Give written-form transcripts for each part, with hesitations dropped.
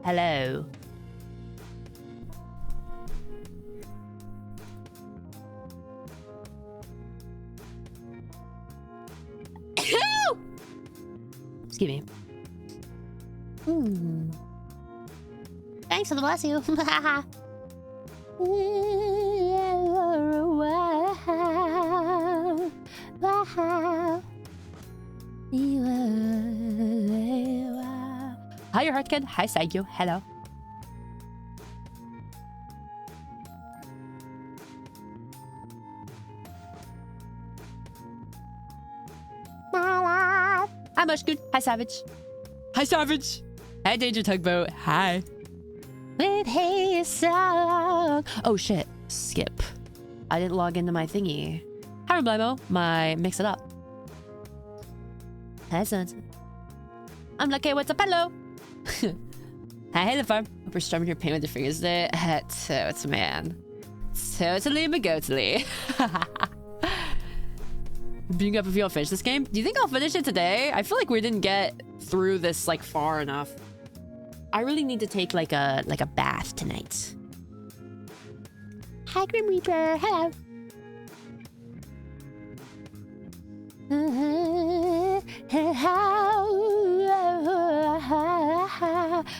Hello. Excuse me. Thanks for the bless you. Hi, your heart kid. Hi, Saigyo. Hello. Hi, Mushgood. Hi, Savage. Hi, Savage. Hi, Danger Tugboat. Hi. With his song. Oh, shit. Skip. I didn't log into my thingy. Hi, Blimo. My mix it up. Hi, Sons. I'm lucky. What's up? Hello. Hi, the farm. Hope you're strumming your pain with your fingers there. Totes, man. Totally, magotally. Being up if you'll finish this game. Do you think I'll finish it today? I feel like we didn't get through this like far enough. I really need to take like a bath tonight. Hi, Grim Reaper. Hello.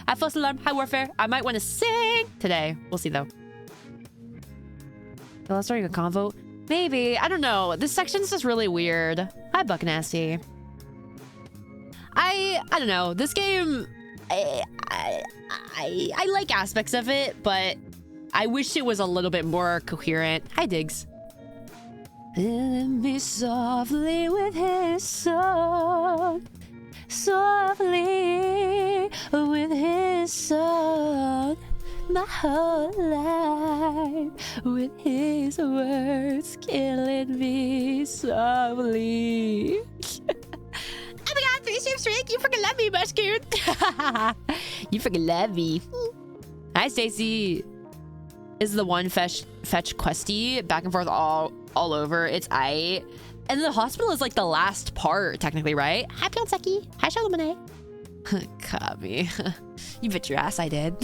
Hi, false alarm. Hi, warfare. I might want to sing today. We'll see though. Well, starting a convo. Maybe. I don't know. This section's just really weird. Hi, Buck Nasty. I don't know. This game, I like aspects of it, but I wish it was a little bit more coherent. Hi, Diggs. Fill me softly with his song. Softly with his song. My whole life with his words killing me softly. Oh my god, 3 streams straight. You freaking love me, Mushcoon. You freaking love me. Hi, Stacy. Is the one fetch questy back and forth all over. It's I. And the hospital is like the last part, technically, right? Hi, Pyonseki. Hi, Charlemagne. Caught me. You bet your ass I did.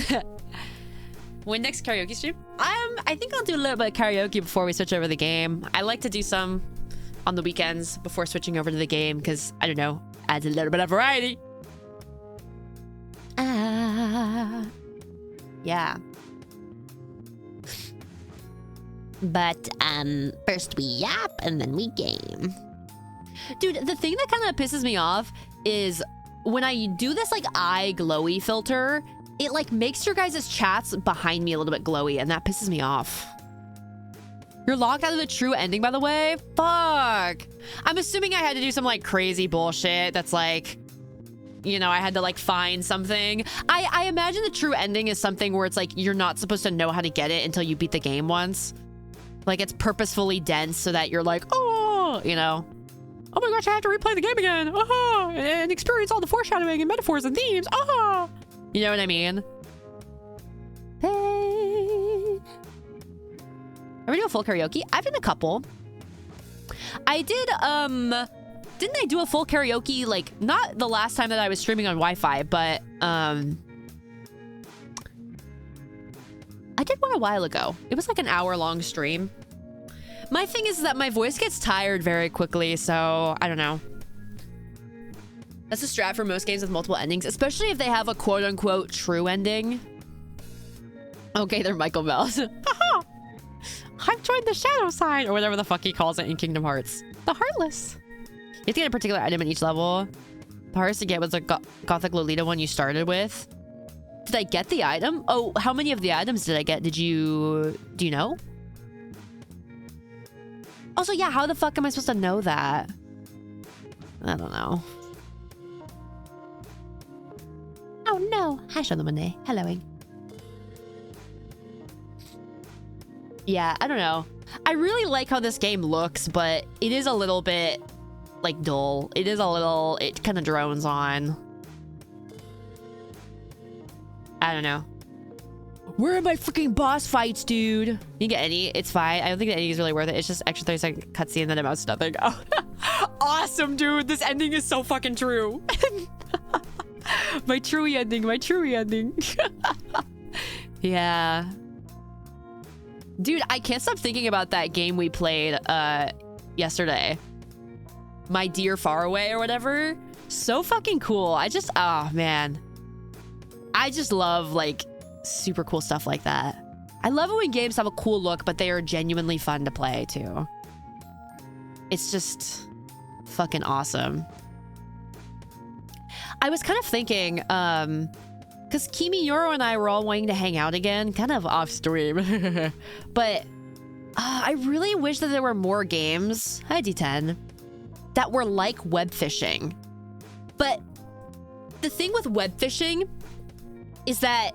When next karaoke stream? I think I'll do a little bit of karaoke before we switch over to the game. I like to do some on the weekends before switching over to the game because, I don't know, adds a little bit of variety. Yeah. But, first we yap and then we game. Dude, the thing that kind of pisses me off is when I do this, like, eye glowy filter, it like makes your guys' chats behind me a little bit glowy, and that pisses me off. You're locked out of the true ending, by the way? Fuck. I'm assuming I had to do some like crazy bullshit that's like, you know, I had to like find something. I imagine the true ending is something where it's like you're not supposed to know how to get it until you beat the game once. Like it's purposefully dense so that you're like, oh, you know. Oh my gosh, I have to replay the game again. Oh, and experience all the foreshadowing and metaphors and themes. Oh. You know what I mean? Hey. Are we doing full karaoke? I've done a couple. I did, didn't I do a full karaoke, like, not the last time that I was streaming on Wi-Fi, but, I did one a while ago. It was like an hour-long stream. My thing is that my voice gets tired very quickly, so I don't know. That's a strat for most games with multiple endings, especially if they have a quote-unquote true ending. Okay, they're Michael Mel's. Haha! I've joined the shadow side, or whatever the fuck he calls it in Kingdom Hearts. The Heartless. You have to get a particular item in each level. The hardest to get was the Gothic Lolita one you started with. Did I get the item? Oh, how many of the items did I get? Do you know? Also, yeah, how the fuck am I supposed to know that? I don't know. Oh no! Hi, Shonamane. Helloing. Yeah, I don't know. I really like how this game looks, but it is a little bit, like, dull. It is a little... It kind of drones on. I don't know. Where are my freaking boss fights, dude? You can get any. It's fine. I don't think the ending is really worth it. It's just extra 30-second cutscene and then it amounts to nothing. Oh. Awesome, dude. This ending is so fucking true. My true ending, my true ending. Yeah. Dude, I can't stop thinking about that game we played yesterday. My Dear Faraway or whatever. So fucking cool. Oh man. I just love like super cool stuff like that. I love it when games have a cool look, but they are genuinely fun to play too. It's just fucking awesome. I was kind of thinking, because Kimi, Yoro, and I were all wanting to hang out again, kind of off stream. But I really wish that there were more games, hi D10, that were like web fishing. But the thing with web fishing is that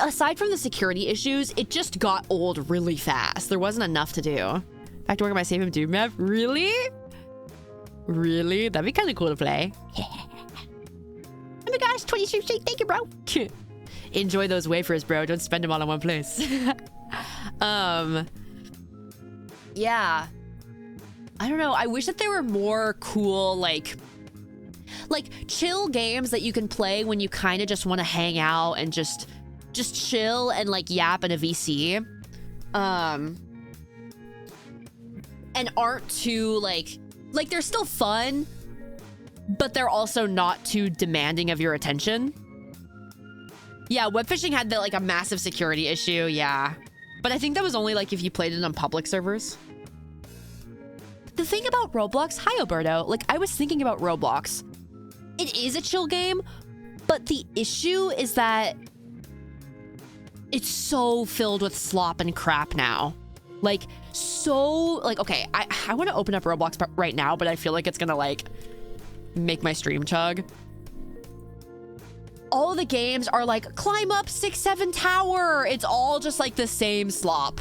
aside from the security issues, it just got old really fast. There wasn't enough to do. Back to work on my SAVEHYMN Doom map. Really? Really? That'd be kind of cool to play. Oh my gosh, 20 stream streak. Thank you, bro. Enjoy those wafers, bro. Don't spend them all in one place. Yeah. I don't know. I wish that there were more cool, like chill games that you can play when you kind of just want to hang out and just chill and like yap in a VC. And aren't too like they're still fun, but they're also not too demanding of your attention. Yeah, web fishing had like a massive security issue, yeah. But I think that was only like if you played it on public servers. The thing about Roblox, hi Alberto, like I was thinking about Roblox. It is a chill game, but the issue is that it's so filled with slop and crap now. Like, okay, I want to open up Roblox right now, but I feel like it's gonna like make my stream chug. All of the games are like, climb up 6-7 tower. It's all just like the same slop.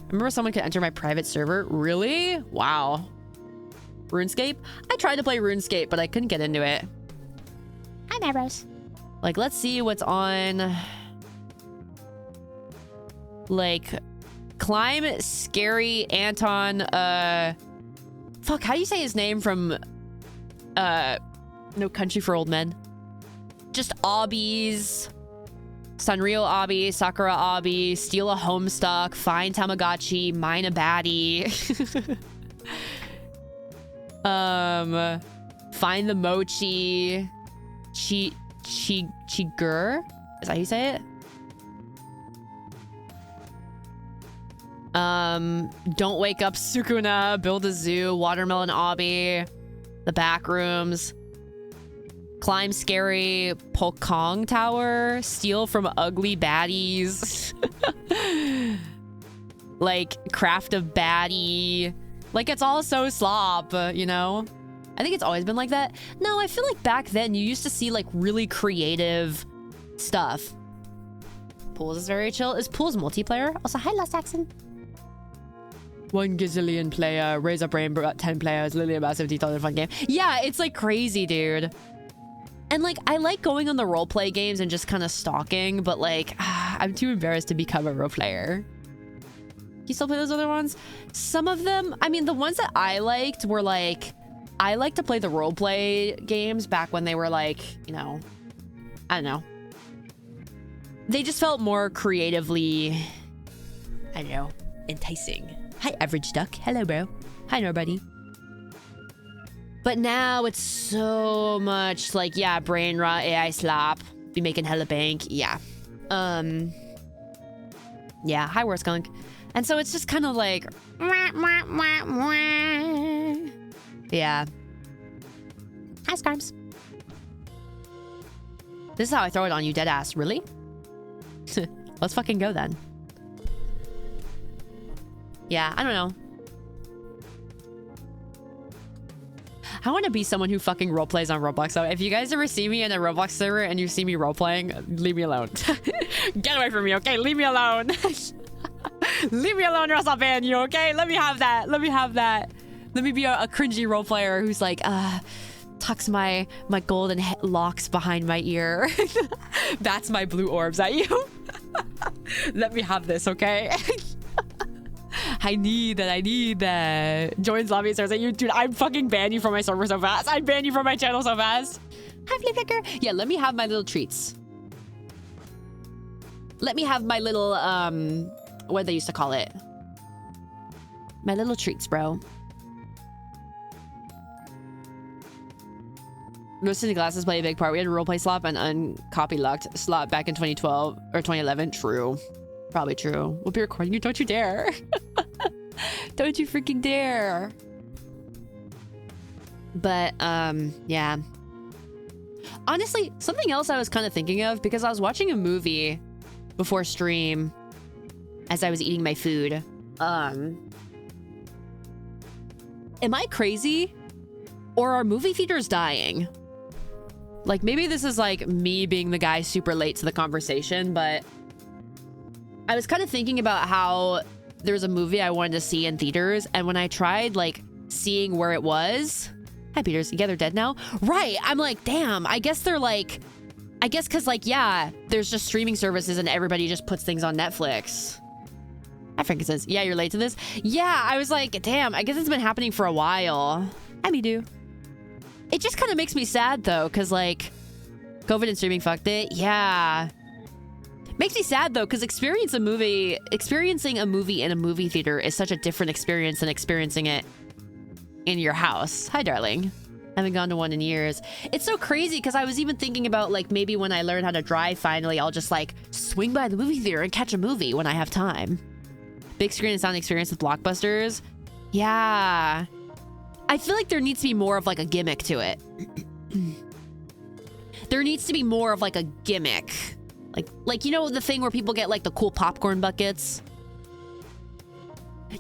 Remember someone could enter my private server? Really? Wow. RuneScape? I tried to play RuneScape, but I couldn't get into it. Hi, Nevros. Like, let's see what's on. Like, climb scary Anton. Fuck, how do you say his name from No Country for Old Men? Just obbies. Sanrio obby, Sakura obby, steal a homestuck, find Tamagotchi, mine a baddie. Find the mochi. Chigur? Is that how you say it? Don't wake up Sukuna, build a zoo, watermelon obby, the back rooms, climb scary Pokong tower, steal from ugly baddies, like craft a baddie. Like it's all so slop, you know? I think it's always been like that. No, I feel like back then you used to see like really creative stuff. Pools is very chill. Is Pools multiplayer? Also, hi, Lost Saxon. 1 gazillion player, raise a brain, 10 players, literally a massive detailed fun game. Yeah, it's like crazy, dude. And like, I like going on the roleplay games and just kind of stalking, but like, I'm too embarrassed to become a role player. You still play those other ones? Some of them, I mean, the ones that I liked were like, I like to play the roleplay games back when they were like, you know, I don't know. They just felt more creatively, I don't know, enticing. Hi, Average Duck. Hello, bro. Hi, nobody. But now it's so much like, yeah, brain rot, AI slap, be making hella bank. Yeah. Yeah, hi, War Skunk. And so it's just kind of like, yeah. Hi, Scarms. This is how I throw it on you, deadass. Really? Let's fucking go then. Yeah, I don't know. I want to be someone who fucking roleplays on Roblox. So if you guys ever see me in a Roblox server and you see me roleplaying, leave me alone. Get away from me, okay? Leave me alone. Leave me alone or else I'll ban you, okay? Let me have that. Let me have that. Let me be a cringy roleplayer who's like, tucks my golden locks behind my ear. That's my blue orbs at you. Let me have this, okay? I need that. Joins lobby servers at you. Dude, I'd fucking ban you from my server so fast. I'd ban you from my channel so fast. Hi, Flea Flicker. Yeah, let me have my little treats. Let me have my little, what they used to call it. My little treats, bro. Roasted glasses play a big part. We had a roleplay slot and uncopy locked slot back in 2012 or 2011. True. Probably true. We'll be recording you. Don't you dare. Don't you freaking dare. But, yeah. Honestly, something else I was kind of thinking of, because I was watching a movie before stream as I was eating my food. Am I crazy? Or are movie theaters dying? Like, maybe this is like me being the guy super late to the conversation, but I was kind of thinking about how there's a movie I wanted to see in theaters, and when I tried like seeing where it was, hi Peters, yeah, they're dead now. Right, I'm like, damn, I guess they're like, I guess because like, yeah, there's just streaming services and everybody just puts things on Netflix. Hi Frankincense, yeah, you're late to this. Yeah, I was like, damn, I guess it's been happening for a while. Hi me do. It just kind of makes me sad though, because like COVID and streaming fucked it. Yeah. Makes me sad though, because experiencing a movie in a movie theater is such a different experience than experiencing it in your house. Hi, darling. I haven't gone to one in years. It's so crazy because I was even thinking about like maybe when I learn how to drive finally, I'll just like swing by the movie theater and catch a movie when I have time. Big screen and sound experience with blockbusters. Yeah. I feel like there needs to be more of like a gimmick to it. There needs to be more of like a gimmick. Like, you know, the thing where people get like the cool popcorn buckets.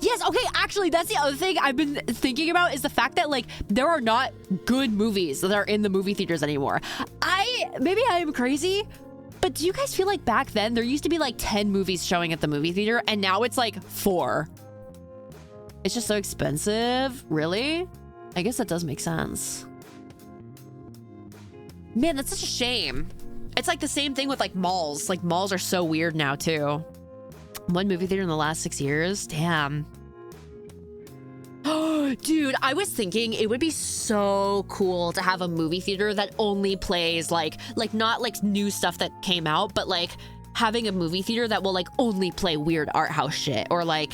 Yes, okay, actually, that's the other thing I've been thinking about is the fact that like there are not good movies that are in the movie theaters anymore. Maybe I am crazy, but do you guys feel like back then there used to be like 10 movies showing at the movie theater and now it's like 4? It's just so expensive. Really? I guess that does make sense. Man, that's such a shame. It's like the same thing with like malls. Like malls are so weird now too. One movie theater in the last 6 years? Damn. Dude, I was thinking it would be so cool to have a movie theater that only plays like not like new stuff that came out, but like having a movie theater that will like only play weird art house shit, or like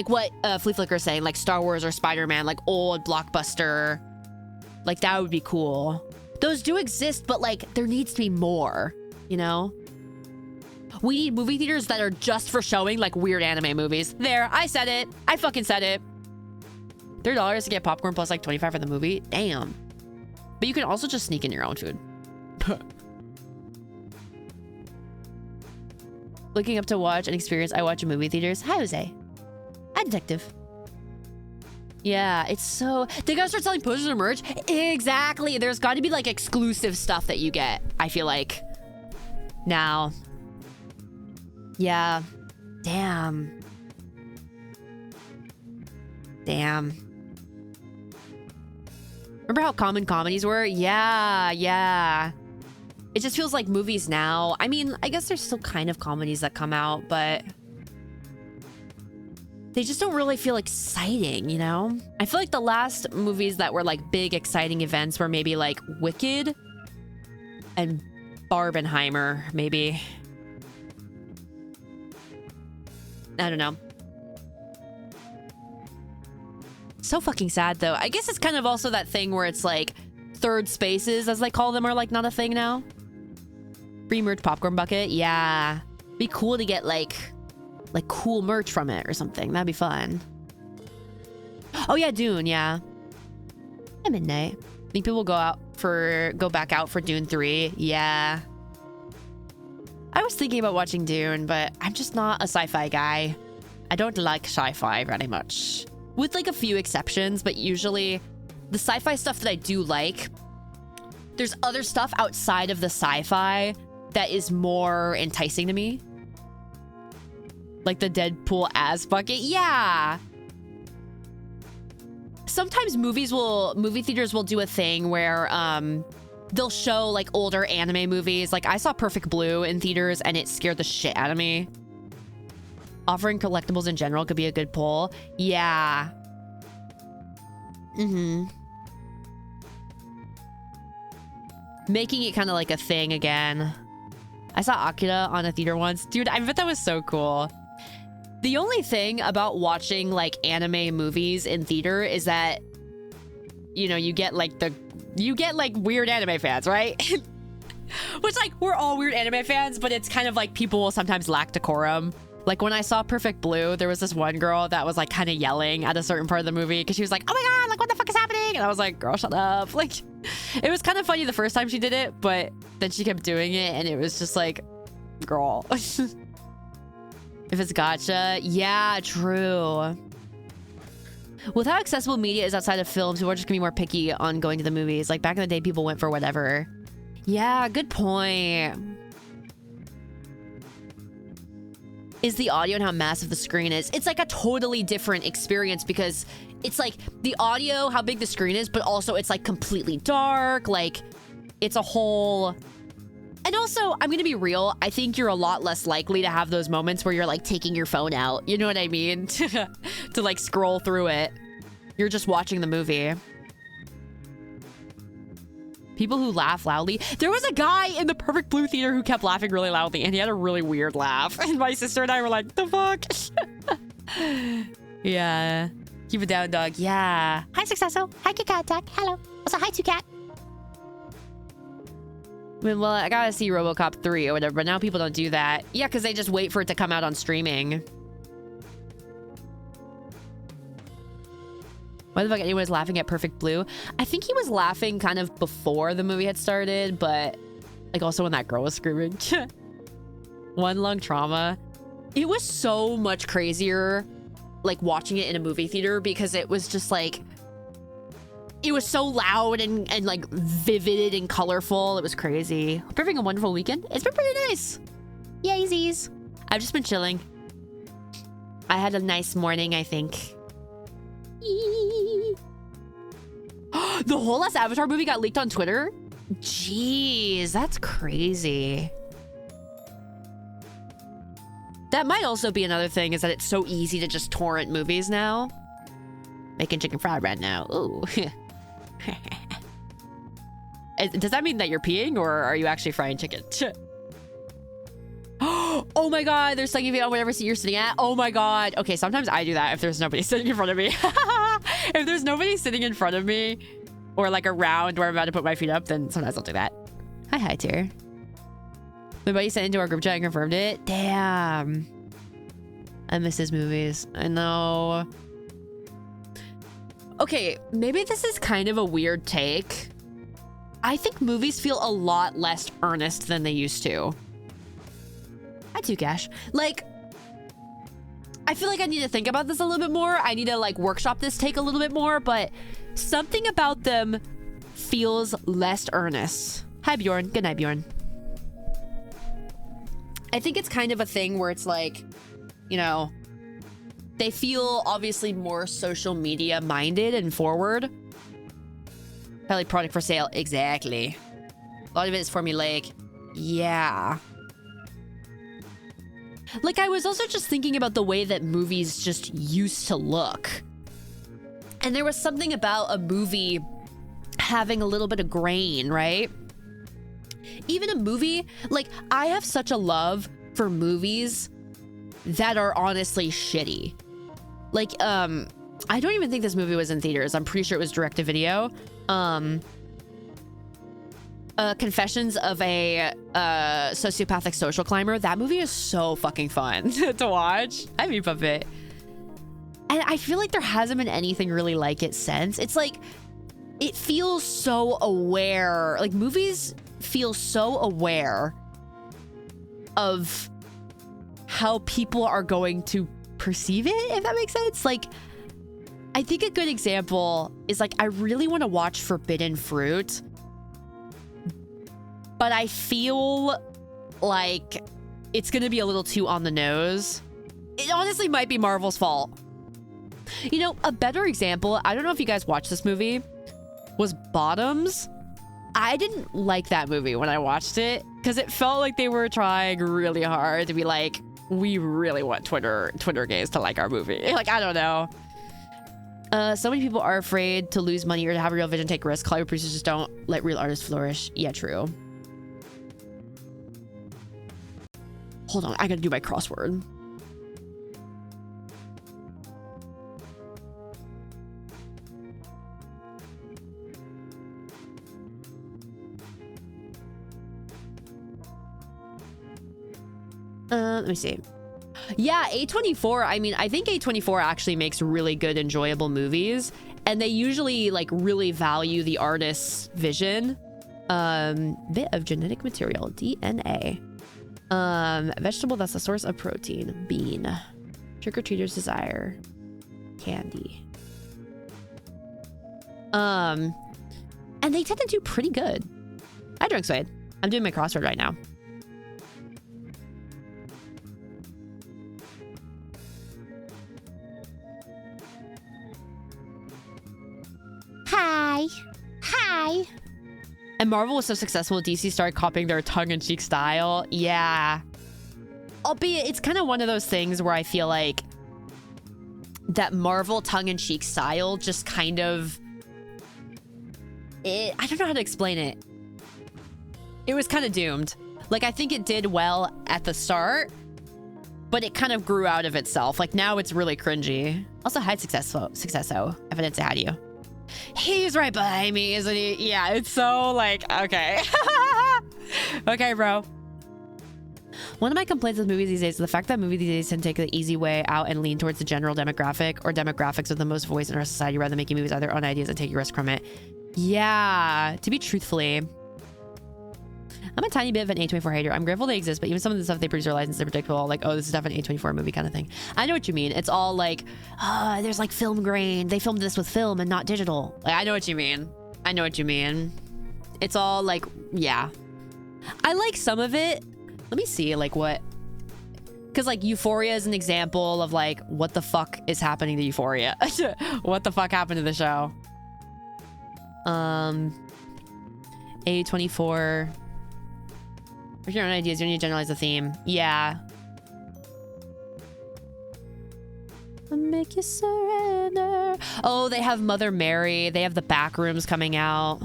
what Flea Flicker is saying, like Star Wars or Spider-Man, like old blockbuster. Like that would be cool. Those do exist, but like there needs to be more, you know? We need movie theaters that are just for showing like weird anime movies. There, I said it. I fucking said it. $3 to get popcorn plus like 25 for the movie. Damn. But you can also just sneak in your own food. Looking up to watch and experience I watch in movie theaters. Hi, Jose. Hi, Detective. Yeah, it's so... They gotta start selling posters or merch? Exactly. There's got to be like exclusive stuff that you get, I feel like. Now. Yeah. Damn. Damn. Remember how common comedies were? Yeah, yeah. It just feels like movies now. I mean, I guess there's still kind of comedies that come out, but they just don't really feel exciting, you know? I feel like the last movies that were like big, exciting events were maybe like Wicked and Barbenheimer, maybe. I don't know. So fucking sad though. I guess it's kind of also that thing where it's like third spaces, as they call them, are like not a thing now. Free merch popcorn bucket. Yeah. Be cool to get like cool merch from it or something. That'd be fun. Oh yeah, Dune, yeah. At midnight. Think people go back out for Dune 3? Yeah. I was thinking about watching Dune, but I'm just not a sci-fi guy. I don't like sci-fi very much. With like a few exceptions, but usually the sci-fi stuff that I do like, there's other stuff outside of the sci-fi that is more enticing to me. Like the Deadpool ass bucket. Yeah. Sometimes movie theaters will do a thing where they'll show like older anime movies. Like I saw Perfect Blue in theaters and it scared the shit out of me. Offering collectibles in general could be a good pull. Yeah. making it kind of like a thing again. I saw Akira on a theater once. Dude, I bet that was so cool. The only thing about watching like anime movies in theater is that, you know, you get like weird anime fans, right? Which, like, we're all weird anime fans, but it's kind of like people will sometimes lack decorum. Like, when I saw Perfect Blue, there was this one girl that was, like, kind of yelling at a certain part of the movie because she was like, oh my god, like, what the fuck is happening? And I was like, girl, shut up. Like, it was kind of funny the first time she did it, but then she kept doing it, and it was just like, girl. If it's gacha, yeah, true. With how accessible media is outside of films, people are just gonna be more picky on going to the movies. Like, back in the day, people went for whatever. Yeah, good point. Is the audio and how massive the screen is. It's like a totally different experience because it's like the audio, how big the screen is, but also it's like completely dark. Like, it's a whole... And also, I'm gonna be real, I think you're a lot less likely to have those moments where you're like taking your phone out. You know what I mean? To like scroll through it. You're just watching the movie. People who laugh loudly. There was a guy in the Perfect Blue theater who kept laughing really loudly, and he had a really weird laugh. And my sister and I were like, the fuck? Yeah. Keep it down, dog. Yeah. Hi, Successful. Hi, Cat Attack. Hello. Also, hi, 2Cat. Well, I gotta see RoboCop 3 or whatever, but now people don't do that. Yeah, because they just wait for it to come out on streaming. Why the fuck anyone was laughing at Perfect Blue? I think he was laughing kind of before the movie had started, but like also when that girl was screaming. One lung trauma. It was so much crazier like watching it in a movie theater because it was just like, it was so loud and like vivid and colorful. It was crazy. Hope you're having a wonderful weekend. It's been pretty nice. Yaysies. I've just been chilling. I had a nice morning, I think. The whole last Avatar movie got leaked on Twitter? Jeez, that's crazy. That might also be another thing, is that it's so easy to just torrent movies now. Making chicken fried right now. Ooh. Does that mean that you're peeing, or are you actually frying chicken? Oh my god, there's like, if you on whatever seat you're sitting at. Oh my god. Okay, sometimes I do that if there's nobody sitting in front of me. If there's nobody sitting in front of me, or like around where I'm about to put my feet up, then sometimes I'll do that. Hi, Tyr. My buddy sent into our group chat and confirmed it. Damn. I miss his movies. I know. Okay, maybe this is kind of a weird take. I think movies feel a lot less earnest than they used to. I do, Gash. Like, I feel like I need to think about this a little bit more. I need to like workshop this take a little bit more, but something about them feels less earnest. Hi, Bjorn. Good night, Bjorn. I think it's kind of a thing where it's like, you know, they feel obviously more social media minded and forward. Probably product for sale. Exactly. A lot of it is formulaic. Yeah. Like, I was also just thinking about the way that movies just used to look. And there was something about a movie having a little bit of grain, right? Even a movie, like, I have such a love for movies that are honestly shitty. Like, I don't even think this movie was in theaters. I'm pretty sure it was direct-to-video. Confessions of a Sociopathic Social Climber. That movie is so fucking fun to watch. I mean, Puppet. And I feel like there hasn't been anything really like it since. It's like, it feels so aware. Like, movies feel so aware of how people are going to perceive it, if that makes sense. Like, I think a good example is like, I really want to watch Forbidden Fruit, but I feel like it's gonna be a little too on the nose. It honestly might be Marvel's fault. You know, a better example, I don't know if you guys watched this movie, was Bottoms. I didn't like that movie when I watched it because it felt like they were trying really hard to be like, we really want Twitter gays to like our movie. Like, I don't know. So many people are afraid to lose money or to have a real vision, take risks. Hollywood producers just don't let real artists flourish. Yeah, true. Hold on, I gotta do my crossword. Let me see. Yeah, A24, I mean, I think A24 actually makes really good, enjoyable movies. And they usually, like, really value the artist's vision. Bit of genetic material, DNA. Vegetable that's the source of protein, bean. Trick-or-treater's desire, candy. And they tend to do pretty good. Hi, Drunk Suede. I'm doing my crossword right now. Hi. And Marvel was so successful, DC started copying their tongue-in-cheek style. Yeah. Albeit, it's kind of one of those things where I feel like that Marvel tongue-in-cheek style just kind of... I don't know how to explain it. It was kind of doomed. Like, I think it did well at the start, but it kind of grew out of itself. Like, now it's really cringy. Also, hi, Successo. I didn't say hi to you. He's right behind me, isn't he? Yeah, it's so like, okay. Okay, bro. One of my complaints with movies these days is the fact that movies these days tend to take the easy way out and lean towards the general demographic or demographics with the most voice in our society rather than making movies out of their own ideas and taking risk from it. Yeah, to be truthfully, I'm a tiny bit of an A24 hater. I'm grateful they exist, but even some of the stuff they produce are licensed and predictable. Like, oh, this is definitely an A24 movie kind of thing. I know what you mean. It's all like, there's like film grain. They filmed this with film and not digital. Like, I know what you mean. I know what you mean. It's all like, yeah. I like some of it. Let me see, like, what... Because, like, Euphoria is an example of, like, what the fuck is happening to Euphoria? What the fuck happened to the show? A24... If your own ideas, you need to generalize the theme. Yeah. I'll make you surrender. Oh, they have Mother Mary. They have the Backrooms coming out.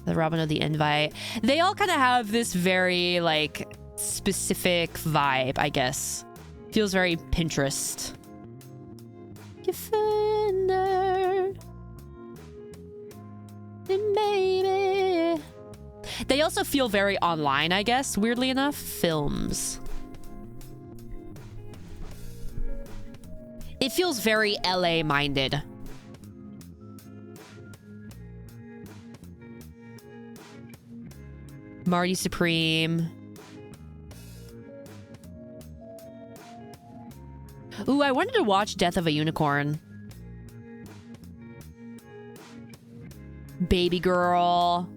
The Robin of the Invite. They all kind of have this very, like, specific vibe, I guess. Feels very Pinterest. Defender. Maybe. They also feel very online, I guess, weirdly enough. Films. It feels very LA minded. Marty Supreme. Ooh, I wanted to watch Death of a Unicorn. Baby Girl.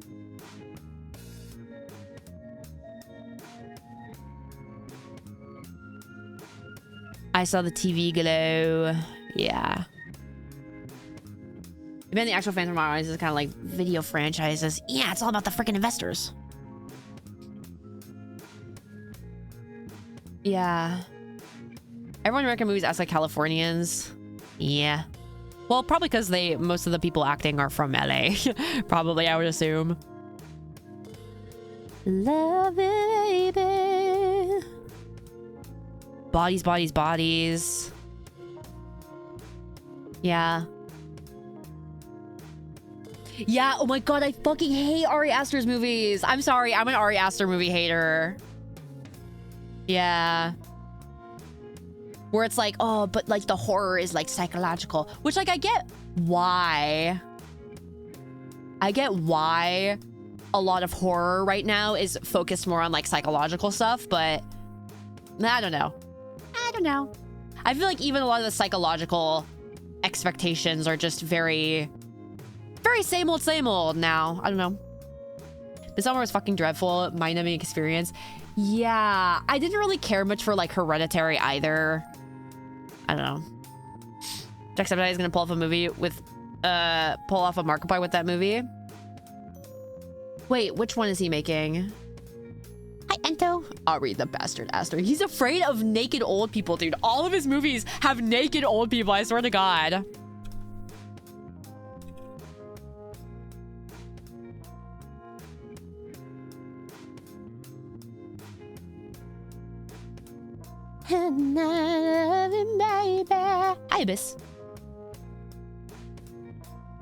I saw the TV glow. Yeah. Even the actual fans from our eyes is kind of like video franchises. Yeah, it's all about the freaking investors. Yeah. Everyone in American movies acts like Californians. Yeah. Well, probably because most of the people acting are from LA. Probably, I would assume. Love it, baby. Bodies, bodies, bodies. Yeah. Yeah, oh my god, I fucking hate Ari Aster's movies. I'm sorry, I'm an Ari Aster movie hater. Yeah. Where it's like, oh, but like the horror is like psychological. Which, like, I get why. I get why a lot of horror right now is focused more on like psychological stuff, but I don't know. I don't know. I feel like even a lot of the psychological expectations are just very same old now. I don't know. This summer was fucking dreadful. Mind-numbing experience. Yeah, I didn't really care much for like Hereditary either. I don't know. Jacksepticeye is gonna pull off a movie with, pull off a Markiplier with that movie. Wait, which one is he making? Hi, Ento. Ari the Bastard Aster. He's afraid of naked old people, dude. All of his movies have naked old people, I swear to God. Hi, Abyss.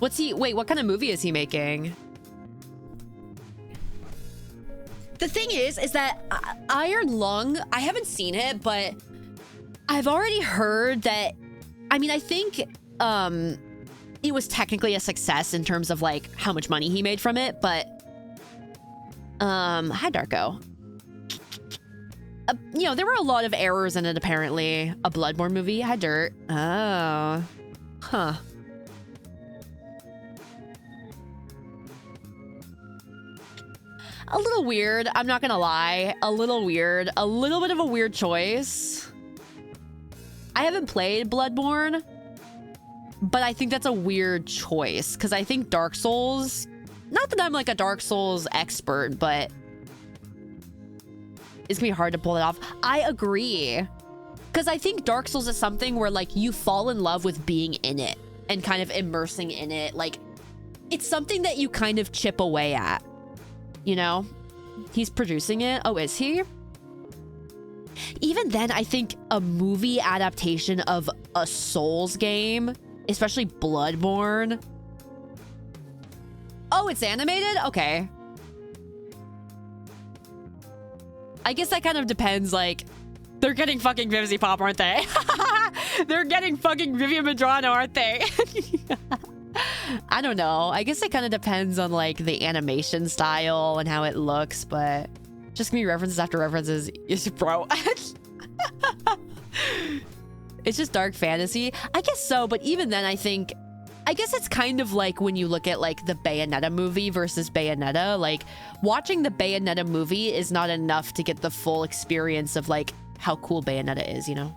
Wait, what kind of movie is he making? The thing is that Iron Lung, I haven't seen it, but I've already heard that, I mean, I think it was technically a success in terms of like how much money he made from it, but hi Darko. You know, there were a lot of errors in it apparently. A Bloodborne movie. Hi Dirt. Oh. Huh. A little weird, I'm not gonna lie. A little weird. A little bit of a weird choice. I haven't played Bloodborne, but I think that's a weird choice because I think Dark Souls, not that I'm like a Dark Souls expert, but it's gonna be hard to pull it off. I agree. Because I think Dark Souls is something where like you fall in love with being in it and kind of immersing in it. Like it's something that you kind of chip away at. You know, he's producing it. Oh, is he? Even then, I think a movie adaptation of a Souls game, especially Bloodborne. Oh, it's animated? Okay. I guess that kind of depends. Like, they're getting fucking Vivzy Pop, aren't they? They're getting fucking Vivian Madrano, aren't they? I don't know. I guess it kind of depends on like the animation style and how it looks, but just gonna be references after references. Bro. It's just dark fantasy. I guess so, but even then I guess it's kind of like when you look at like the Bayonetta movie versus Bayonetta, like watching the Bayonetta movie is not enough to get the full experience of like how cool Bayonetta is, you know?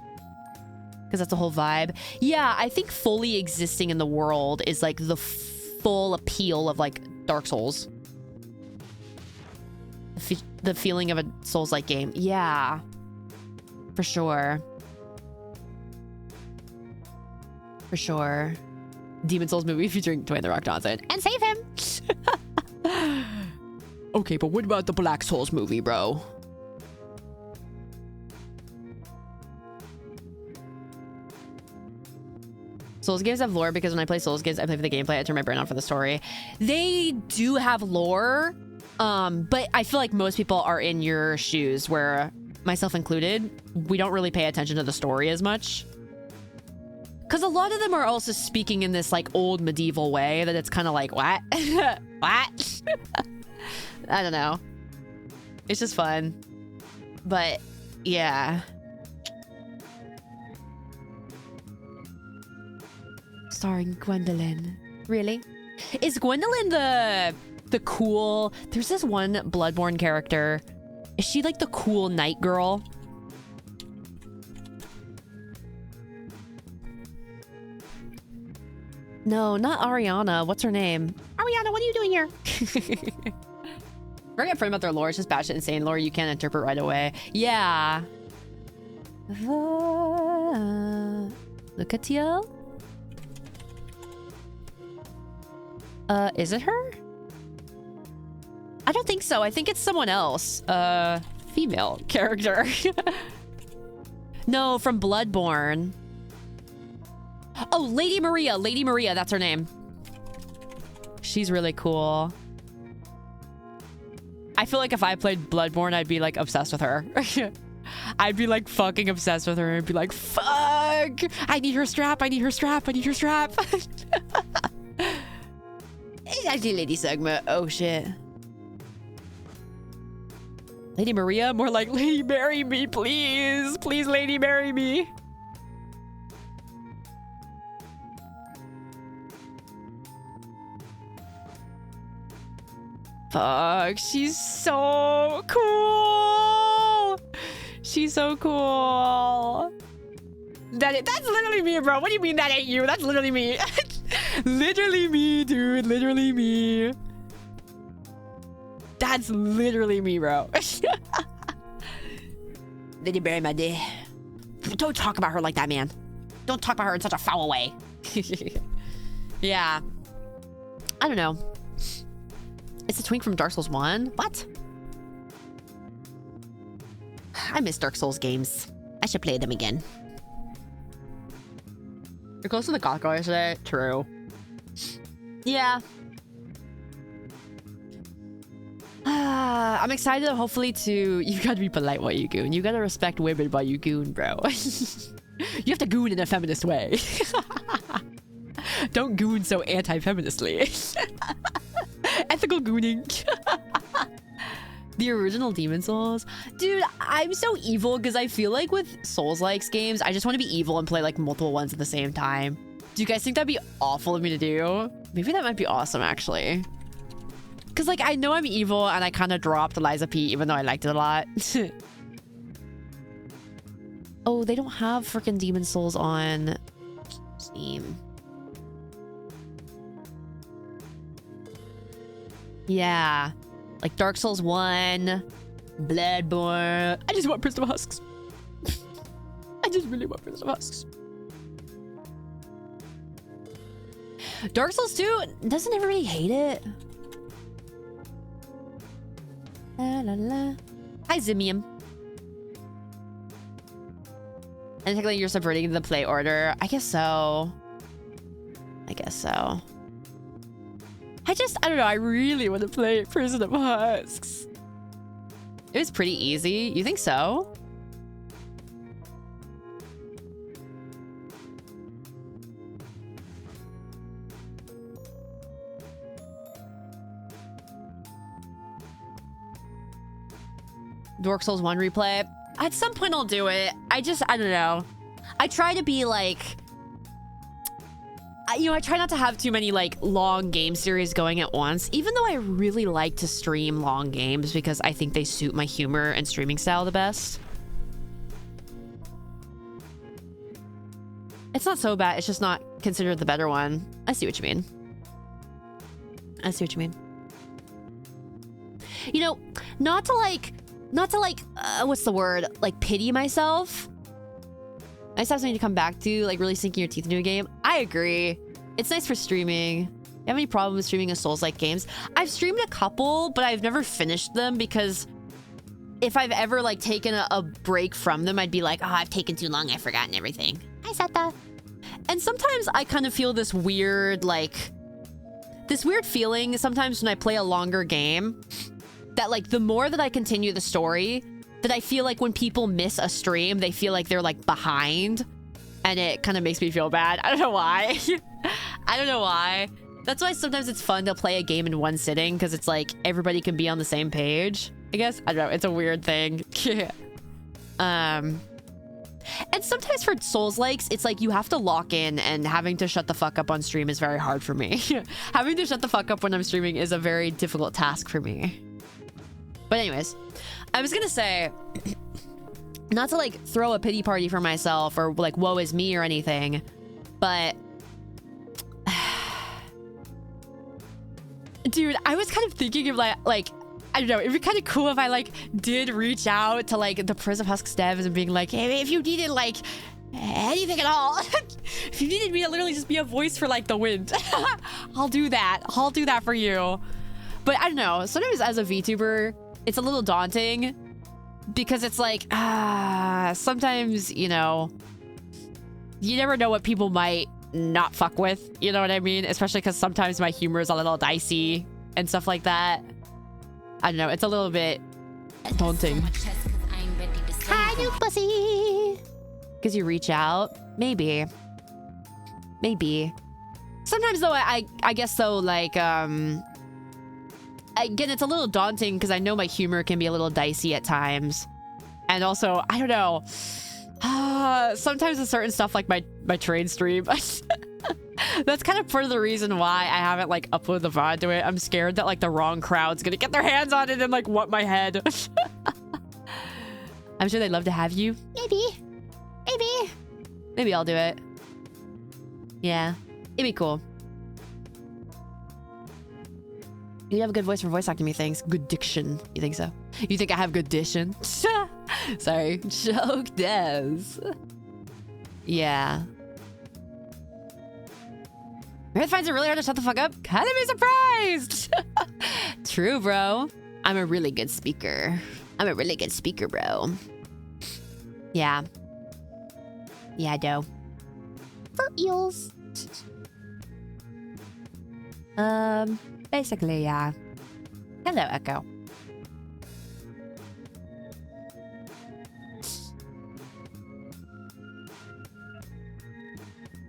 Because that's the whole vibe. Yeah, I think fully existing in the world is like the full appeal of like Dark Souls. The feeling of a Souls-like game. Yeah, for sure. For sure. Demon Souls movie featuring Dwayne The Rock Johnson. And save him! Okay, but what about the Black Souls movie, bro? Souls games have lore because when I play Souls games, I play for the gameplay. I turn my brain on for the story. They do have lore, but I feel like most people are in your shoes, where myself included, we don't really pay attention to the story as much. Because a lot of them are also speaking in this like old medieval way that it's kind of like, what? What? I don't know. It's just fun. But yeah. Starring Gwendolyn. Really? Is Gwendolyn the cool... There's this one Bloodborne character. Is she like the cool knight girl? No, not Ariana. What's her name? Ariana, what are you doing here? Very upfront about their lore. It's just batshit insane lore you can't interpret right away. Yeah. Look at you. Is it her? I don't think so. I think it's someone else. Female character. No, from Bloodborne. Oh, Lady Maria. Lady Maria, that's her name. She's really cool. I feel like if I played Bloodborne, I'd be like obsessed with her. I'd be like fucking obsessed with her and be like, fuck! I need her strap, I need her strap, I need her strap. It's actually Lady Sigma. Oh shit. Lady Maria? More like, Lady marry me, please. Please, Lady marry me. Fuck, she's so cool. She's so cool. That's literally me, bro. What do you mean that ain't you? That's literally me. Literally me, dude. Literally me. That's literally me, bro. Lady Berry, my day. Don't talk about her like that, man. Don't talk about her in such a foul way. Yeah. I don't know. It's a twink from Dark Souls 1? What? I miss Dark Souls games. I should play them again. You're close to the Costco yesterday? True. Yeah. I'm excited, hopefully, to... You gotta be polite while you goon. You gotta respect women while you goon, bro. You have to goon in a feminist way. Don't goon so anti-feministly. Ethical gooning. The original Demon Souls. Dude, I'm so evil because I feel like with Souls-likes games, I just want to be evil and play like multiple ones at the same time. Do you guys think that'd be awful of me to do? Maybe that might be awesome, actually. Because like, I know I'm evil and I kind of dropped Eliza P even though I liked it a lot. Oh, they don't have freaking Demon Souls on Steam. Yeah. Like Dark Souls 1, Bloodborne. I just want Prince of Husks. I just really want Prince of Husks. Dark Souls 2, doesn't everybody hate it? La la la. Hi, Zimium. And technically you're subverting the play order. I guess so. I guess so. I don't know. I really want to play Prison of Husks. It was pretty easy. You think so? Dark Souls 1 replay. At some point I'll do it. I don't know. I try to be like... You know, I try not to have too many like long game series going at once, even though I really like to stream long games because I think they suit my humor and streaming style the best. It's not so bad. It's just not considered the better one. I see what you mean. I see what you mean. You know, not to like, what's the word? Like pity myself. I just have something to come back to, like really sinking your teeth into a game. I agree. It's nice for streaming. You have any problem with streaming a Souls-like games? I've streamed a couple, but I've never finished them because if I've ever like taken a break from them, I'd be like, oh, I've taken too long. I've forgotten everything. I said that. And sometimes I kind of feel this weird, feeling sometimes when I play a longer game that like the more that I continue the story, that I feel like when people miss a stream, they feel like they're like behind, and it kind of makes me feel bad. I don't know why. I don't know why. That's why sometimes it's fun to play a game in one sitting, because it's like everybody can be on the same page, I guess. I don't know. It's a weird thing. And sometimes for Souls-likes, it's like you have to lock in, and having to shut the fuck up on stream is very hard for me. Having to shut the fuck up when I'm streaming is a very difficult task for me. But anyways, I was gonna say, not to like throw a pity party for myself or like woe is me or anything, but dude, I was kind of thinking of like I don't know, it'd be kind of cool if I like did reach out to like the Prison of Husks devs and being like, hey, if you needed like anything at all, if you needed me to literally just be a voice for like the wind, I'll do that. I'll do that for you. But I don't know, sometimes as a VTuber, it's a little daunting because it's like, sometimes, you know, you never know what people might not fuck with, you know what I mean? Especially because sometimes my humor is a little dicey and stuff like that. I don't know, it's a little bit daunting. Hi, you pussy! Because you reach out? Maybe. Maybe. Sometimes though, I guess though, like, again, it's a little daunting because I know my humor can be a little dicey at times. And also, I don't know. Sometimes with certain stuff like my train stream, that's kind of part of the reason why I haven't like uploaded the VOD to it. I'm scared that like the wrong crowd's gonna get their hands on it and like want my head. I'm sure they'd love to have you. Maybe. Maybe. Maybe I'll do it. Yeah. It'd be cool. You have a good voice for voice acting, methinks. Good diction. You think so? You think I have good diction? Sorry. Joke does. Yeah. Meredith finds it really hard to shut the fuck up. Kind of be surprised. True, bro. I'm a really good speaker. I'm a really good speaker, bro. Yeah. Yeah, I do. for eels. Basically, yeah. Hello, Echo.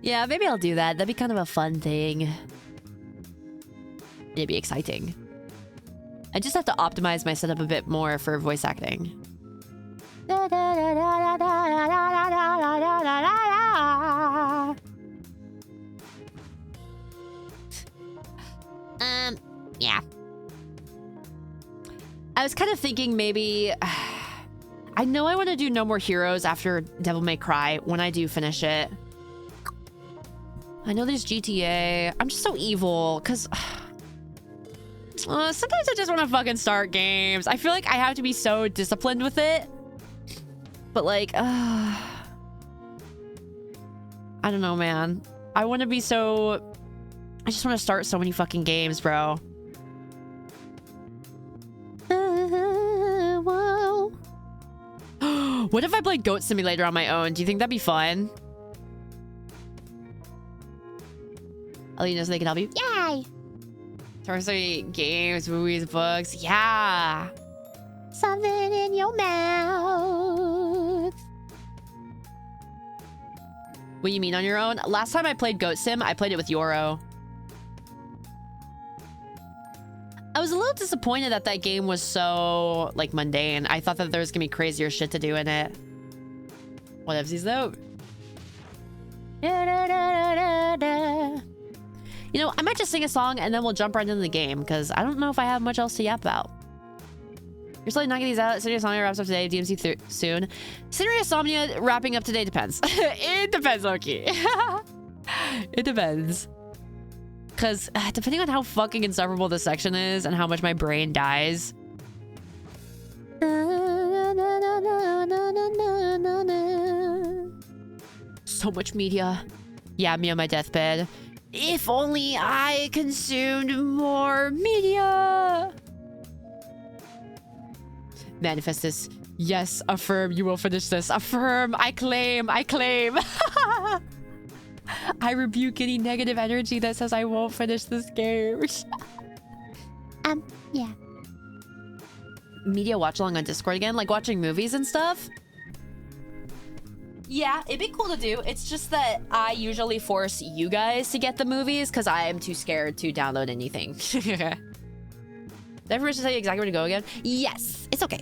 Yeah, maybe I'll do that. That'd be kind of a fun thing. It'd be exciting. I just have to optimize my setup a bit more for voice acting. Yeah. I was kind of thinking maybe... I know I want to do No More Heroes after Devil May Cry when I do finish it. I know there's GTA. I'm just so evil because... sometimes I just want to fucking start games. I feel like I have to be so disciplined with it. But like... I don't know, man. I want to be so... I just want to start so many fucking games, bro. What if I played Goat Simulator on my own? Do you think that'd be fun? I'll let you know so they can help you. Yay! Sorcery, games, movies, books. Yeah! Something in your mouth. What do you mean on your own? Last time I played Goat Sim, I played it with Yoro. I was a little disappointed that that game was so, like, mundane. I thought that there was gonna be crazier shit to do in it. What ifsies though? You know, I might just sing a song and then we'll jump right into the game because I don't know if I have much else to yap about. You're slowly knocking these out. CINERIS SOMNIA wraps up today. DMC soon. CINERIS SOMNIA wrapping up today depends. It depends, Loki. It depends. Because depending on how fucking insufferable this section is and how much my brain dies. So much media. Yeah, me on my deathbed. If only I consumed more media. Manifest this. Yes, affirm you will finish this. Affirm. I claim. I claim. I rebuke any negative energy that says I won't finish this game. Yeah. Media watch along on Discord again, like watching movies and stuff. Yeah, it'd be cool to do. It's just that I usually force you guys to get the movies because I am too scared to download anything. Did I forget to tell you exactly where to go again? Yes, it's okay.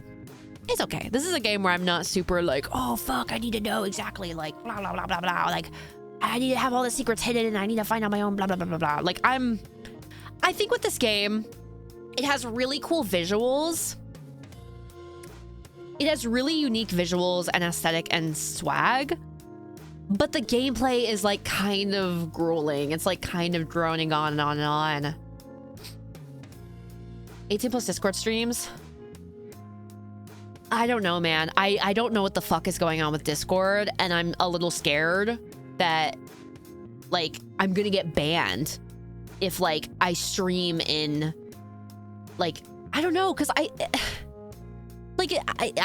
It's okay. This is a game where I'm not super like, oh fuck, I need to know exactly like blah blah blah blah blah. Like I need to have all the secrets hidden and I need to find out my own blah blah blah blah blah. Like I think with this game, it has really cool visuals. It has really unique visuals and aesthetic and swag. But the gameplay is like kind of grueling. It's like kind of droning on and on and on. 18 plus Discord streams. I don't know, man. I don't know what the fuck is going on with Discord, and I'm a little scared that, like, I'm gonna get banned if, like, I stream in, like, I don't know, because I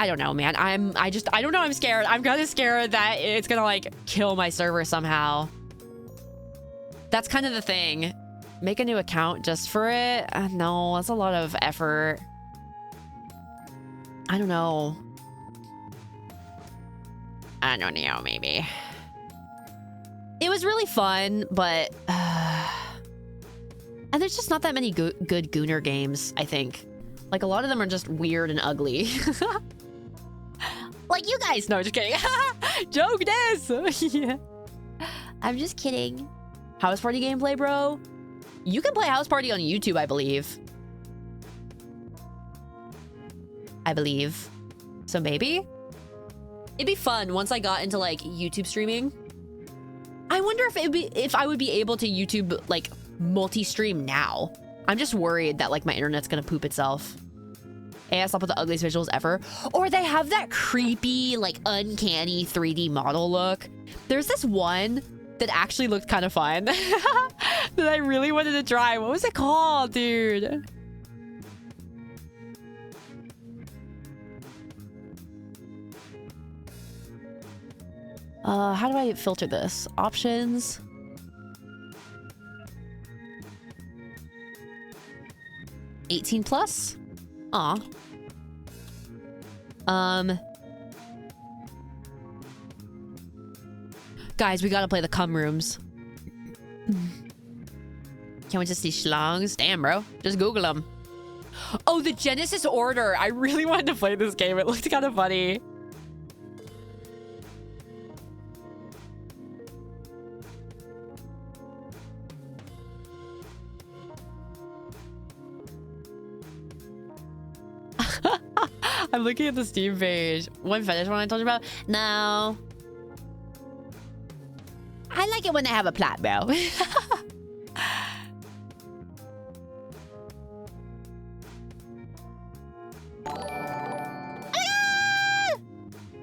don't know, man. I don't know, I'm scared. I'm kind of scared that it's gonna, like, kill my server somehow. That's kind of the thing. Make a new account just for it? No, that's a lot of effort. I don't know. I don't know, maybe. It was really fun, but... and there's just not that many good Gooner games, I think. Like, a lot of them are just weird and ugly. Like you guys. No, just kidding. Joke this! Yeah. I'm just kidding. House Party gameplay, bro? You can play House Party on YouTube, I believe. So maybe? It'd be fun once I got into, like, YouTube streaming. I wonder if I would be able to YouTube, like, multi-stream now. I'm just worried that, like, my internet's gonna poop itself. AS up with the ugliest visuals ever. Or they have that creepy, like, uncanny 3D model look. There's this one that actually looked kind of fun. That I really wanted to try. What was it called, dude? How do I filter this? Options. +18? Aw. Guys, we gotta play the cum rooms. Can't we just see schlongs? Damn, bro. Just Google them. Oh, the Genesis Order. I really wanted to play this game. It looked kind of funny. I'm looking at the Steam page. One fetish one I told you about? No. I like it when they have a plot, bro.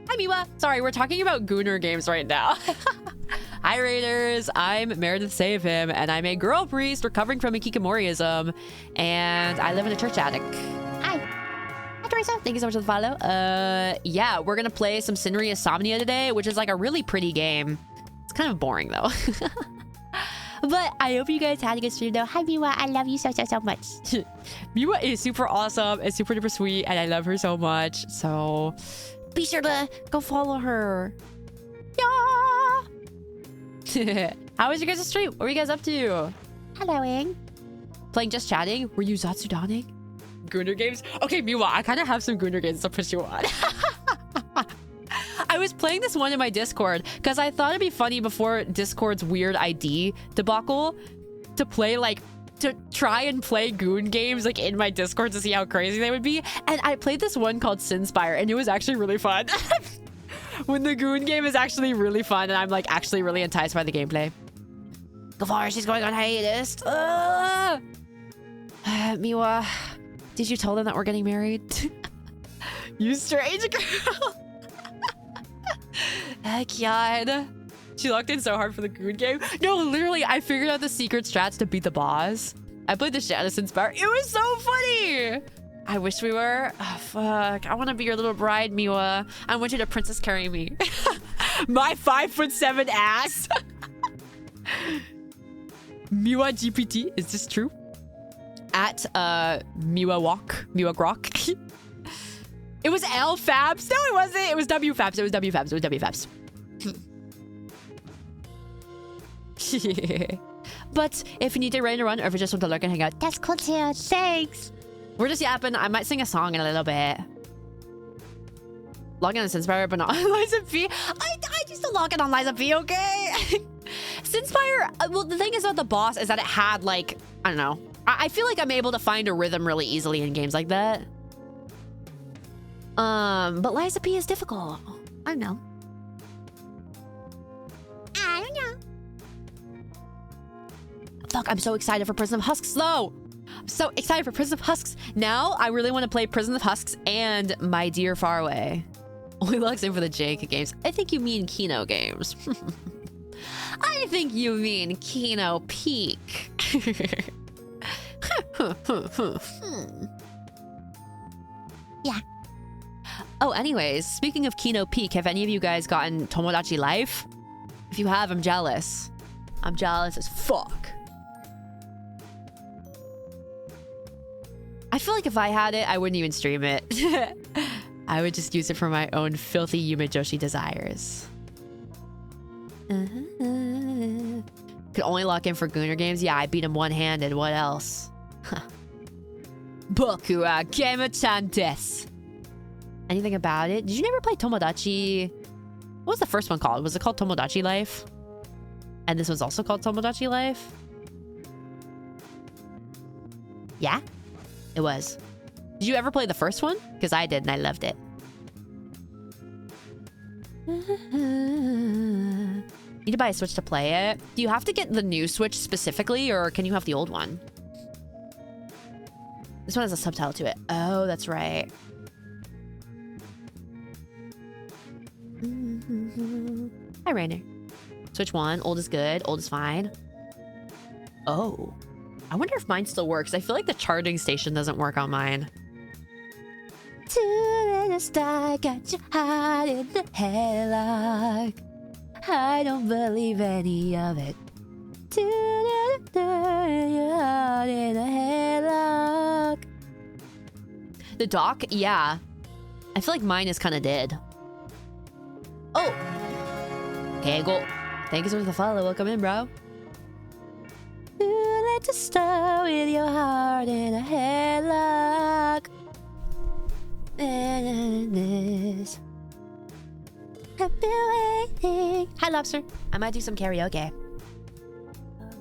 Hi, Miwa. Sorry, we're talking about Gooner games right now. Hi, Raiders. I'm Meredith SAVEHYMN, and I'm a girl priest recovering from hikikomoriism, and I live in a church attic. Hi. Thank you so much for the follow. Yeah, we're gonna play some CINERIS SOMNIA today, which is like a really pretty game. It's kind of boring though. But I hope you guys had a good stream though. Hi Miwa, I love you so much. Miwa is super awesome and super duper sweet, and I love her so much. So be sure to go follow her. Yeah. How was your guys' stream? What were you guys up to? Helloing. Playing Just Chatting? Were you Zatsudaning? Gooner games? Okay, Miwa, I kind of have some Gooner games to push you on. I was playing this one in my Discord because I thought it'd be funny before Discord's weird ID debacle to play to try and play Goon games like in my Discord to see how crazy they would be. And I played this one called Sinspire and it was actually really fun. When the Goon game is actually really fun and I'm like actually really enticed by the gameplay. Gavar, she's going on hiatus. Miwa. Did you tell them that we're getting married? You strange girl. Heck yeah. She locked in so hard for the Goon game. No, literally, I figured out the secret strats to beat the boss. I played the Janice Inspire. It was so funny. I wish we were. Oh, fuck. I want to be your little bride, Miwa. I want you to princess carry me. My 5'7" ass. Miwa GPT. Is this true? At Miwa Grok. It was L Fabs. No, it wasn't. It was W Fabs. It was W Fabs. It was W Fabs. But if you need to rain or run, or if you just want to lurk and hang out, that's cool too. Thanks. We're just yapping. I might sing a song in a little bit. Log in on Sinspire, but not on Liza P. I used to log in on Liza P, okay? Sinspire, well, the thing is about the boss is that it had, like, I don't know. I feel like I'm able to find a rhythm really easily in games like that. But Liza P is difficult. I don't know. Fuck, I'm so excited for Prison of Husks, though. I'm so excited for Prison of Husks. Now, I really want to play Prison of Husks and My Dear Faraway. Only logs in for the JK games. I think you mean Kino games. I think you mean Kino Peak. Yeah. Oh, anyways, speaking of Kino Peak, have any of you guys gotten Tomodachi Life? If you have, I'm jealous. I'm jealous as fuck. I feel like if I had it, I wouldn't even stream it. I would just use it for my own filthy Yumejoshi desires. Could only lock in for Gooner games? Yeah, I beat him one-handed. What else? Boku wa game-chan desu. Anything about it? Did you never play Tomodachi? What was the first one called? Was it called Tomodachi Life? And this was also called Tomodachi Life? Yeah? It was. Did you ever play the first one? Because I did and I loved it. Need to buy a Switch to play it. Do you have to get the new Switch specifically, or can you have the old one? This one has a subtitle to it. Oh, that's right. Hi, Rainer. Switch 1. Old is good. Old is fine. Oh. I wonder if mine still works. I feel like the charging station doesn't work on mine. To the star, got your heart in the headlock. I don't believe any of it. Your heart in a headlock. The dock? Yeah. I feel like mine is kind of dead. Oh! Okay, go. Thank you so much for the follow. Welcome in, bro. Let's just start with your heart in a headlock. And I've been waiting. Hi, Lobster. I might do some karaoke.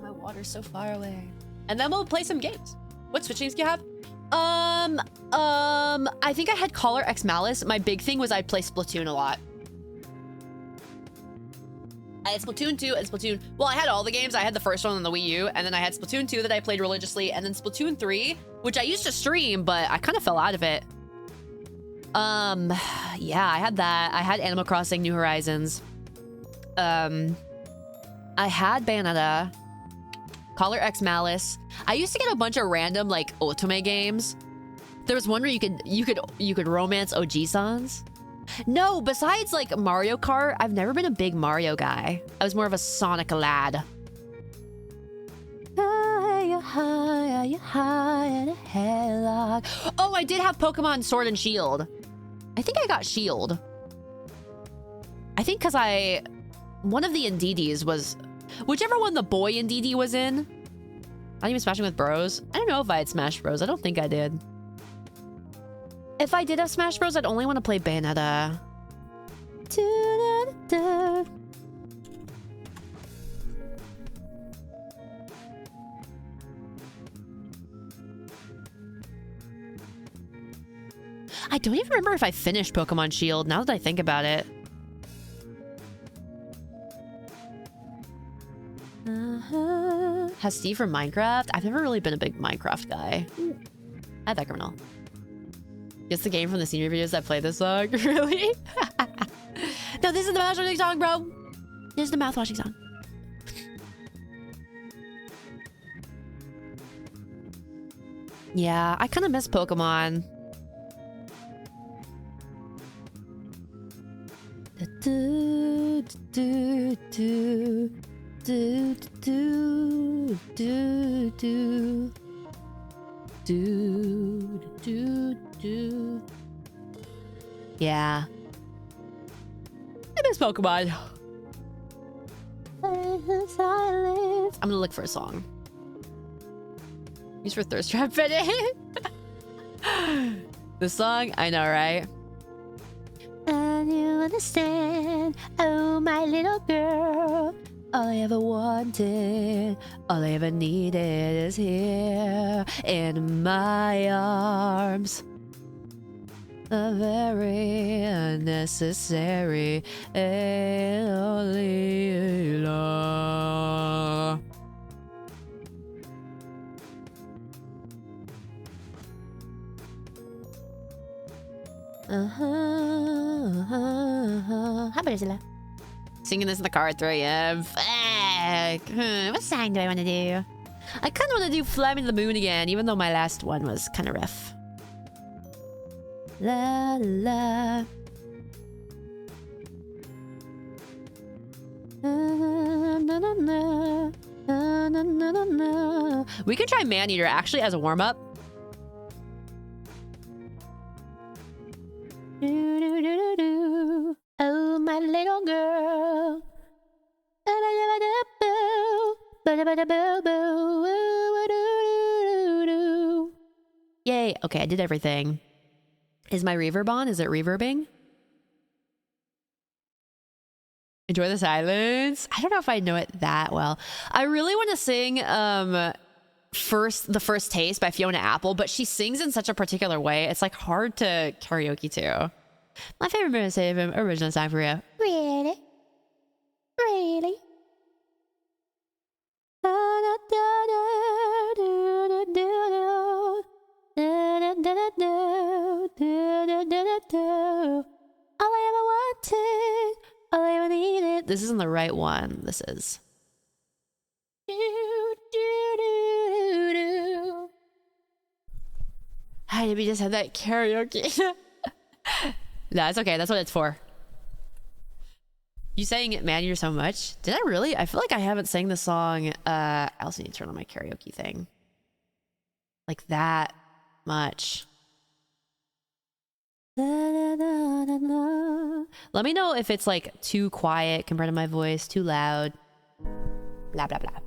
My water's so far away. And then we'll play some games. What Switch games do you have? I think I had Caller X Malice. My big thing was I'd play Splatoon a lot. I had Splatoon 2 and Splatoon... Well, I had all the games. I had the first one on the Wii U, and then I had Splatoon 2 that I played religiously, and then Splatoon 3, which I used to stream, but I kind of fell out of it. Yeah, I had that. I had Animal Crossing New Horizons. I had Bayonetta, Caller X Malice. I used to get a bunch of random, like, otome games. There was one where you could romance OG-sans. No, besides like Mario Kart, I've never been a big Mario guy. I was more of a Sonic lad. Oh, I did have Pokemon Sword and Shield. I think I got Shield. I think because one of the Indeedis was... Whichever one the boy Indeedee was in. Not even Smashing with Bros. I don't know if I had Smash Bros. I don't think I did. If I did have Smash Bros, I'd only want to play Bayonetta. I don't even remember if I finished Pokemon Shield, now that I think about it. Has Steve from Minecraft? I've never really been a big Minecraft guy. I had that criminal. It's the game from the senior videos that play this song. Really? No, this is the mouthwashing song, bro. This is the mouthwashing song. Yeah, I kind of miss Pokemon. Yeah. I miss Pokemon. I'm gonna look for a song. Use for thirst trap fitting. The song, I know, right? And you understand, oh my little girl. All I ever wanted, all I ever needed is here in my arms. A very unnecessary Elila. How about Isla? Singing this in the car at 3 a.m. Fuck. What song do I want to do? I kind of want to do Fly Me to the Moon again, even though my last one was kind of rough. La la. We could try Maneater actually as a warm-up. Oh, my little girl. Yay. Okay, I did everything. Is my reverb on? Is it reverbing? Enjoy the silence. I don't know if I know it that well. I really want to sing The First Taste by Fiona Apple, but she sings in such a particular way. It's like hard to karaoke to. My favorite Meredith SAVEHYMN original song for you. Really? Really? All I ever wanted, all I ever needed. This isn't the right one. This is. Hi, did we just have that karaoke? No, it's okay. That's what it's for. You sang it, man, you're so much. Did I really? I feel like I haven't sang the song. I also need to turn on my karaoke thing. Like that much. Let me know if it's like too quiet compared to my voice, too loud. Blah, blah, blah.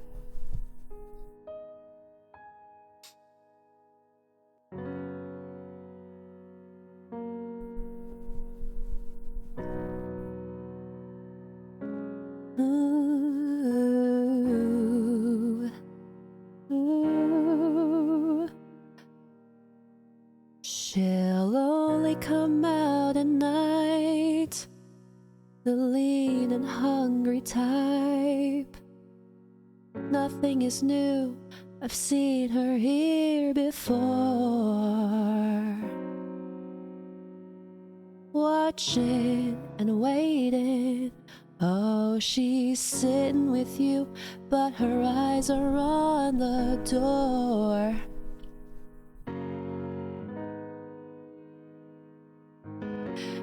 Ooh, ooh. She'll only come out at night, the lean and hungry type. Nothing is new, I've seen her here before. Watching and waiting, oh, she's sitting with you, but her eyes are on the door.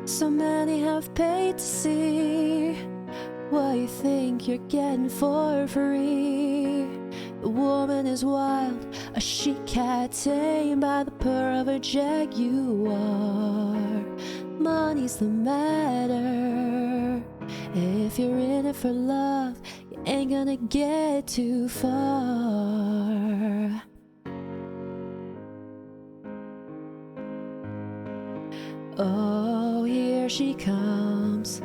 So many have paid to see what you think you're getting for free. The woman is wild, a she-cat tamed by the purr of a jaguar. Money's the matter. If you're in it for love, you ain't gonna get too far. Oh, here she comes.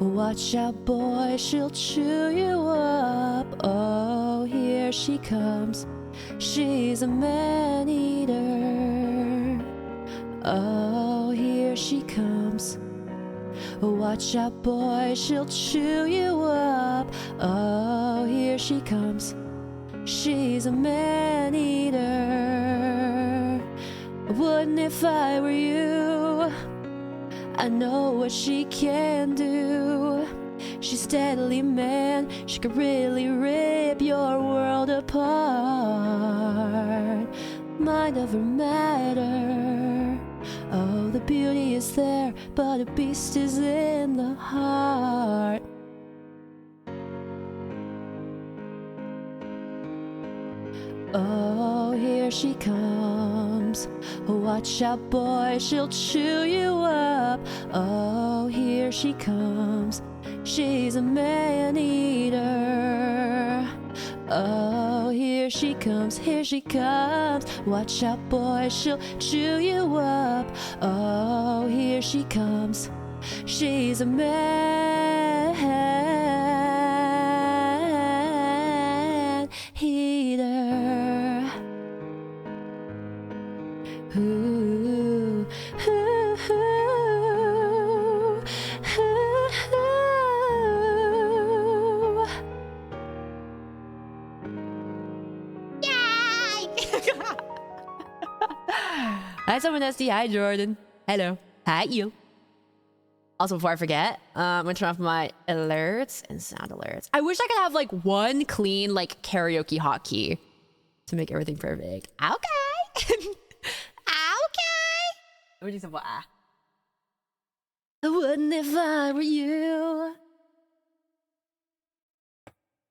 Watch out, boy, she'll chew you up. Oh, here she comes. She's a man-eater. Oh, here she comes. Watch out, boy, she'll chew you up. Oh, here she comes. She's a man-eater. Wouldn't if I were you. I know what she can do. She's deadly, man. She could really rip your world apart. Mind over matter. Oh, the beauty is there, but a beast is in the heart. Oh, here she comes. Watch out, boy, she'll chew you up. Oh, here she comes. She's a man-eater. Oh, here she comes, here she comes. Watch out, boy, she'll chew you up. Oh, here she comes. She's a man-eater. Ooh, ooh, ooh, ooh. Yay! Hi, someone SD. Hi, Jordan. Hello. Hi, you. Also, before I forget, I'm gonna turn off my alerts and sound alerts. I wish I could have like one clean like karaoke hotkey to make everything perfect. Okay. What do you say? I wouldn't if I were you.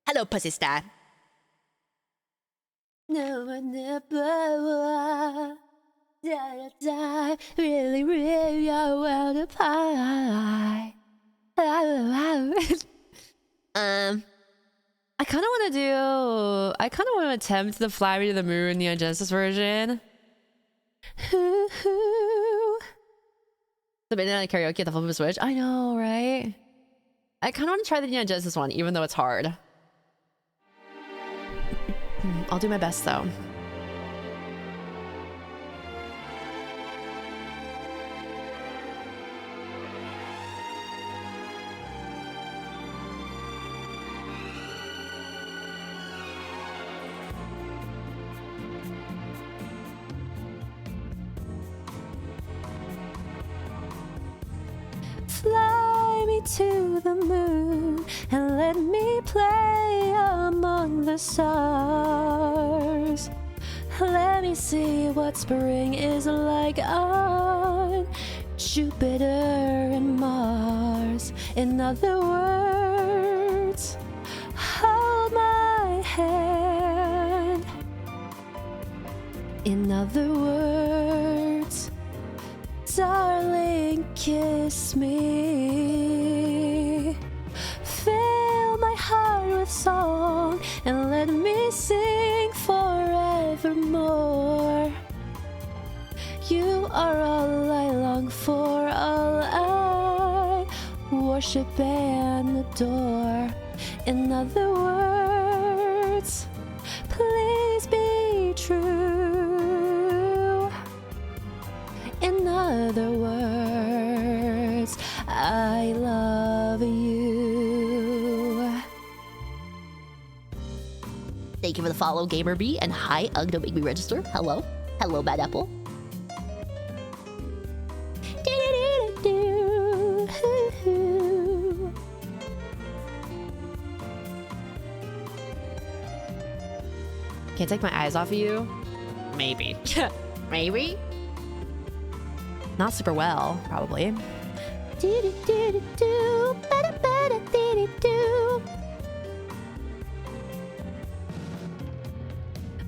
Hello, pussy star. No, I never die. Really rip your world apart. I kind of want to attempt the Fly Me to the Moon Neon Genesis version. The Midnight Karaoke at the flip of a switch. I know, right? I kind of want to try the Neon Genesis one, even though it's hard. I'll do my best, though. Fly me to the moon and let me play among the stars. Let me see what spring is like on Jupiter and Mars. In other words, hold my hand. In other words, darling, kiss me. Fill my heart with song and let me sing forevermore. You are all I long for, all I worship and adore. In other words, please be true. In other words, I love you. Thank you for the follow, GamerB, and hi, Ugg, don't make me register. Hello. Hello, Bad Apple. Can't take my eyes off of you? Maybe. Maybe? Not super well, probably.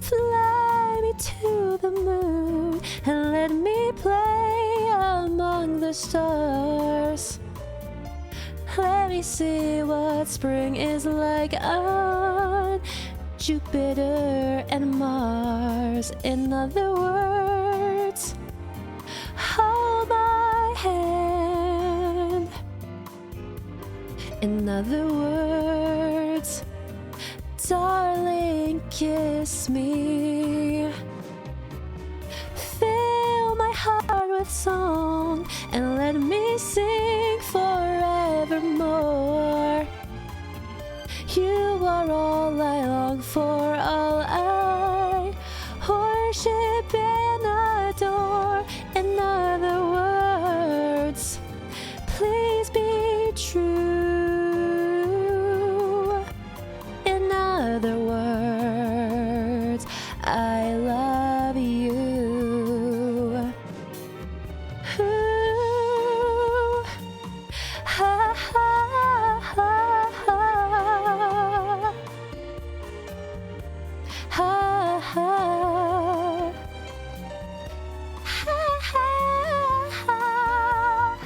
Fly me to the moon and let me play among the stars. Let me see what spring is like on Jupiter and Mars. In other words, hold my hand. In other words, darling, kiss me. Fill my heart with song and let me sing forevermore. You are all I long for, all I worship and adore. In other words, please be true. In other words, I love you. Ooh, ha, ha, ha, ha. Ha, ha. Ha, ha, ha.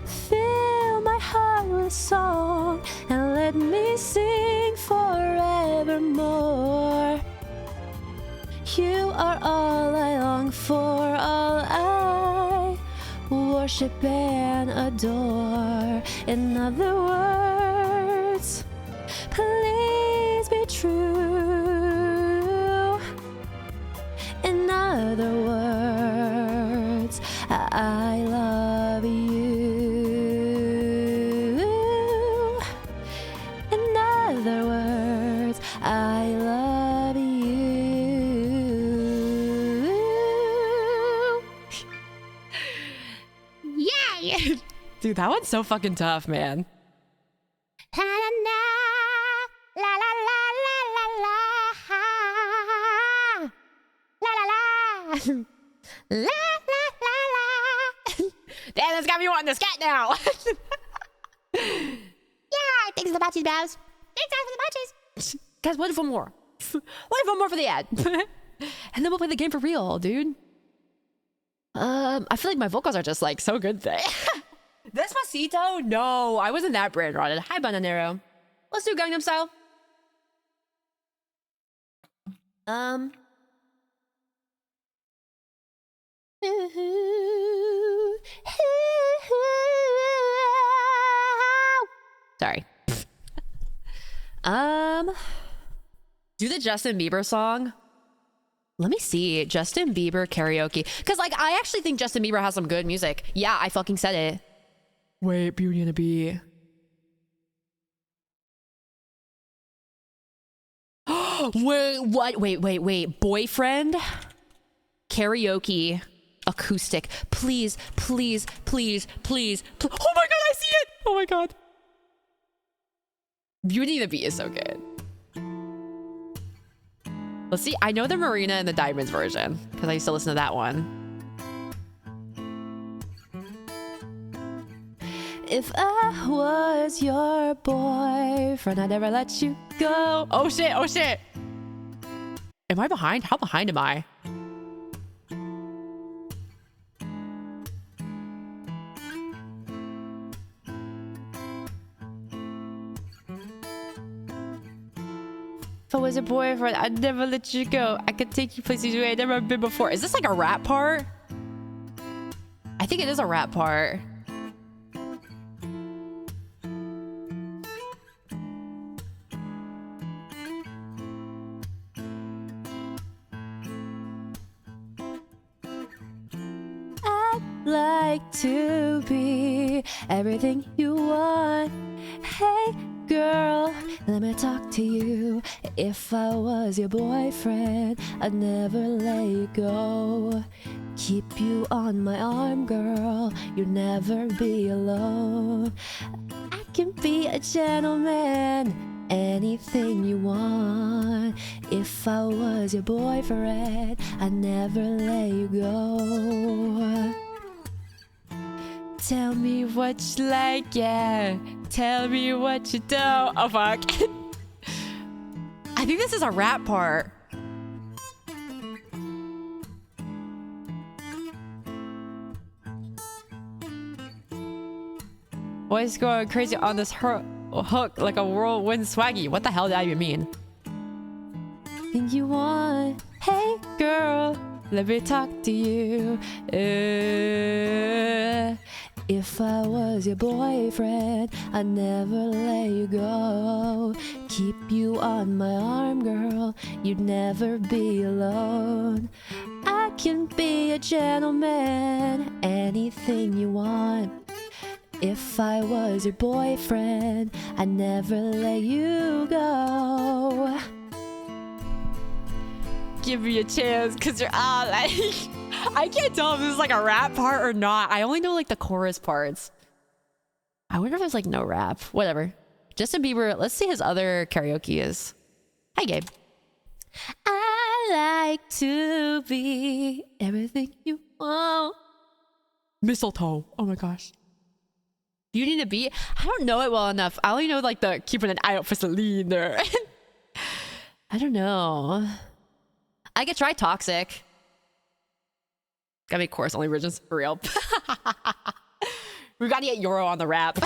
Fill my heart with song and let me sing forevermore. You are all I long for, all I worship and adore. In other words, please be true. In other words, I love you. In other words, I love you. Yay! Dude, that one's so fucking tough, man. La la la la la la la la la la la la. Damn, that's got me wanting to scat now. Yeah, thanks for the matches, Babs. Thanks for the matches. Guys, what if one more? What if one more for the ad? And then we'll play the game for real, dude. I feel like my vocals are just like so good today. Despacito? No, I wasn't that brand rotted. Hi, Bananero. Let's do Gangnam Style. Sorry. Do the Justin Bieber song. Let me see. Justin Bieber karaoke. Because, like, I actually think Justin Bieber has some good music. Yeah, I fucking said it. Wait, Beauty and the Bee. Wait, what? Wait. Boyfriend? Karaoke. acoustic. Please, please, please, please, please. Oh my god, I see it! Oh my god. Beauty and the Beast is so good. Let's see. I know the Marina and the Diamonds version because I used to listen to that one. If I was your boyfriend, I'd never let you go. Oh shit, oh shit. Am I behind? How behind am I? If I was your boyfriend, I'd never let you go. I could take you places you ain't never been before. Is this like a rap part? I think it is a rap part. I'd like to be everything you want. Hey girl, let me talk to you. If I was your boyfriend, I'd never let you go. Keep you on my arm, girl. You'd never be alone. I can be a gentleman, anything you want. If I was your boyfriend, I'd never let you go. Tell me what you like, yeah. Tell me what you don't. Oh fuck. I think this is a rap part. Boys going crazy on this hook like a whirlwind swaggy. What the hell did I even mean? Think you want? Hey girl, let me talk to you. If I was your boyfriend, I'd never let you go. Keep you on my arm, girl. You'd never be alone. I can be a gentleman, anything you want. If I was your boyfriend, I'd never let you go. Give me a chance, cause you're all like... I can't tell if this is like a rap part or not. I only know like the chorus parts. I wonder if there's like no rap. Whatever. Justin Bieber, let's see his other karaoke is. Hi, Gabe. I like to be everything you want. Mistletoe. Oh my gosh. Beauty and the Beast? I don't know it well enough. I only know like the keeping an eye out for Celine there. I don't know. I could try Toxic. Gotta make chorus only versions for real. We gotta get Euro on the rap.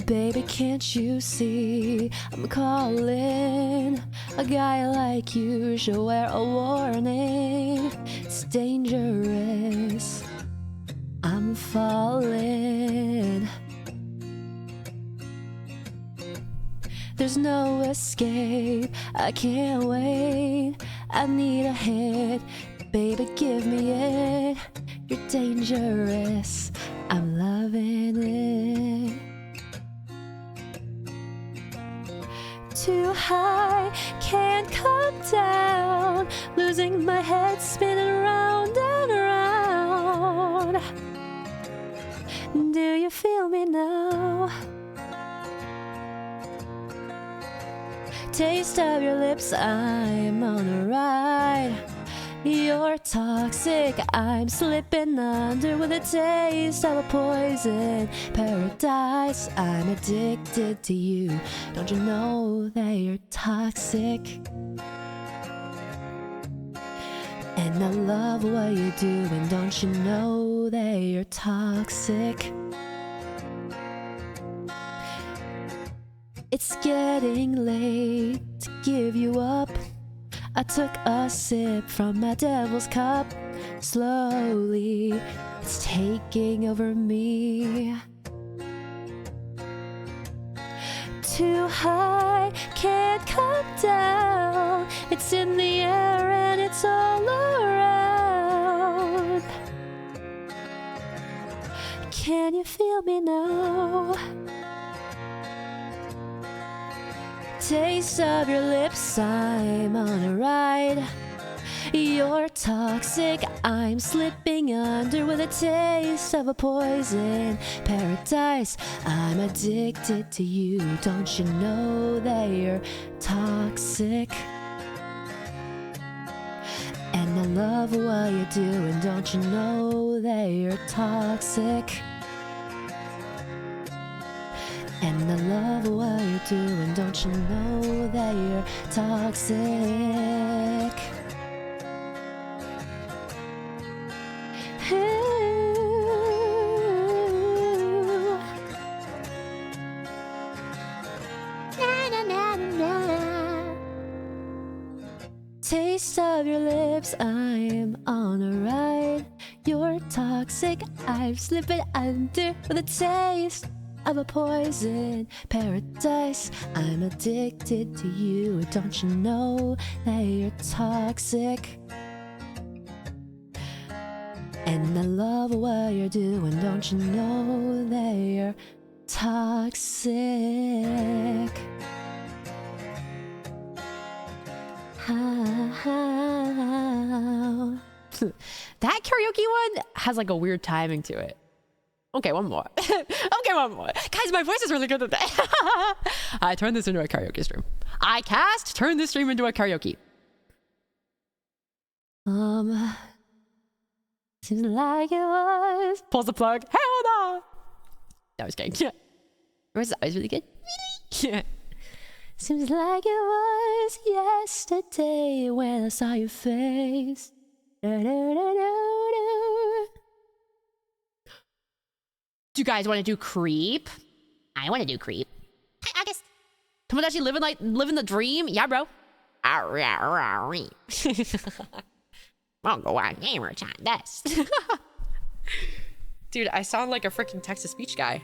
Baby, can't you see I'm calling? A guy like you should wear a warning. It's dangerous. I'm falling. There's no escape, I can't wait. I need a hit, baby, give me it. You're dangerous, I'm loving it. Too high, can't come down. Losing my head, spinning round and round. Do you feel me now? Taste of your lips, I'm on a ride. You're toxic, I'm slipping under with a taste of a poison paradise. I'm addicted to you, don't you know that you're toxic? And I love what you do, and don't you know that you're toxic? It's getting late to give you up. I took a sip from my devil's cup. Slowly, it's taking over me. Too high, can't come down. It's in the air and it's all around. Can you feel me now? taste of your lips, I'm on a ride. You're toxic, I'm slipping under with a taste of a poison paradise. I'm addicted to you, don't you know that you're toxic? And I love what you're doing, don't you know that you're toxic? And I love what you're doing, don't you know that you're toxic? Taste of your lips, I'm on a ride. You're toxic, I'm slipping under with a taste of a poison paradise. I'm addicted to you, don't you know that you're toxic? And I love what you're doing, don't you know that you're toxic? That karaoke one has like a weird timing to it. Okay, one more. Okay, one more. Guys, my voice is really good today. I turned this into a karaoke stream. Turn this stream into a karaoke. Seems like it was. Pulls the plug. Hell no! That was kidding. Yeah. Was that really good? Really? Yeah. Seems like it was yesterday when I saw your face. Do you guys want to do creep? I want to do creep. Hi, August. Tomodachi living the dream? Yeah, bro. I'll go on gamer time. That's dude, I sound like a freaking text-to-speech guy.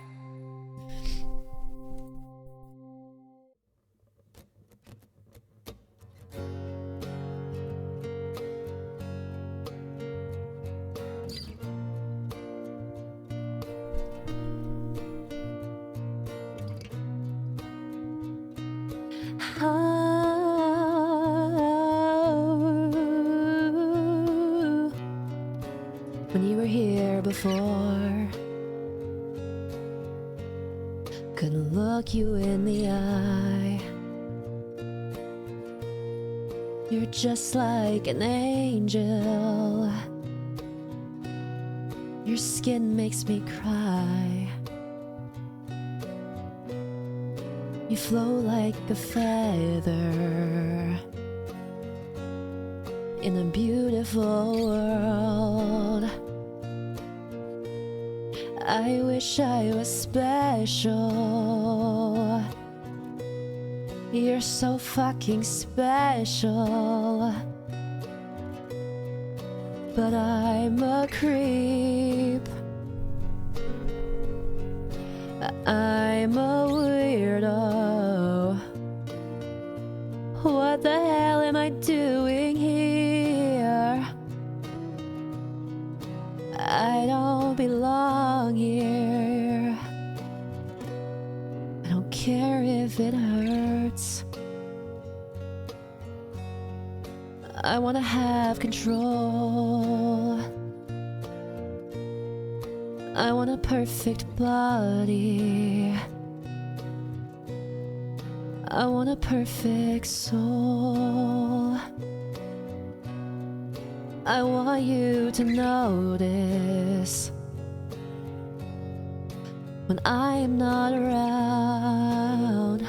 When you were here before, couldn't look you in the eye. You're just like an angel. Your skin makes me cry. You flow like a feather in a beautiful world. I wish I was special. You're so fucking special. But I'm a creep. I'm a weirdo. What the hell am I doing here? I don't belong here. I don't care if it hurts. I wanna have control. I want a perfect body. I want a perfect soul. I want you to notice when I am not around.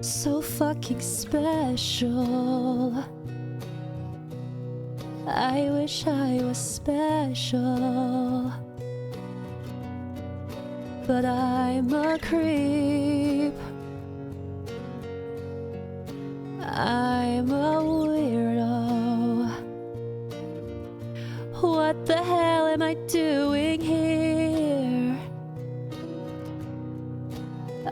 So fucking special. I wish I was special. But I'm a creep. I'm a weirdo. What the hell am I doing here?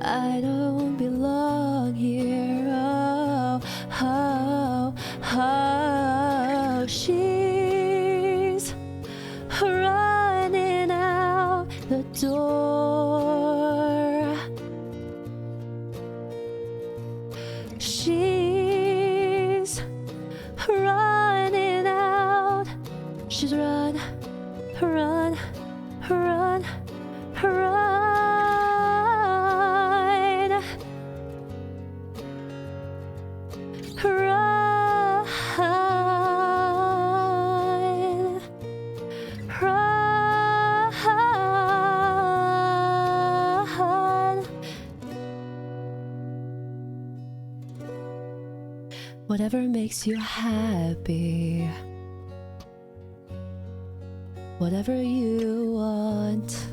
I don't belong here. Oh, oh, oh. She's running out the door. Whatever makes you happy, whatever you want.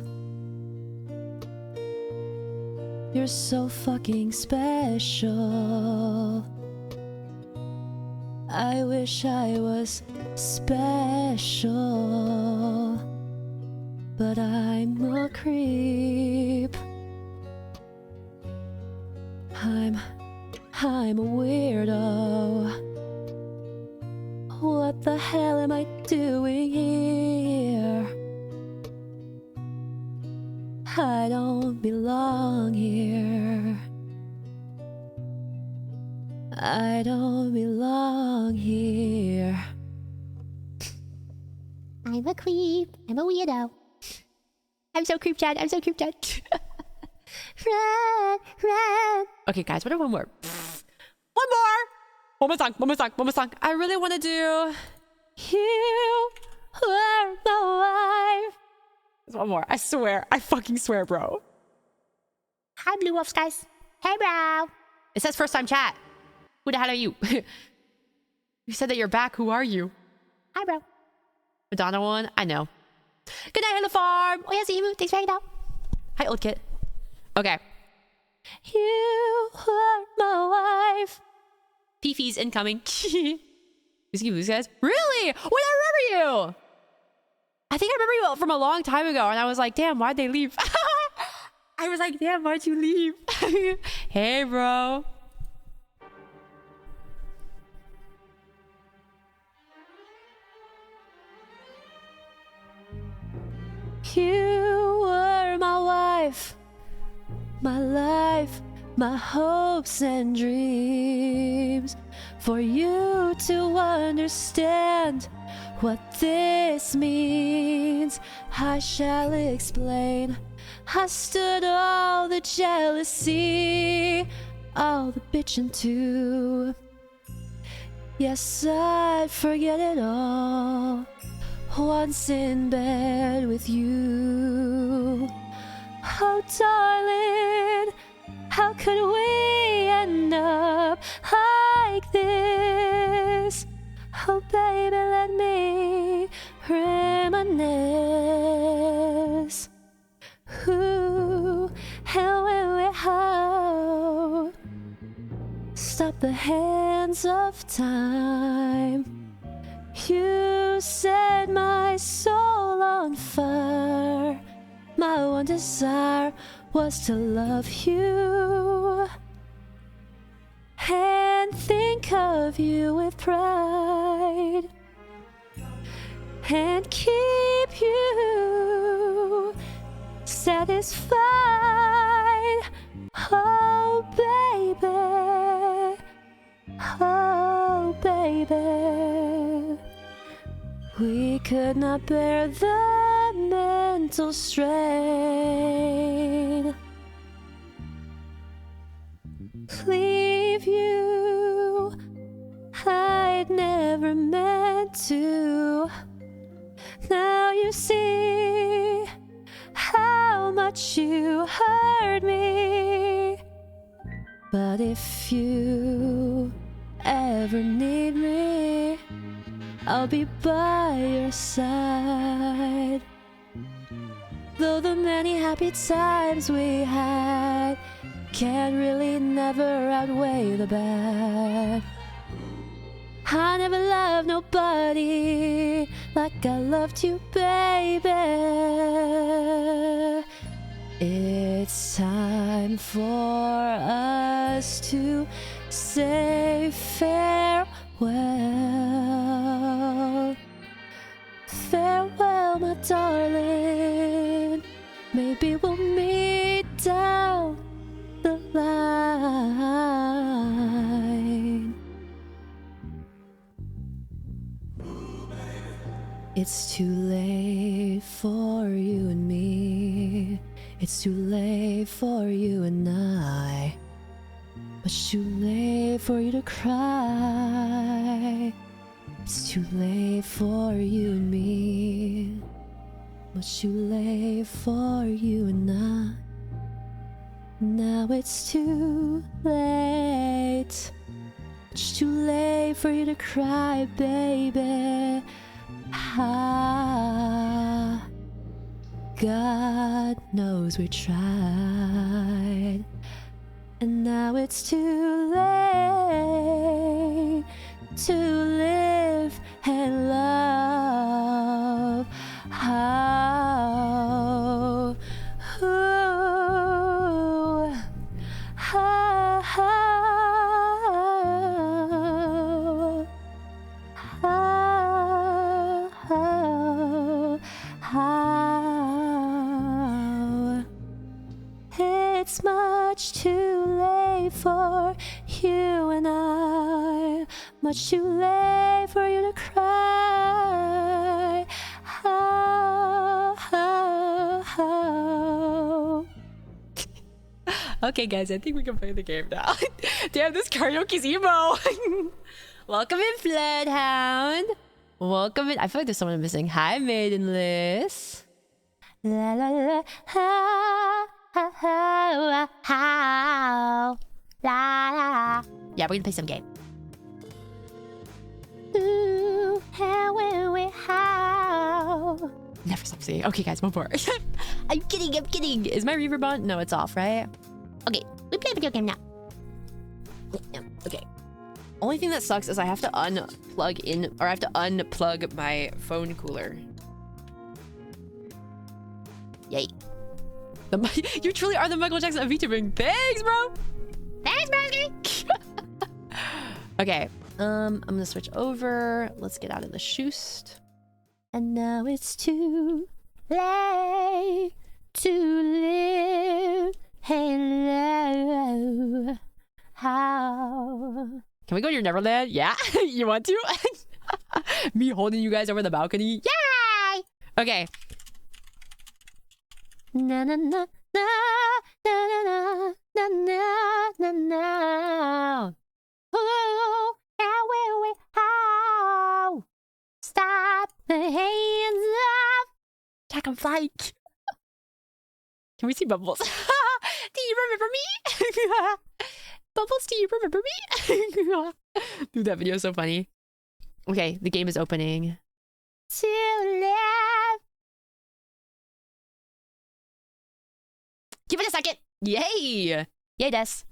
You're so fucking special. I wish I was special, but I'm a creep. I'm a weirdo. What the hell am I doing here? I don't belong here. I don't belong here. I'm a creep. I'm a weirdo. I'm so creep chat. I'm so creep chat. Run, run. Okay, guys, what are one more? One more! One more song, one more song, one more song. I really want to do You Were My Wife. There's one more. I swear. I fucking swear, bro. Hi, Blue Wolf Skies. Hey, bro. It says first time chat. Who the hell are you? You said that you're back. Who are you? Hi, bro. Madonna one? I know. Good night, Hello Farm. Oh, yeah, see you. Thanks for hanging out. Hi, old kid. Okay. You were my wife. Fifi's incoming. Excuse me, guys. Really? Wait, I remember you. I think I remember you from a long time ago, and I was like, damn, why'd they leave? I was like, damn, why'd you leave? Hey, bro. You were my wife, my life, my hopes and dreams. For you to understand what this means, I shall explain. I stood all the jealousy, all the bitching too. Yes, I'd forget it all once in bed with you. Oh, darling, how could we end up like this? Oh, baby, let me reminisce. Who and when we how stop the hands of time. You set my soul on fire. My one desire was to love you and think of you with pride and keep you satisfied. Oh, baby. Oh, baby. We could not bear the mental strain. Leave you, I'd never meant to. Now you see how much you hurt me. But if you ever need me, I'll be by your side. Though the many happy times we had can really never outweigh the bad. I never loved nobody like I loved you, baby. It's time for us to say farewell. Farewell, my darling. Maybe we'll meet down the line. It's too late for you and me. It's too late for you and I. But it's too late for you to cry. It's too late for you and me. But it's too late for you and I. Now it's too late. It's too late for you to cry, baby. Ah, God knows we tried, and now it's too late to live and love. How? Ooh, how? How? It's much too late for you and I. Much too late for you to cry. How? Okay, guys, I think we can play the game now. Damn, this karaoke's emo. Welcome in, Bloodhound. Welcome in. I feel like there's someone missing. Hi, Maidenless. La la la. Ha ha ha ha. La la. Yeah, we're gonna play some game. Ooh, how will we how? Never stop singing. Okay, guys, one more. I'm kidding. I'm kidding. Is my reverb on? No, it's off, right? Okay, we play a video game now. Okay. Only thing that sucks is I have to unplug in, or I have to unplug my phone cooler. Yay. You truly are the Michael Jackson of vtubering. Thanks, bro. Thanks, broski. Okay. I'm gonna switch over. Let's get out of the shoost. And now it's too late to live and love. How? Can we go to your Neverland? Yeah? You want to? Me holding you guys over the balcony? Yay! Okay. Na na na na na na na na na na. Oh, how will we how? Stop the hands up. Dragonfly. Can we see Bubbles? Do you remember me? Bubbles, do you remember me? Dude, that video is so funny. Okay, the game is opening. To live. Give it a second. Yay! Yay, Des.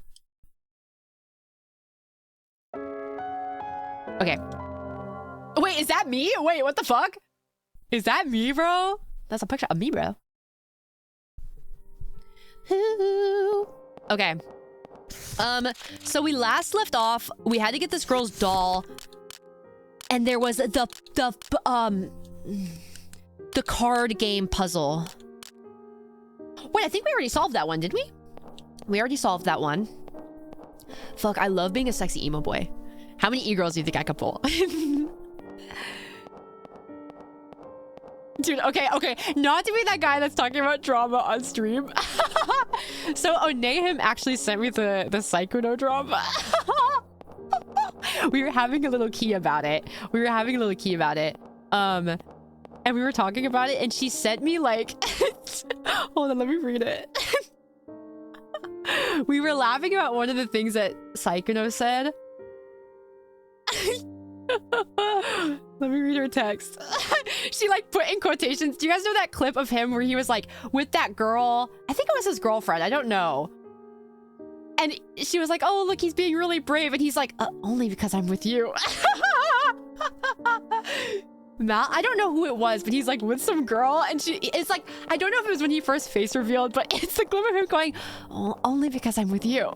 Okay. Wait, is that me? Wait, what the fuck? Is that me, bro? That's a picture of me, bro. Ooh. Okay. So we last left off. We had to get this girl's doll, and there was the card game puzzle. Wait, I think we already solved that one, did we? We already solved that one. Fuck, I love being a sexy emo boy. How many e-girls do you think I could pull? Dude, okay. Not to be that guy that's talking about drama on stream. So Onehim actually sent me the Saikuno drama. We were having a little key about it. And we were talking about it, and she sent me like... Hold on, let me read it. We were laughing about one of the things that Saikuno said. Let me read her text. She like put in quotations. Do you guys know that clip of him where he was like with that girl? I think it was his girlfriend. I don't know. And she was like, oh, look, he's being really brave. And he's like, only because I'm with you. Nah, I don't know who it was, but he's like with some girl. And it's like, I don't know if it was when he first face revealed, but it's the clip of him going, oh, only because I'm with you.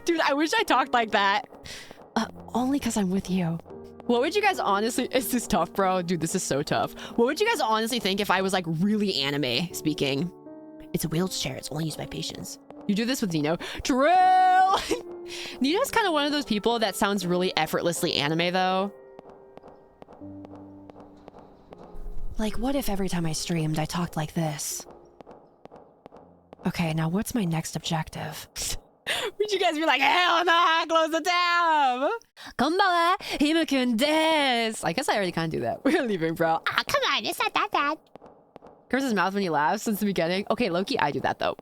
Dude, I wish I talked like that. Only because I'm with you. What would you guys honestly... Is this tough, bro? Dude, this is so tough. What would you guys honestly think if I was like really anime speaking? It's a wheelchair. It's only used by patients. You do this with Nino. True! Nino's kind of one of those people that sounds really effortlessly anime, though. Like, what if every time I streamed, I talked like this? Okay, now what's my next objective? Would you guys be like, hell nah, close the tab? Konbanwa, Himukun desu. I guess I already kind of do that. We're leaving, bro. Ah, come on, it's not that bad. Covers his mouth when he laughs since the beginning. Okay, Loki, I do that though.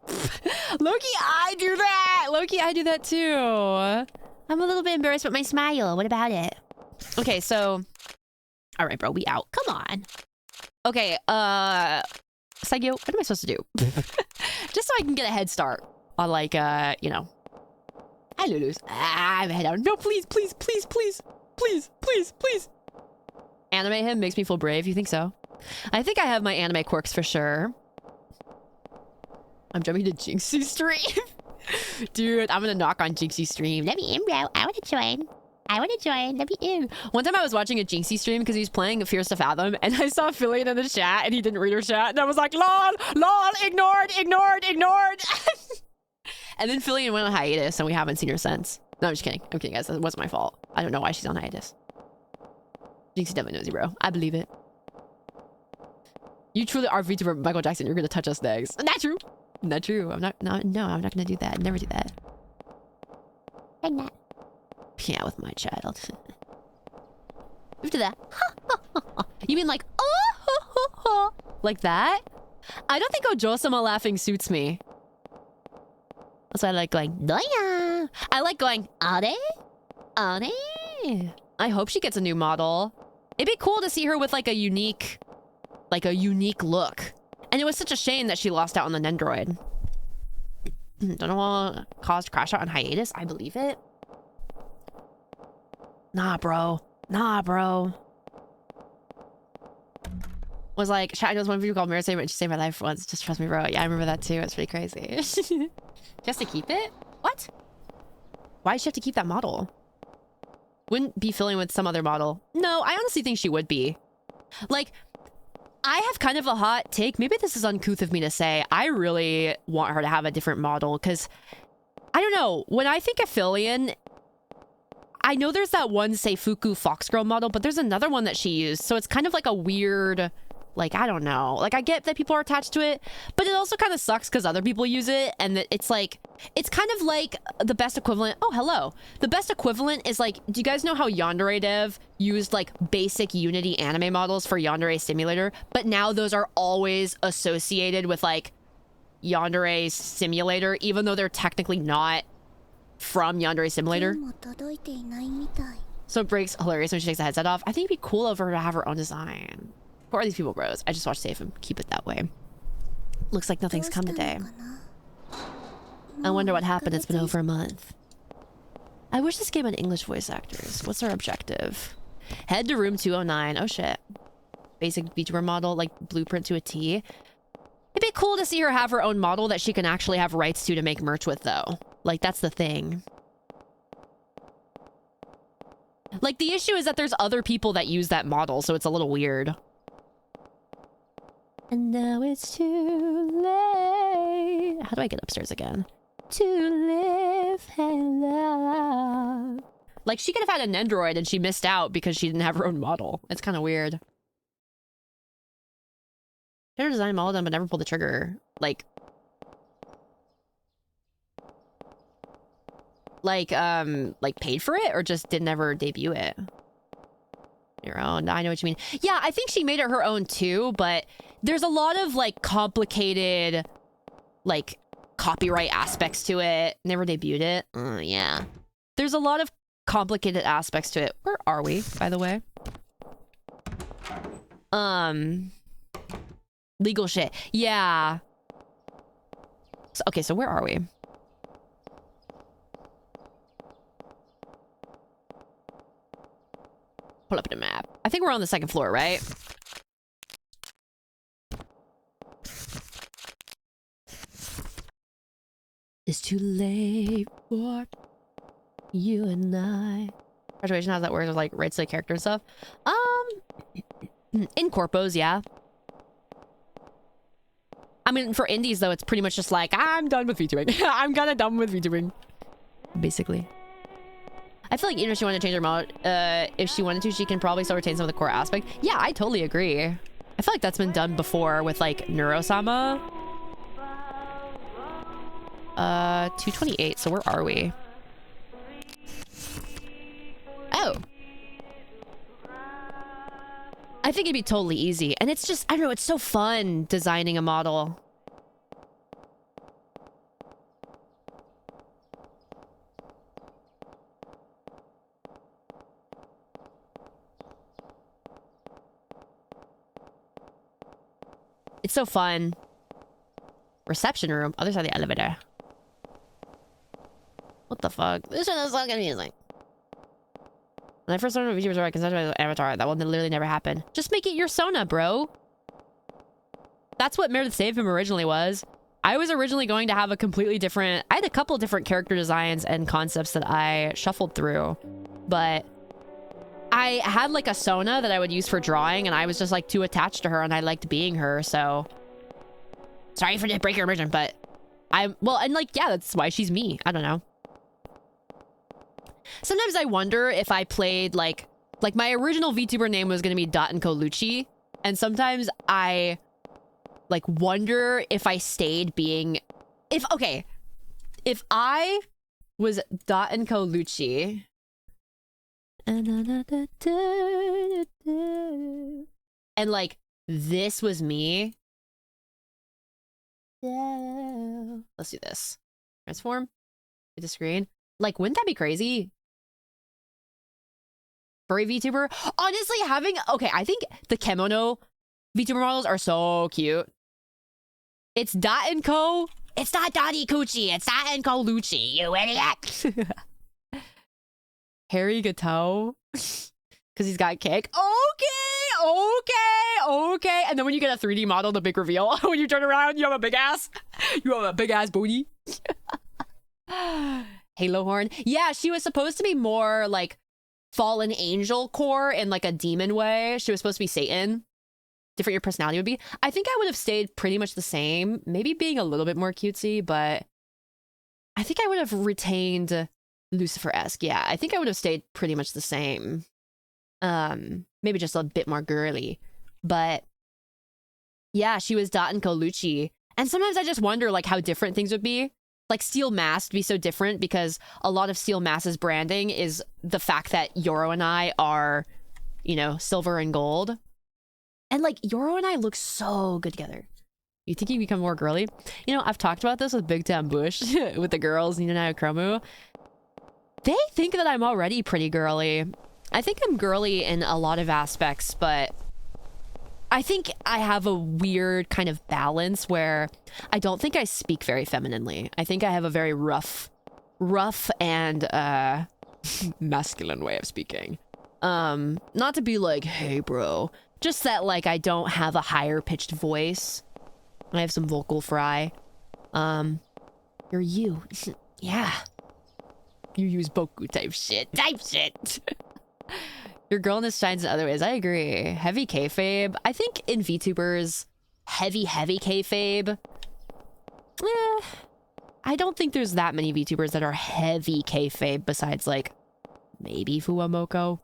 Loki, I do that. Loki, I do that too. I'm a little bit embarrassed with my smile. What about it? Okay, so... All right, bro, we out. Come on. Okay, Saigyo, what am I supposed to do? Just so I can get a head start on, like, you know. Hi, Lulus. I'm head out. No, please, please, please, please, please, please, please. Anime him makes me feel brave. You think so? I think I have my anime quirks for sure. I'm jumping to Jinxie's stream. Dude, I'm gonna knock on Jinxie's stream. Let me in, bro. I want to join. I want to join. Let me in. One time I was watching a Jinxie stream because he was playing Fears to Fathom, and I saw Fillion in the chat, and he didn't read her chat, and I was like, lol, lol, ignored, ignored, ignored. And then Fillion went on hiatus, and we haven't seen her since. No, I'm just kidding. I'm kidding, guys. That wasn't my fault. I don't know why she's on hiatus. Jinxie definitely knows you, bro. I believe it. You truly are VTuber Michael Jackson. You're gonna touch us next. Not true. Not true. I'm not. No, I'm not gonna do that. Never do that. I'm not. Yeah, with my child. Move to that. You mean like, oh, like that? I don't think Ojo-sama laughing suits me. That's why I like going, Doya. I like going, Are? Are? I hope she gets a new model. It'd be cool to see her with like a unique look. And it was such a shame that she lost out on the Nendroid. Don't know what caused Crash Out on hiatus. I believe it. Nah, bro. Nah, bro. Was like, chat knows one video called Mirror Saver and she saved my life once. Just trust me, bro. Yeah, I remember that too. It's pretty crazy. Just to keep it? What? Why does she have to keep that model? Wouldn't be filling with some other model. No, I honestly think she would be. Like, I have kind of a hot take. Maybe this is uncouth of me to say. I really want her to have a different model because, I don't know. When I think of Fillion, I know there's that one Seifuku Foxgirl model, but there's another one that she used. So it's kind of like a weird, like, I don't know. Like, I get that people are attached to it, but it also kind of sucks because other people use it. And that it's like, it's kind of like the best equivalent. Oh, hello. The best equivalent is like, do you guys know how Yandere Dev used like basic Unity anime models for Yandere Simulator? But now those are always associated with like Yandere Simulator, even though they're technically not from Yandere Simulator. So it breaks hilarious when she takes the headset off. I think it'd be cool of her to have her own design. Who are these people, bros? I just watched SAVEHYMN. Keep it that way. Looks like nothing's come today. I wonder what happened. It's been over a month. I wish this game had English voice actors. What's our objective? Head to room 209. Oh shit. Basic VTuber model, like blueprint to a T. It'd be cool to see her have her own model that she can actually have rights to make merch with, though. Like, that's the thing. Like, the issue is that there's other people that use that model, so it's a little weird. And now it's too late. How do I get upstairs again? To live and love. Like, she could have had a Nendroid and she missed out because she didn't have her own model. It's kind of weird. Should have designed all of them but never pulled the trigger. Like, paid for it or just didn't ever debut it? Your own. I know what you mean. Yeah, I think she made it her own too, but there's a lot of like complicated like copyright aspects to it. Never debuted it. Yeah. There's a lot of complicated aspects to it. Where are we, by the way? Legal shit. Yeah. So, okay, so where are we? Pull up the map. I think we're on the second floor, right? It's too late for you and I. Graduation, how does that work with like rights to the character and stuff? In corpos, yeah. I mean, for indies though, it's pretty much just like, I'm done with VTubing. I'm kind of done with VTubing. Basically. I feel like even if she wanted to change her mode, if she wanted to, she can probably still retain some of the core aspect. Yeah, I totally agree. I feel like that's been done before with like Neurosama. 228, so where are we? Oh. I think it'd be totally easy. And it's just, I don't know, it's so fun designing a model. It's so fun. Reception room. Other side of the elevator. What the fuck? This one is so confusing. When I first learned what VTubers were, I considered my avatar. That will literally never happen. Just make it your Sona, bro. That's what Meredith SAVEHYMN originally was. I was originally going to have a completely different... I had a couple different character designs and concepts that I shuffled through. But I had like a Sona that I would use for drawing, and I was just like too attached to her, and I liked being her, so... Sorry for the break your immersion, but... Well, and like, yeah, that's why she's me. I don't know. Sometimes I wonder if I played like my original VTuber name was going to be Dot and Colucci, and sometimes I like wonder if I stayed being if I was Dot and Colucci and like this was me. Let's do this. Transform. Hit the screen. Like, wouldn't that be crazy? Furry VTuber? Honestly, having... Okay, I think the Kemono VTuber models are so cute. It's Dot and Co. It's not Dottie Coochie. It's Dot and Co. Lucci, you idiot. Harry Gateau. Because he's got kick. Okay. And then when you get a 3D model, the big reveal. When you turn around, you have a big ass. You have a big ass booty. Halo horn. Yeah, she was supposed to be more like fallen angel core in like a demon way. She was supposed to be Satan. Different your personality would be. I think I would have stayed pretty much the same. Maybe being a little bit more cutesy, but I think I would have retained Lucifer-esque. Yeah, I think I would have stayed pretty much the same. Maybe just a bit more girly. But yeah, she was Dot and Colucci. And sometimes I just wonder like how different things would be. Like Steel Mass be so different because a lot of Steel Mass's branding is the fact that Yoro and I are, you know, silver and gold. And like Yoro and I look so good together. You think you become more girly? You know, I've talked about this with Big Tam Bush, with the girls, Nina and Kromu. They think that I'm already pretty girly. I think I'm girly in a lot of aspects, but I think I have a weird kind of balance where I don't think I speak very femininely. I think I have a very rough and masculine way of speaking. Not to be like, hey bro, just that like I don't have a higher pitched voice. I have some vocal fry. You're you. Yeah. You use Boku type shit. Your girlness shines in other ways. I agree. Heavy kayfabe. I think in VTubers, heavy kayfabe. I don't think there's that many VTubers that are heavy kayfabe besides like maybe Fuwamoko.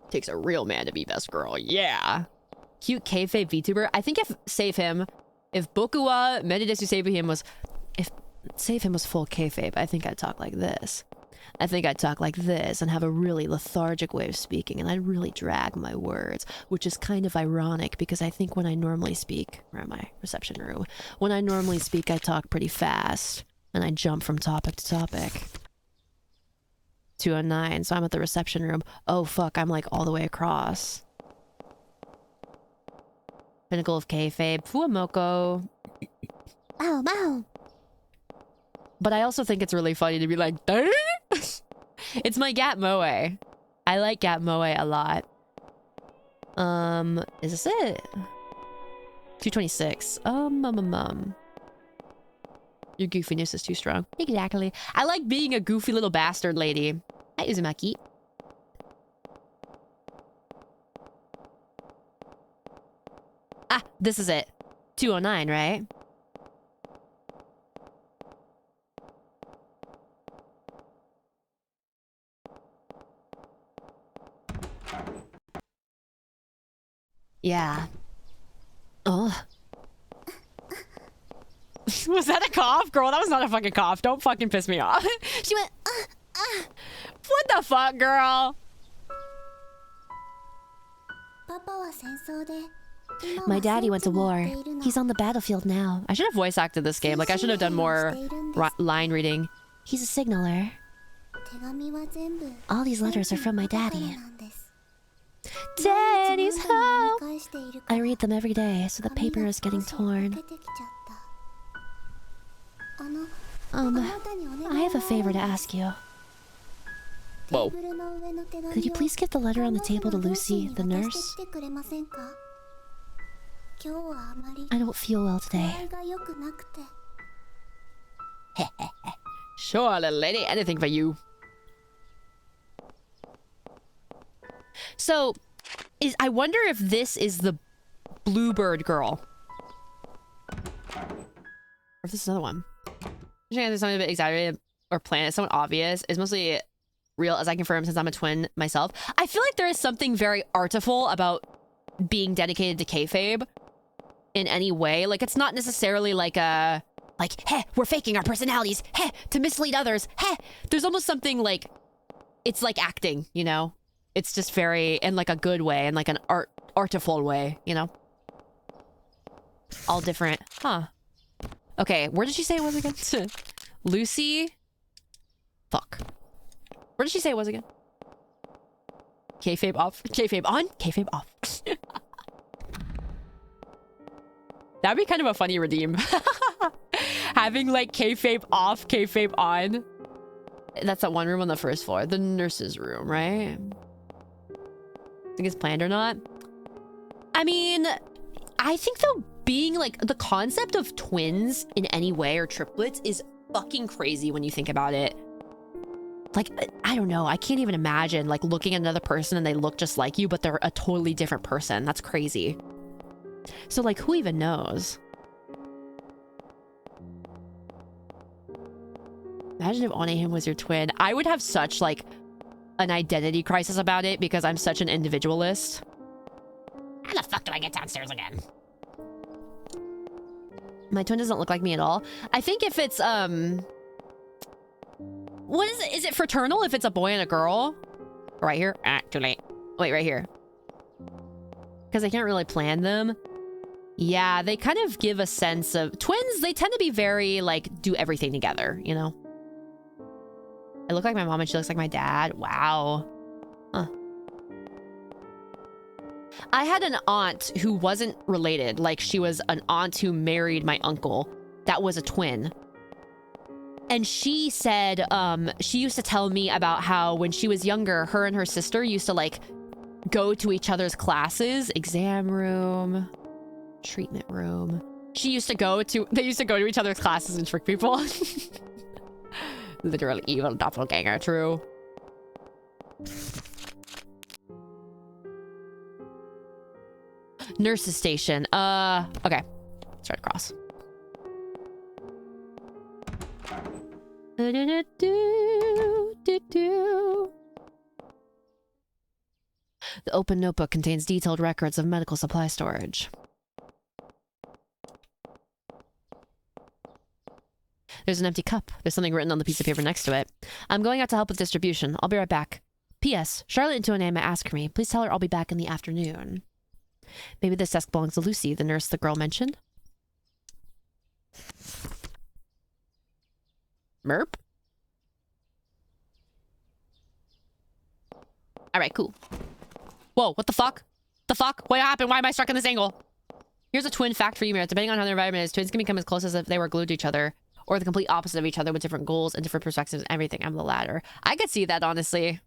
Takes a real man to be best girl. Yeah. Cute kayfabe VTuber. I think if SAVEHYMN, if Bokuwa Medidesu SAVEHYMN was, if SAVEHYMN was full kayfabe, I think I'd talk like this. I think I'd talk like this and have a really lethargic way of speaking, and I'd really drag my words, which is kind of ironic because I think when I normally speak, we're in my reception room, when I normally speak, I talk pretty fast and I jump from topic to topic. 209, so I'm at the reception room. Oh fuck, I'm like all the way across. Pinnacle of kayfabe, Fuwamoko. Wow. But I also think it's really funny to be like, dang! It's my Gat Moe. I like Gat Moe a lot. Is this it? 226. Your goofiness is too strong. Exactly. I like being a goofy little bastard lady. Hi, Uzumaki. Ah, this is it. 209, right? Yeah. Oh. Was that a cough? Girl, that was not a fucking cough. Don't fucking piss me off. She went, What the fuck, girl? My daddy went to war. He's on the battlefield now. I should have voice acted this game. Like, I should have done more line reading. He's a signaler. All these letters are from my daddy. Daddy's home. I read them every day, so the paper is getting torn. I have a favor to ask you. Whoa. Could you please get the letter on the table to Lucy, the nurse? I don't feel well today. Sure, little lady. Anything for you. So, I wonder if this is the bluebird girl. Or if this is another one. I'm trying to something a bit exaggerated or planned. It's somewhat obvious. It's mostly real, as I confirm, since I'm a twin myself. I feel like there is something very artful about being dedicated to kayfabe in any way. Like, it's not necessarily like a... Like, hey, we're faking our personalities. Hey, to mislead others. Hey, there's almost something like... It's like acting, you know? It's just very... In like a good way. In like an artful way, you know? All different. Huh. Okay, where did she say it was again? Lucy? Fuck. Where did she say it was again? Kayfabe off. Kayfabe on. Kayfabe off. That'd be kind of a funny redeem. Having like kayfabe off, kayfabe on. That's that one room on the first floor. The nurse's room, right? Think it's planned or not? I mean, I think though being like the concept of twins in any way or triplets is fucking crazy when you think about it. Like, I don't know. I can't even imagine like looking at another person and they look just like you, but they're a totally different person. That's crazy. So like, who even knows? Imagine if Onehim was your twin. I would have such like an identity crisis about it because I'm such an individualist. How the fuck do I get downstairs again? My twin doesn't look like me at all. I think if it's what is it? Is it fraternal if it's a boy and a girl? Right here? Ah, too late. Wait, right here. Because I can't really plan them. Yeah, they kind of give a sense of... Twins, they tend to be very, like, do everything together, you know? I look like my mom and she looks like my dad. Wow. Huh. I had an aunt who wasn't related. Like, she was an aunt who married my uncle. That was a twin. And she said, she used to tell me about how when she was younger, her and her sister used to, like, go to each other's classes. Exam room. Treatment room. They used to go to each other's classes and trick people. Literal evil doppelganger, true. Nurse's station. Okay. Start across. The open notebook contains detailed records of medical supply storage. There's an empty cup. There's something written on the piece of paper next to it. I'm going out to help with distribution. I'll be right back. P.S. Charlotte and Tuanema asked me. Please tell her I'll be back in the afternoon. Maybe this desk belongs to Lucy, the nurse the girl mentioned. Merp? Alright, cool. Whoa, what the fuck? The fuck? What happened? Why am I stuck in this angle? Here's a twin fact for you, Meredith. Depending on how their environment is, twins can become as close as if they were glued to each other, or the complete opposite of each other with different goals and different perspectives and everything. I'm the latter. I could see that, honestly.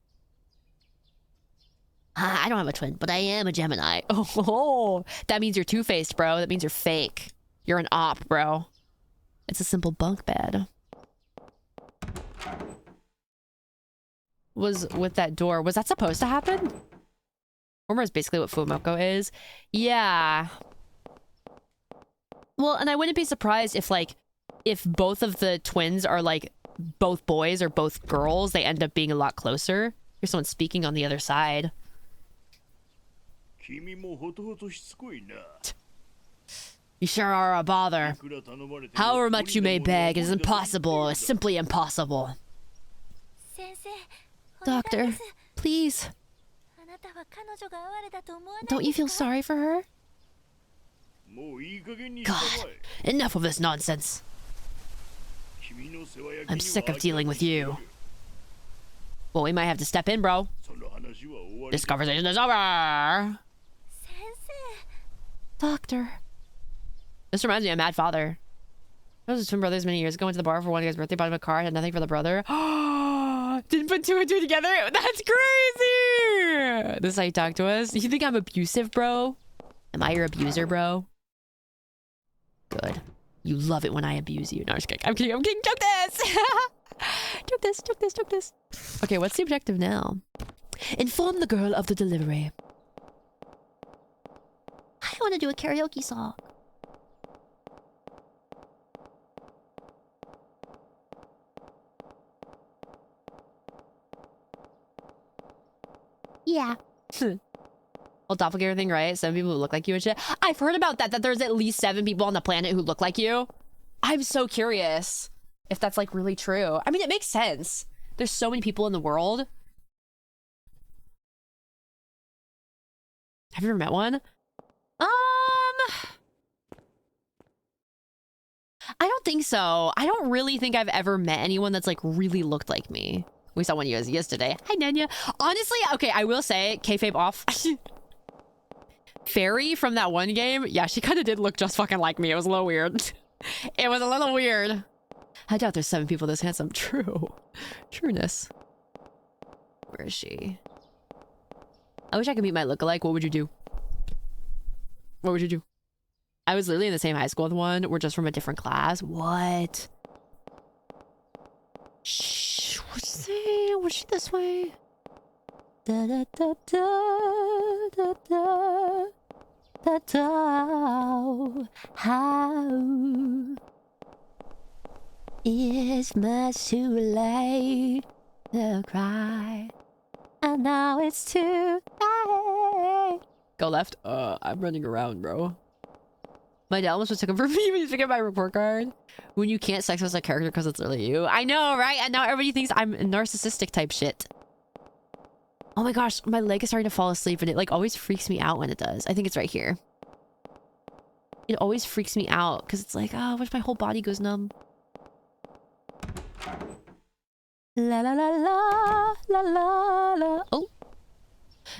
I don't have a twin, but I am a Gemini. Oh, that means you're two-faced, bro. That means you're fake. You're an op, bro. It's a simple bunk bed. Was with that door. Was that supposed to happen? Former is basically what Fumoko is. Yeah. Well, and I wouldn't be surprised if, like, if both of the twins are, like, both boys or both girls, they end up being a lot closer. Here's someone speaking on the other side. You sure are a bother. However much you may beg, it is impossible. It's simply impossible. Doctor, please. Don't you feel sorry for her? God, enough of this nonsense. I'm sick of dealing with you. Well, we might have to step in, bro. This conversation is over. Doctor. This reminds me of Mad Father. I was his twin brothers many years ago. Went to the bar for one guy's birthday. Bought him a car. Had nothing for the brother. Didn't put two and two together. That's crazy. This is how you talk to us. You think I'm abusive, bro? Am I your abuser, bro? Good. You love it when I abuse you. No, I'm just kidding. I'm kidding. I'm kidding. Joke this. Joke this. Joke this. Joke this. Okay, what's the objective now? Inform the girl of the delivery. I want to do a karaoke song. Yeah. Well, doppelganger thing, right? 7 people who look like you and shit. I've heard about that there's at least 7 people on the planet who look like you. I'm so curious if that's like really true. I mean, it makes sense. There's so many people in the world. Have you ever met one? I don't think so. I don't really think I've ever met anyone that's like really looked like me. We saw one of you guys yesterday. Hi, Nanya. Honestly, okay, I will say, kayfabe off. Fairy from that one game, yeah, she kind of did look just fucking like me. It was a little weird. It was a little weird. I doubt there's 7 people this handsome. True. Trueness. Where is she? I wish I could meet my lookalike. What would you do? What would you do? I was literally in the same high school with one. We're just from a different class. What? Shh. What's she? Was she this way? Da da da da da da da da. How? It's much too late to cry. And now it's too late. Go left. I'm running around, bro. My dad almost took him for me when you forget my report card. When you can't sex with a character because it's literally you. I know, right? And now everybody thinks I'm narcissistic type shit. Oh my gosh, my leg is starting to fall asleep and it like always freaks me out when it does. I think it's right here. It always freaks me out because it's like, oh, what if my whole body goes numb? La la la la la la la. Oh.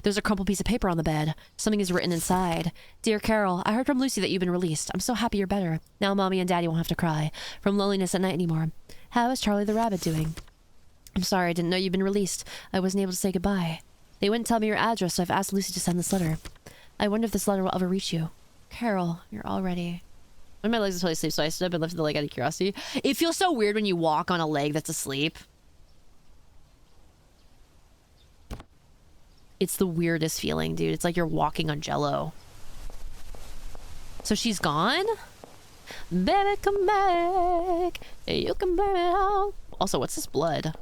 There's a crumpled piece of paper on the bed. Something is written inside. Dear Carol, I heard from Lucy that you've been released. I'm so happy you're better. Now Mommy and Daddy won't have to cry from loneliness at night anymore. How is Charlie the rabbit doing? I'm sorry, I didn't know you'd been released. I wasn't able to say goodbye. They wouldn't tell me your address, so I've asked Lucy to send this letter. I wonder if this letter will ever reach you. Carol, you're all ready. One of my legs is totally asleep, so I stood up and lifted the leg out of curiosity. It feels so weird when you walk on a leg that's asleep. It's the weirdest feeling, dude. It's like you're walking on jello. So she's gone? Baby, come back. You can blame it all. Also, what's this blood?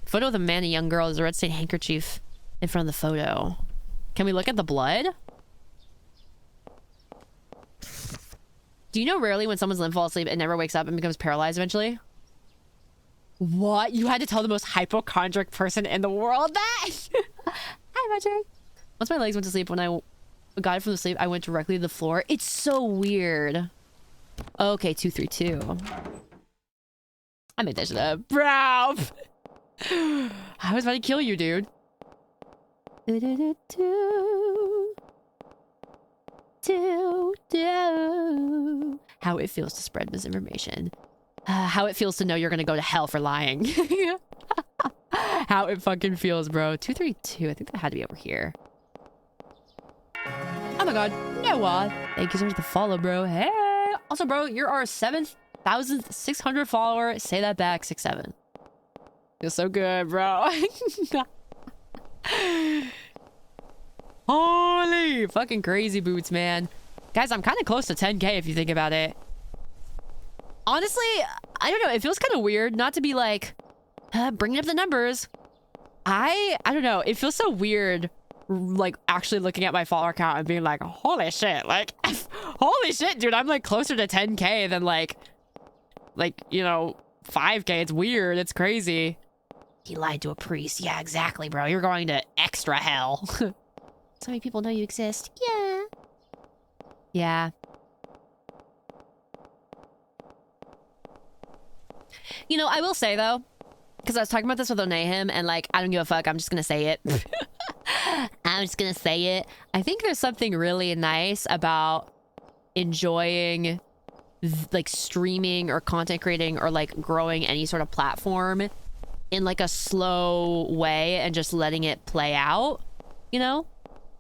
Photo of the man and young girl. There's a red stained handkerchief in front of the photo. Can we look at the blood? Do you know rarely when someone's limb falls asleep and never wakes up and becomes paralyzed eventually? What? You had to tell the most hypochondriac person in the world that? Hi, Patrick. Once my legs went to sleep, when I got it from the sleep, I went directly to the floor. It's so weird. Okay, 232. I made that shit up. Bro! I was about to kill you, dude. How it feels to spread misinformation. How it feels to know you're gonna go to hell for lying. How it fucking feels, bro. 232. I think that had to be over here. Oh my god. Noah. Thank you so much for the follow, bro. Hey. Also, bro, you're our 7,600 follower. Say that back. 6'7". Feels so good, bro. Holy fucking crazy boots, man. Guys, I'm kind of close to 10K if you think about it. Honestly, I don't know. It feels kind of weird not to be like, bringing up the numbers. I don't know. It feels so weird, like, actually looking at my follower count and being like, holy shit. Like, holy shit, dude. I'm, like, closer to 10K than, like, you know, 5K. It's weird. It's crazy. He lied to a priest. Yeah, exactly, bro. You're going to extra hell. So many people know you exist. Yeah. Yeah. You know, I will say, though, because I was talking about this with Onehim, and like, I don't give a fuck. I'm just gonna say it. I'm just gonna say it. I think there's something really nice about enjoying like streaming or content creating or like growing any sort of platform in like a slow way and just letting it play out, you know?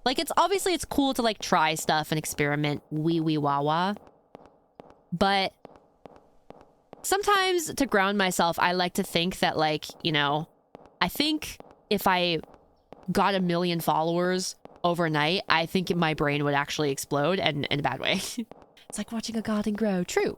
Like, it's obviously it's cool to like try stuff and experiment wee wah wah, but sometimes to ground myself, I like to think that, like, you know, I think if I got 1 million followers overnight, I think my brain would actually explode, and in a bad way. It's like watching a garden grow. True.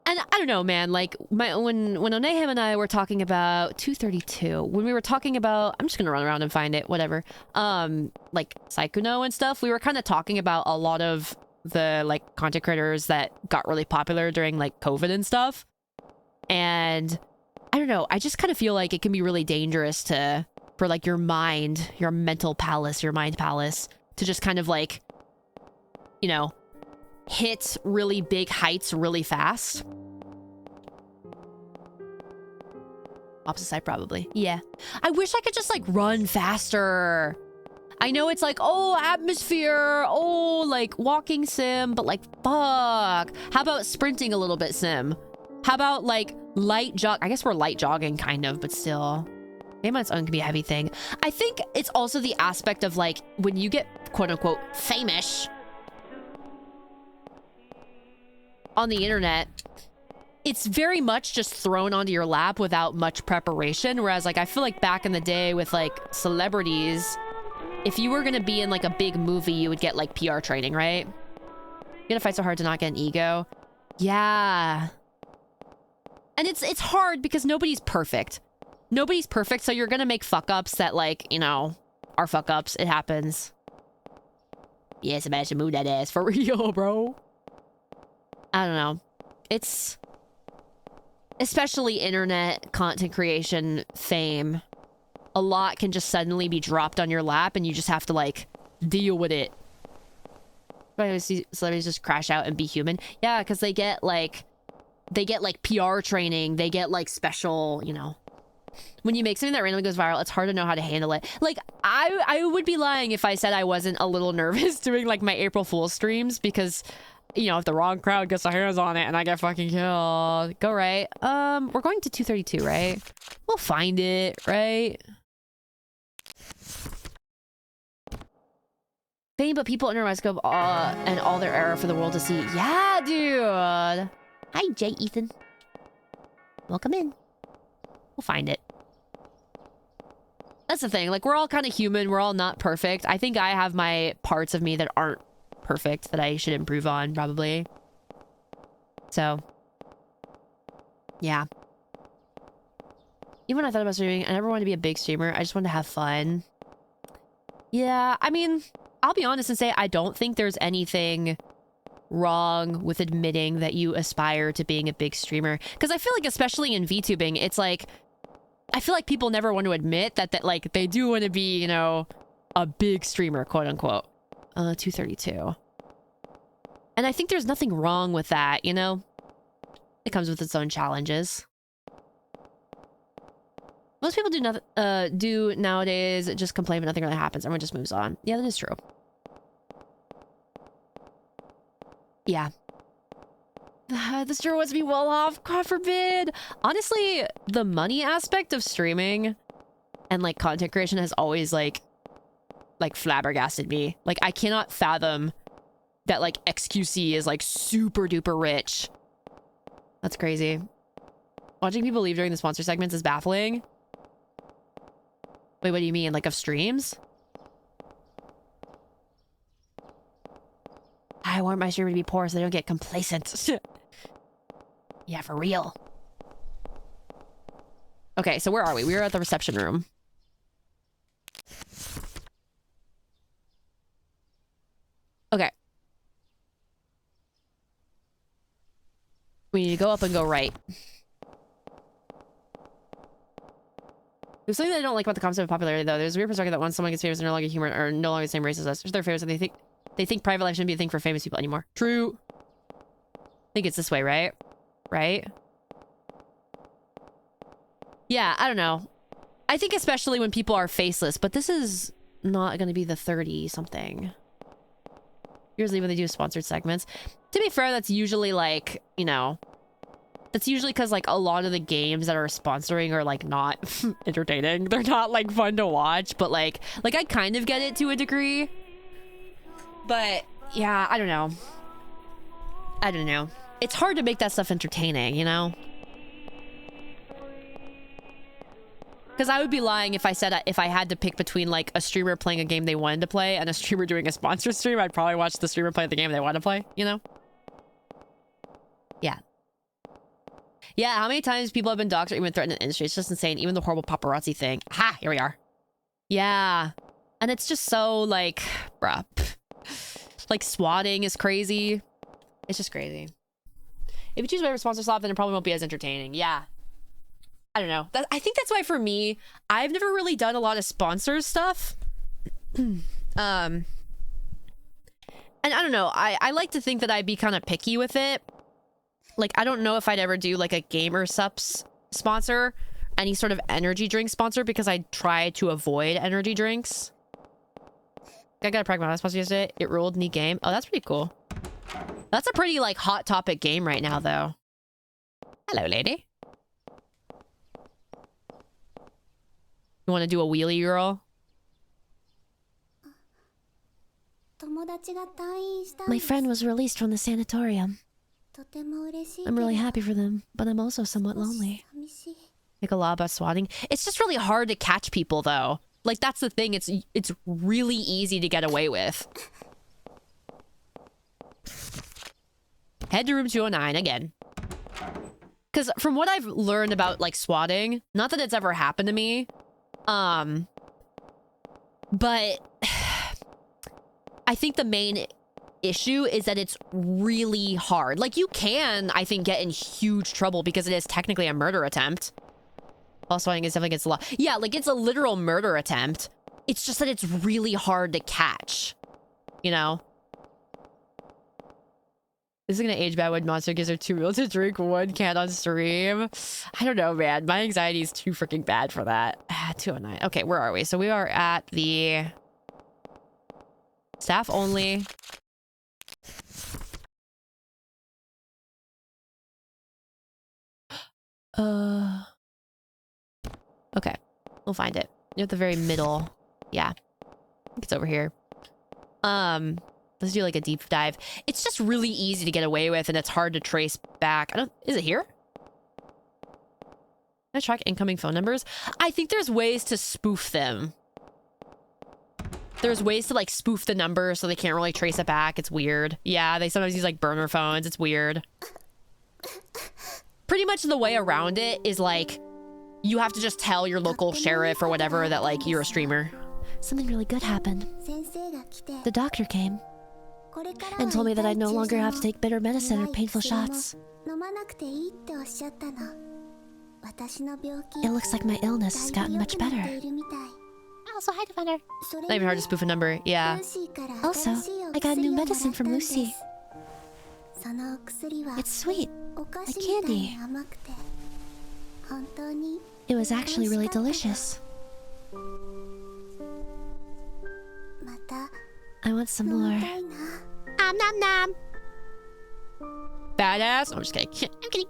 And I don't know, man, like when Onehim and I were talking about 232, when we were talking about, I'm just gonna run around and find it, whatever. Like Saikuno and stuff, we were kind of talking about a lot of the like content creators that got really popular during like COVID and stuff. And I don't know, I just kind of feel like it can be really dangerous for like your mind, your mental palace, your mind palace, to just kind of like, you know, hit really big heights really fast. Opposite side, probably. Yeah. I wish I could just like run faster. I know it's like, oh, atmosphere, oh, like walking sim, but like, fuck. How about sprinting a little bit sim? How about like light jog? I guess we're light jogging kind of, but still. Maybe on its own can be a heavy thing. I think it's also the aspect of like, when you get quote unquote famous on the internet, it's very much just thrown onto your lap without much preparation. Whereas like, I feel like back in the day with like celebrities, if you were going to be in like a big movie, you would get like PR training, right? You gotta fight so hard to not get an ego. Yeah. And it's hard because nobody's perfect. Nobody's perfect, so you're gonna make fuck-ups that, like, you know, are fuck-ups. It happens. Yeah, Sebastian, move that ass for real, bro. I don't know. It's... especially internet content creation fame. A lot can just suddenly be dropped on your lap, and you just have to, like, deal with it. But I see celebrities just crash out and be human. Yeah, because they get, like, PR training. They get, like, special, you know... When you make something that randomly goes viral, it's hard to know how to handle it. Like, I would be lying if I said I wasn't a little nervous doing, like, my April Fool's streams, because, you know, if the wrong crowd gets their hands on it and I get fucking killed. Go right. We're going to 232, right? We'll find it, right? Fame, but people in our scope and all their error for the world to see. Yeah, dude. Hi, Jay Ethan. Welcome in. We'll find it. That's the thing. Like, we're all kind of human. We're all not perfect. I think I have my parts of me that aren't perfect that I should improve on, probably. So, yeah. Even when I thought about streaming, I never wanted to be a big streamer. I just wanted to have fun. Yeah, I mean, I'll be honest and say I don't think there's anything wrong with admitting that you aspire to being a big streamer. Because I feel like, especially in VTubing, it's like... I feel like people never want to admit that like, they do want to be, you know, a big streamer, quote unquote. 232. And I think there's nothing wrong with that, you know? It comes with its own challenges. Most people do nowadays just complain, but nothing really happens. Everyone just moves on. Yeah, that is true. Yeah. This sure wants to be well off. God forbid. Honestly, the money aspect of streaming and like content creation has always like flabbergasted me. Like, I cannot fathom that like XQC is like super duper rich. That's crazy. Watching people leave during the sponsor segments is baffling. Wait, what do you mean? Like, of streams? I want my streamer to be poor so they don't get complacent. Yeah, for real. Okay, so where are we? We are at the reception room. Okay. We need to go up and go right. There's something that I don't like about the concept of popularity, though. There's a weird perspective that once someone gets famous, they're no longer human or no longer the same race as us. They're famous and they think private life shouldn't be a thing for famous people anymore. True. I think it's this way, right? Right? Yeah, I don't know. I think especially when people are faceless, but this is not going to be the 30 something. Usually when they do sponsored segments. To be fair, that's usually like, you know, that's usually because like a lot of the games that are sponsoring are like not entertaining. They're not like fun to watch, but like I kind of get it to a degree. But yeah, I don't know. I don't know. It's hard to make that stuff entertaining, you know? Because I would be lying if I said if I had to pick between like a streamer playing a game they wanted to play and a streamer doing a sponsored stream, I'd probably watch the streamer play the game they want to play, you know? Yeah. Yeah, how many times people have been doxxed or even threatened in the industry? It's just insane. Even the horrible paparazzi thing. Ha! Here we are. Yeah. And it's just so like, bruh. Like swatting is crazy. It's just crazy. If you choose whatever sponsor slot, then it probably won't be as entertaining. Yeah. I don't know. I think that's why for me, I've never really done a lot of sponsors stuff. And I don't know. I like to think that I'd be kind of picky with it. Like, I don't know if I'd ever do like a gamer subs sponsor, any sort of energy drink sponsor, because I try to avoid energy drinks. I got a Pragmatic sponsor yesterday. It ruled. Neat game. Oh, that's pretty cool. That's a pretty like hot topic game right now, though. Hello, lady. You want to do a wheelie, girl? My friend was released from the sanatorium. I'm really happy for them, but I'm also somewhat lonely. Like a lot about swatting. It's just really hard to catch people, though. Like, that's the thing. It's really easy to get away with. Head to room 209 again. Because from what I've learned about, like, swatting, not that it's ever happened to me, but I think the main issue is that it's really hard. Like, you can, I think, get in huge trouble because it is technically a murder attempt. Also, I think it's definitely against the law. Yeah, like, it's a literal murder attempt. It's just that it's really hard to catch. You know? This is gonna age bad when monster gives her 2 real to drink 1 can on stream. I don't know, man. My anxiety is too freaking bad for that. 209. Okay, where are we? So we are at the staff only. Okay, we'll find it. You're at the very middle. Yeah, I think it's over here. Let's do like a deep dive. It's just really easy to get away with, and it's hard to trace back. Is it here? Can I track incoming phone numbers? I think there's ways to spoof them. There's ways to like spoof the number so they can't really trace it back. It's weird. Yeah, they sometimes use like burner phones. It's weird. Pretty much the way around it is like, you have to just tell your local sheriff or whatever that like you're a streamer. Something really good happened. The doctor came and told me that I'd no longer have to take bitter medicine or painful shots. It looks like my illness has gotten much better. Also, hi, Defender. Not even hard to spoof a number. Yeah. Also, I got new medicine from Lucy. It's sweet, like candy. It was actually really delicious. I want some more. Nom nom nom. Badass. I'm just kidding. I'm kidding.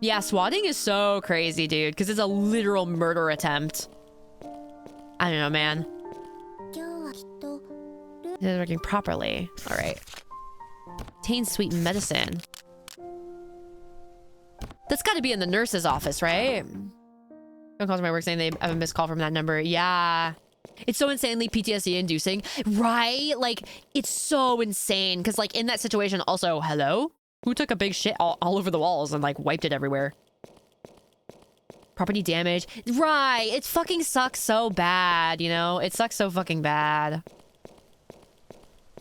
Yeah, swatting is so crazy, dude, because it's a literal murder attempt. I don't know, man. It's working properly. All right. Obtain sweet medicine. That's got to be in the nurse's office, right? Don't call my work saying they have a missed call from that number. Yeah. It's so insanely PTSD inducing, right? Like, it's so insane. Because, like, in that situation, also, hello? Who took a big shit all over the walls and, like, wiped it everywhere? Property damage. Right. It fucking sucks so bad, you know? It sucks so fucking bad.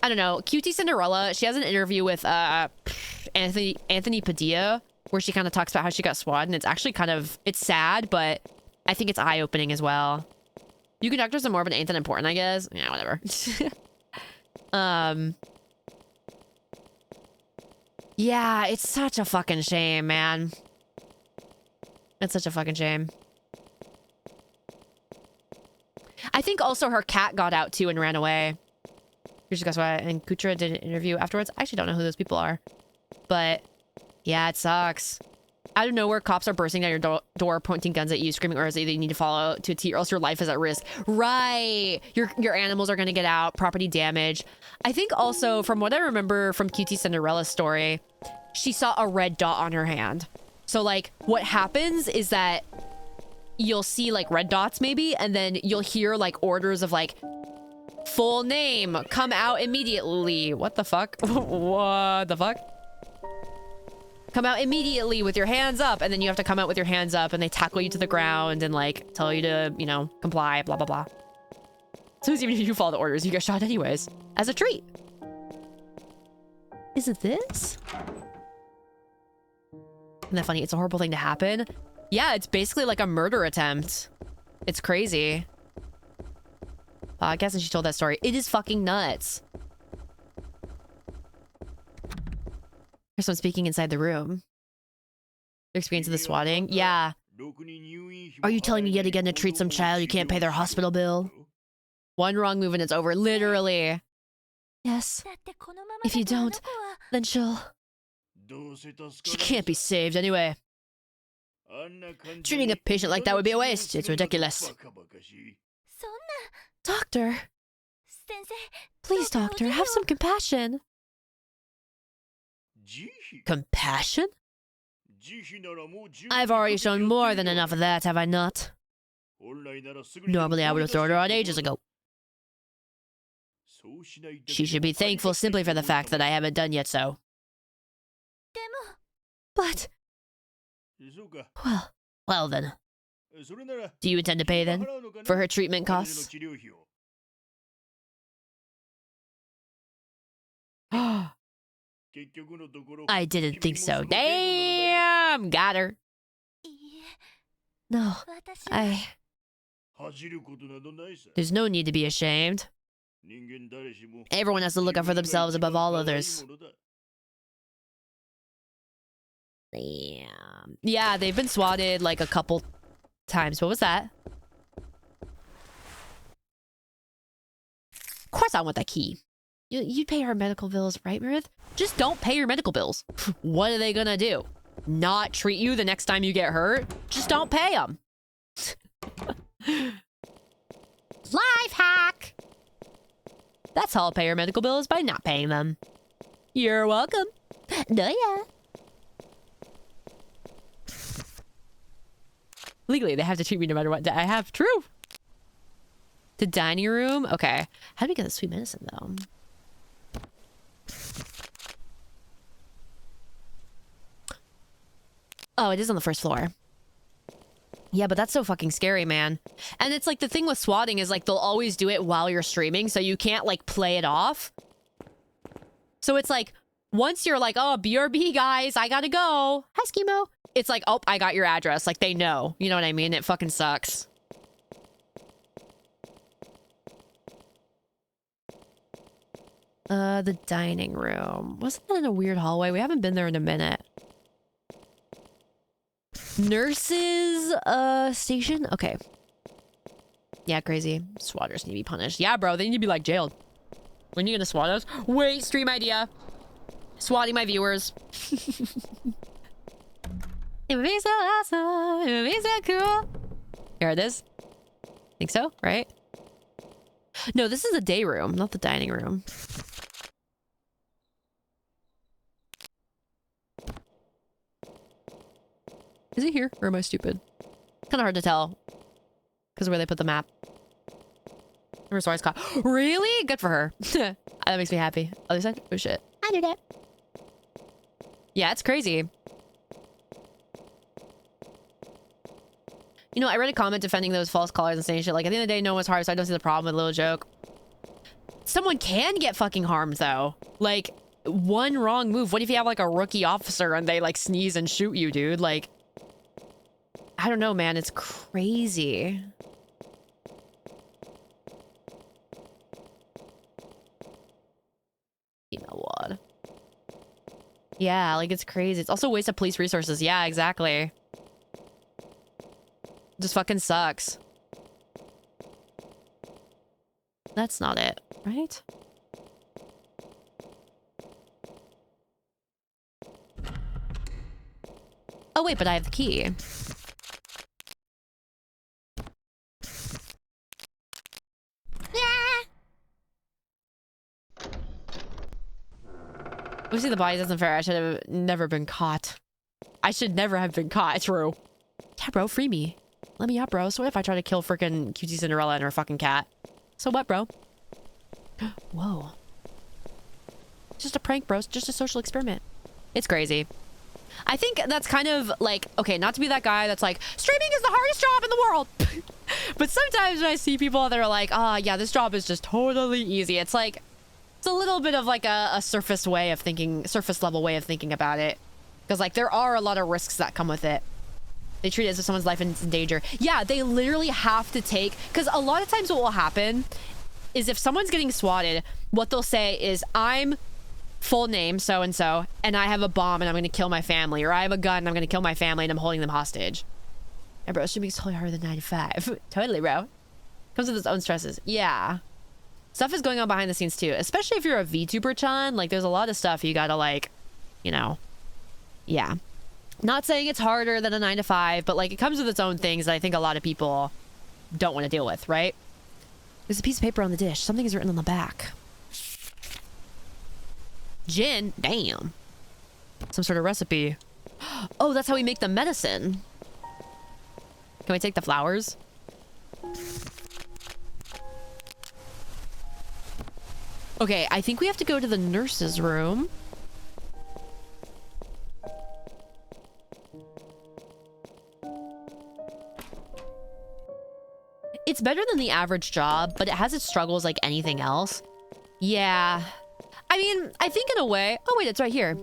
I don't know. QT Cinderella, she has an interview with Anthony Padilla, where she kind of talks about how she got swatted, and it's actually kind of, it's sad, but I think it's eye-opening as well. You conductors are more of an ain't that important, I guess. Yeah, whatever. Yeah, it's such a fucking shame, man. It's such a fucking shame. I think also her cat got out too and ran away. Here's guess why. And Kutra did an interview afterwards. I actually don't know who those people are. But yeah, it sucks. Out of nowhere, cops are bursting down your door, pointing guns at you, screaming orders that you need to follow to a T, or else your life is at risk. Right. Your animals are going to get out, property damage. I think also, from what I remember from QT Cinderella's story, she saw a red dot on her hand. So, like, what happens is that you'll see, like, red dots maybe, and then you'll hear, like, orders of, like, full name, come out immediately. What the fuck? What the fuck? Come out immediately with your hands up, and then you have to come out with your hands up, and they tackle you to the ground and, like, tell you to, you know, comply, blah, blah, blah. So even if you follow the orders, you get shot anyways. As a treat. Is it this? Isn't that funny? It's a horrible thing to happen. Yeah, it's basically like a murder attempt. It's crazy. I guess she told that story. It is fucking nuts. There's someone speaking inside the room. Your experience of the swatting? Yeah. Are you telling me yet again to treat some child you can't pay their hospital bill? One wrong move and it's over. Literally. Yes. If you don't, then she can't be saved anyway. Treating a patient like that would be a waste. It's ridiculous. Doctor. Please, doctor, have some compassion. Compassion? I've already shown more than enough of that, have I not? Normally, I would have thrown her out ages ago. She should be thankful simply for the fact that I haven't done yet so. But... Well then. Do you intend to pay then? For her treatment costs? I didn't think so. Damn! Got her. No, There's no need to be ashamed. Everyone has to look out for themselves above all others. Damn. Yeah, they've been swatted like a couple times. What was that? Of course I want that key. You'd pay her medical bills, right, Meredith? Just don't pay your medical bills. What are they gonna do? Not treat you the next time you get hurt? Just don't pay them. Life hack! That's how I'll pay your medical bills, by not paying them. You're welcome. No, yeah. Legally, they have to treat me no matter what I have. True. The dining room? Okay. How do we get the sweet medicine, though? Oh, it is on the first floor. Yeah, but that's so fucking scary, man. And it's like the thing with swatting is like they'll always do it while you're streaming, so you can't like play it off. So it's like once you're like, oh, BRB guys, I gotta go. Hi, Schemo. It's like, oh, I got your address. Like they know. You know what I mean? It fucking sucks. The dining room. Wasn't that in a weird hallway? We haven't been there in a minute. Nurses, station? Okay. Yeah, crazy. Swatters need to be punished. Yeah, bro, they need to be, like, jailed. When are you gonna swat us? Wait, stream idea. Swatting my viewers. It would be so awesome. It would be so cool. Here it is. Think so, right? No, this is the day room, not the dining room. Is it here, or am I stupid? Kind of hard to tell. Because of where they put the map. Her story's caught. Really? Good for her. That makes me happy. Other side? Oh shit. I did it. Yeah, it's crazy. You know, I read a comment defending those false collars and saying shit like, at the end of the day, no one's harmed, so I don't see the problem with a little joke. Someone can get fucking harmed, though. Like, one wrong move. What if you have, like, a rookie officer and they, like, sneeze and shoot you, dude? Like, I don't know, man. It's crazy. You know what? Yeah, like, it's crazy. It's also a waste of police resources. Yeah, exactly. Just fucking sucks. That's not it, right? Oh wait, but I have the key. Obviously the body isn't fair. I should have never been caught. I should never have been caught. True. Yeah, bro, free me. Let me up, bro. So what if I try to kill freaking QT Cinderella and her fucking cat? So what, bro? Whoa. It's just a prank, bro. It's just a social experiment. It's crazy. I think that's kind of like, okay, not to be that guy that's like, streaming is the hardest job in the world. But sometimes when I see people that are like, oh, yeah, this job is just totally easy. It's like, it's a little bit of like a surface way of thinking, surface level way of thinking about it. Because like there are a lot of risks that come with it. They treat it as if someone's life is in danger. Yeah, they literally have to take, because a lot of times what will happen is if someone's getting swatted, what they'll say is, I'm full name so-and-so, and I have a bomb and I'm going to kill my family, or I have a gun and I'm going to kill my family and I'm holding them hostage. And bro, streaming is totally harder than 9 to 5. Totally, bro. Comes with its own stresses. Yeah. Stuff is going on behind the scenes too, especially if you're a VTuber-chan. Like, there's a lot of stuff you gotta, like, you know, yeah. Not saying it's harder than a 9 to 5, but like, it comes with its own things that I think a lot of people don't want to deal with, right? There's a piece of paper on the dish. Something is written on the back. Gin? Damn. Some sort of recipe. Oh, that's how we make the medicine. Can we take the flowers? Okay, I think we have to go to the nurse's room. It's better than the average job, but it has its struggles like anything else. Yeah. I mean, I think in a way... Oh, wait, it's right here.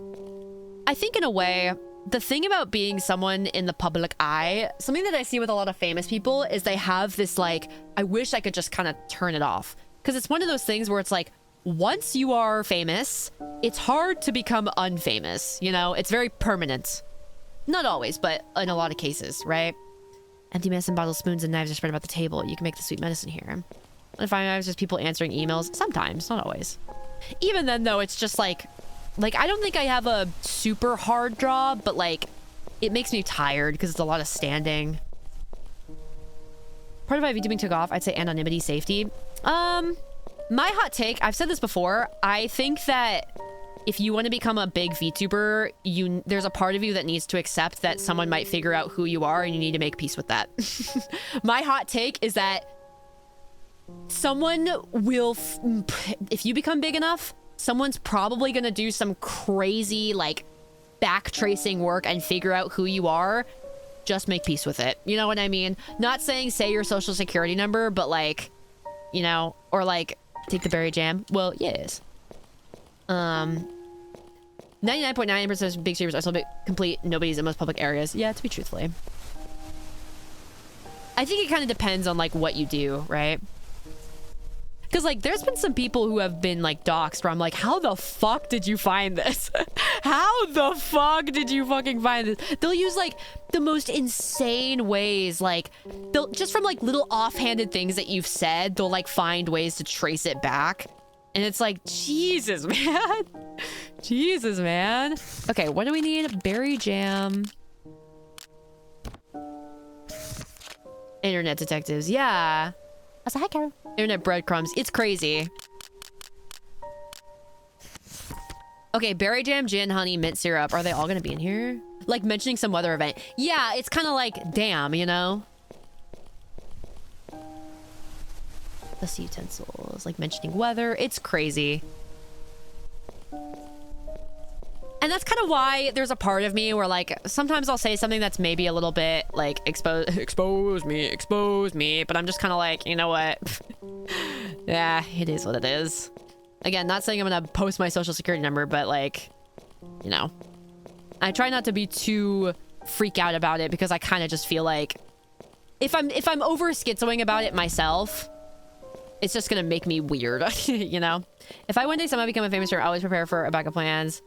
I think in a way, the thing about being someone in the public eye, something that I see with a lot of famous people is they have this like, I wish I could just kind of turn it off. Because it's one of those things where it's like, once you are famous, it's hard to become unfamous. You know, it's very permanent. Not always, but in a lot of cases, right? Empty medicine bottles, spoons, and knives are spread about the table. You can make the sweet medicine here. If I was just people answering emails, sometimes, not always. Even then, though, it's just like I don't think I have a super hard job, but like, it makes me tired because it's a lot of standing. Part of my VTubing took off, I'd say anonymity, safety. My hot take, I've said this before, I think that if you want to become a big VTuber, there's a part of you that needs to accept that someone might figure out who you are and you need to make peace with that. My hot take is that someone will, if you become big enough, someone's probably going to do some crazy, like, back-tracing work and figure out who you are. Just make peace with it. You know what I mean? Not saying say your social security number, but like, you know, or like, take the berry jam. Well, yes. 99.9% of big streamers are still complete nobodies in most public areas. Yeah, to be truthfully. I think it kind of depends on like what you do, right? Because like there's been some people who have been like doxxed where I'm like, how the fuck did you find this? How the fuck did you fucking find this? They'll use like the most insane ways, like they'll just from like little offhanded things that you've said, they'll like find ways to trace it back. And it's like, Jesus, man. Jesus, man. Okay, what do we need? Berry jam. Internet detectives. Yeah. Also, hi, Carol. Internet breadcrumbs. It's crazy. Okay, berry jam, gin, honey, mint syrup. Are they all gonna be in here? Like mentioning some weather event. Yeah, it's kind of like, damn, you know? The utensils, like mentioning weather. It's crazy. And that's kind of why there's a part of me where like sometimes I'll say something that's maybe a little bit like expose me, but I'm just kind of like, you know what? Yeah, it is what it is. Again, not saying I'm gonna post my social security number, but like, you know, I try not to be too freak out about it because I kind of just feel like if I'm over schizoing about it myself, it's just gonna make me weird. You know, if I one day somehow become a famous streamer, I always prepare for a backup plans.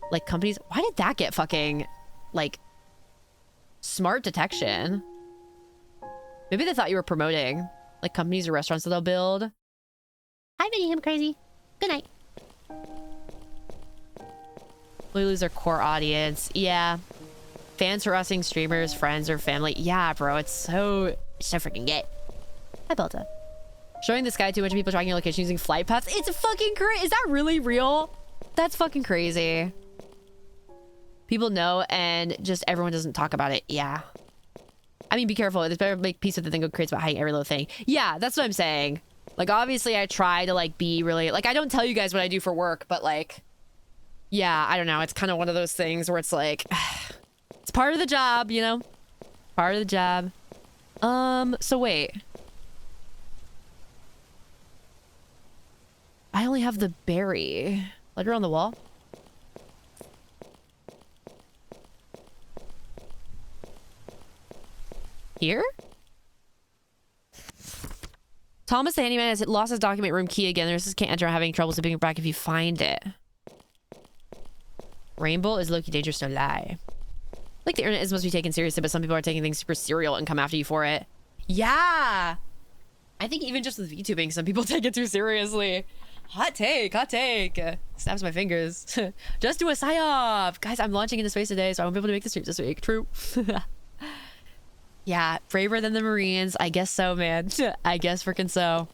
Like companies, why did that get fucking like smart detection? Maybe they thought you were promoting like companies or restaurants that they'll build. Hi, Minnie, I'm crazy. Good night. We lose our core audience. Yeah. Fans harassing streamers, friends, or family. Yeah, bro. It's so freaking gay. Hi, Belta. Showing the sky too much people tracking your location using flight paths. It's fucking crazy. Is that really real? That's fucking crazy. People know and just everyone doesn't talk about it. Yeah. I mean, be careful. There's better make peace with the thing who creates about hiding every little thing. Yeah, that's what I'm saying. Like, obviously, I try to, like, be really... Like, I don't tell you guys what I do for work, but, like... Yeah, I don't know. It's kind of one of those things where it's like... It's part of the job, you know? Part of the job. So wait. I only have the berry. Letter on the wall? Here? Thomas the handyman has lost his document room key again. The nurses can't enter, having trouble zipping it back if you find it. Rainbow is low-key dangerous, no lie. Like the internet is supposed to be taken seriously, but some people are taking things super serial and come after you for it. Yeah! I think even just with VTubing, some people take it too seriously. Hot take, hot take. Snaps my fingers. Just do a psyop. Guys, I'm launching into space today, so I won't be able to make the streams this week. True. Yeah, braver than the Marines. I guess so, man. I guess freaking so.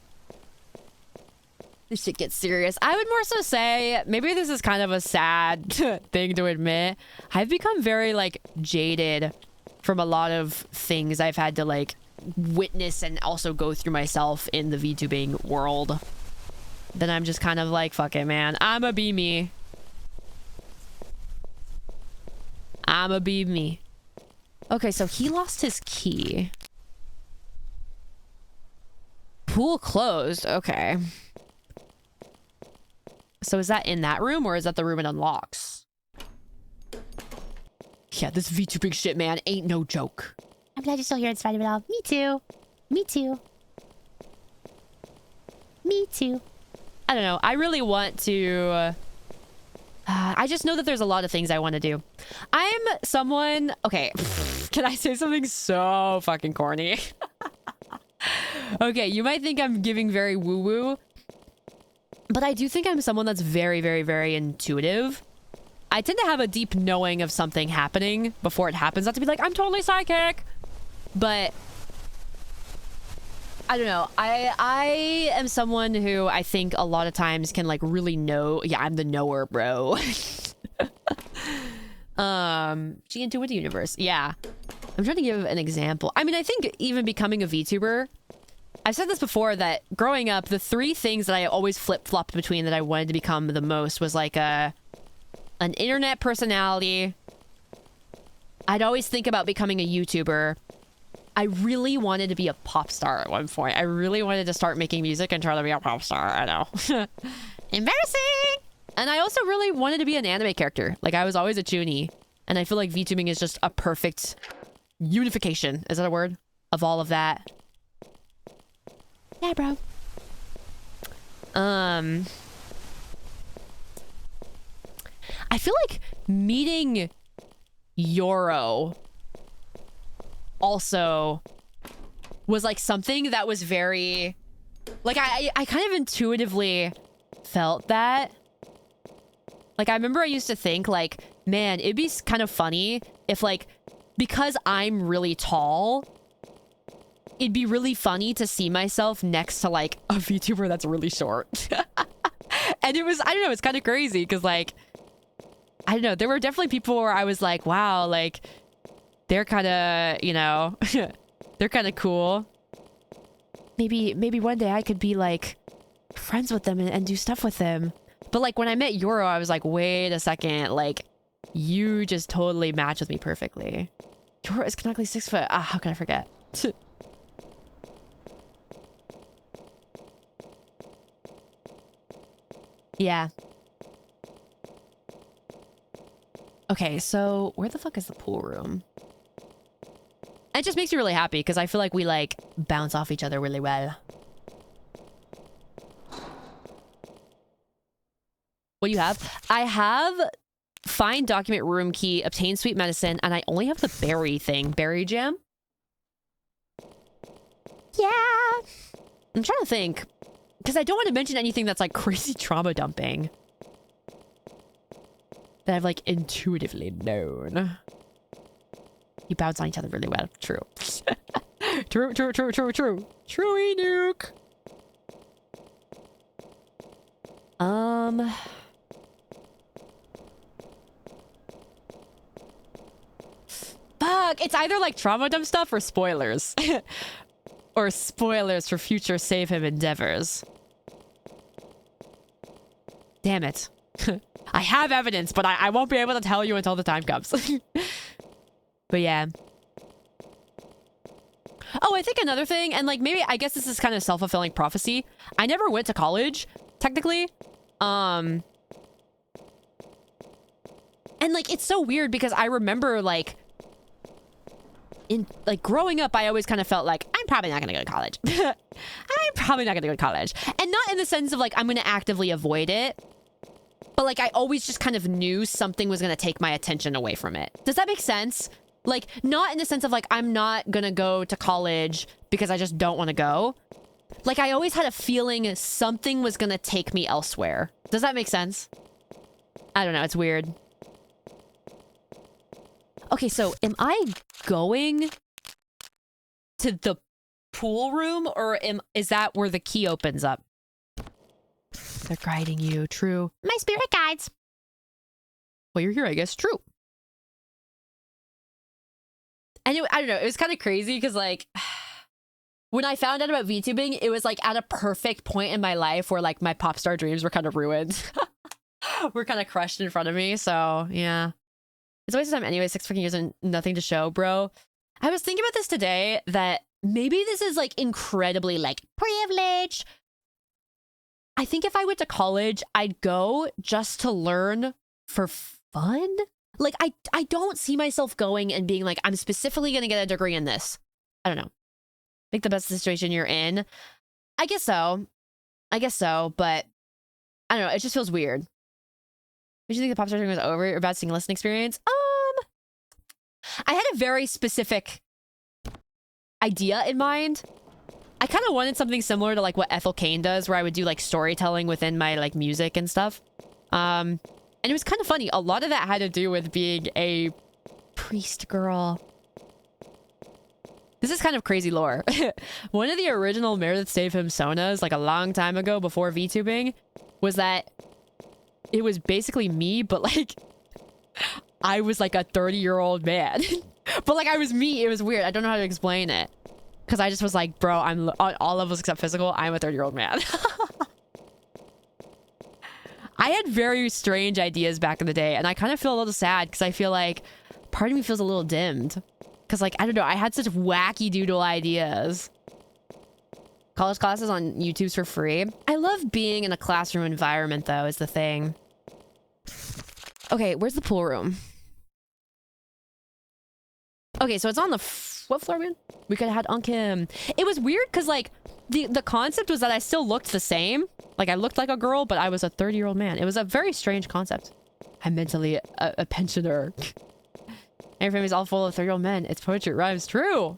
This shit gets serious. I would more so say, maybe this is kind of a sad thing to admit. I've become very, like, jaded from a lot of things I've had to, like, witness and also go through myself in the VTubing world. Then I'm just kind of like, fuck it, man. I'ma be me. I'ma be me. Okay, so he lost his key. Pool closed. Okay. So is that in that room or is that the room it unlocks? Yeah, this VTubing shit, man, ain't no joke. I'm glad you're still here in spite of it all. Me too. Me too. Me too. I don't know. I really want to... I just know that there's a lot of things I want to do. I'm someone... Okay. Can I say something so fucking corny? Okay, you might think I'm giving very woo-woo. But I do think I'm someone that's very, very, very intuitive. I tend to have a deep knowing of something happening before it happens. Not to be like, I'm totally psychic. But... I don't know. I am someone who I think a lot of times can like really know. Yeah, I'm the knower, bro. She intuited the universe. Yeah. I'm trying to give an example. I mean, I think even becoming a VTuber, I've said this before that growing up, the three things that I always flip-flopped between that I wanted to become the most was like an internet personality. I'd always think about becoming a YouTuber. I really wanted to be a pop star at one point. I really wanted to start making music and try to be a pop star. I know. Embarrassing! And I also really wanted to be an anime character. Like, I was always a chunie. And I feel like VTubing is just a perfect unification. Is that a word? Of all of that. Yeah, bro. I feel like meeting Yoro also was like something that was very like I kind of intuitively felt that. Like I remember I used to think like, man, it'd be kind of funny if like, because I'm really tall, it'd be really funny to see myself next to like a VTuber that's really short. And it was, I don't know, it's kind of crazy because like, I don't know, there were definitely people where I was like, wow, like they're kind of, you know, they're kind of cool. Maybe one day I could be like friends with them and do stuff with them. But like when I met Yoro, I was like, wait a second, like you just totally match with me perfectly. Yoro is canonically 6 foot. Ah, how can I forget? Yeah. Okay, so where the fuck is the pool room? It just makes me really happy because I feel like we like bounce off each other really well. What do you have? I have find document room key, obtain sweet medicine, and I only have the berry thing. Berry jam? Yeah. I'm trying to think. because I don't want to mention anything that's like crazy trauma dumping that I've like intuitively known. You bounce on each other really well. True. True. True, Nuke. Fuck, it's either like trauma dump stuff or spoilers. Or spoilers for future Save Him endeavors. Damn it. I have evidence, but I won't be able to tell you until the time comes. But yeah. Oh, I think another thing, and like maybe, I guess this is kind of self-fulfilling prophecy. I never went to college, technically. And like, it's so weird because I remember like, in like growing up, I always kind of felt like I'm probably not gonna go to college. I'm probably not gonna go to college, and not in the sense of like I'm gonna actively avoid it, but like I always just kind of knew something was gonna take my attention away from it. Does that make sense? Like, not in the sense of like I'm not gonna go to college because I just don't want to go. Like, I always had a feeling something was gonna take me elsewhere. Does that make sense? I don't know, it's weird. Okay, so am I going to the pool room, or is that where the key opens up? They're guiding you, true. My spirit guides. Well, you're here, I guess. True. And I don't know, it was kind of crazy because like when I found out about VTubing, it was like at a perfect point in my life where like my pop star dreams were kind of ruined. Were kind of crushed in front of me, so yeah. It's a waste of time anyway, 6 fucking years and nothing to show, bro. I was thinking about this today, that maybe this is like incredibly like privilege. I think if I went to college, I'd go just to learn for fun. Like, I don't see myself going and being like, I'm specifically going to get a degree in this. I don't know. Make the best of the situation you're in. I guess so. But I don't know. It just feels weird. Did you think the pop star thing was over? Your bad singing lesson experience? I had a very specific idea in mind. I kind of wanted something similar to like what Ethel Cain does, where I would do like storytelling within my like music and stuff. And it was kind of funny. A lot of that had to do with being a priest girl. This is kind of crazy lore. One of the original Meredith SAVEHYMN sonas, like a long time ago before VTubing, was that it was basically me, but like I was like a 30-year-old man. But like I was me. It was weird. I don't know how to explain it. Because I just was like, bro, I'm on all levels except physical. I'm a 30-year-old man. I had very strange ideas back in the day, and I kind of feel a little sad because I feel like part of me feels a little dimmed. Because like, I don't know, I had such wacky doodle ideas. College classes on YouTube's for free. I love being in a classroom environment though, is the thing. Okay, where's the pool room? Okay, so it's on the what floor, man? We could have had Unkim. It was weird because like the concept was that I still looked the same. Like I looked like a girl, but I was a 30-year-old man. It was a very strange concept. I'm mentally a pensioner. Every family's all full of 30-year-old men. It's poetry, it rhymes. True.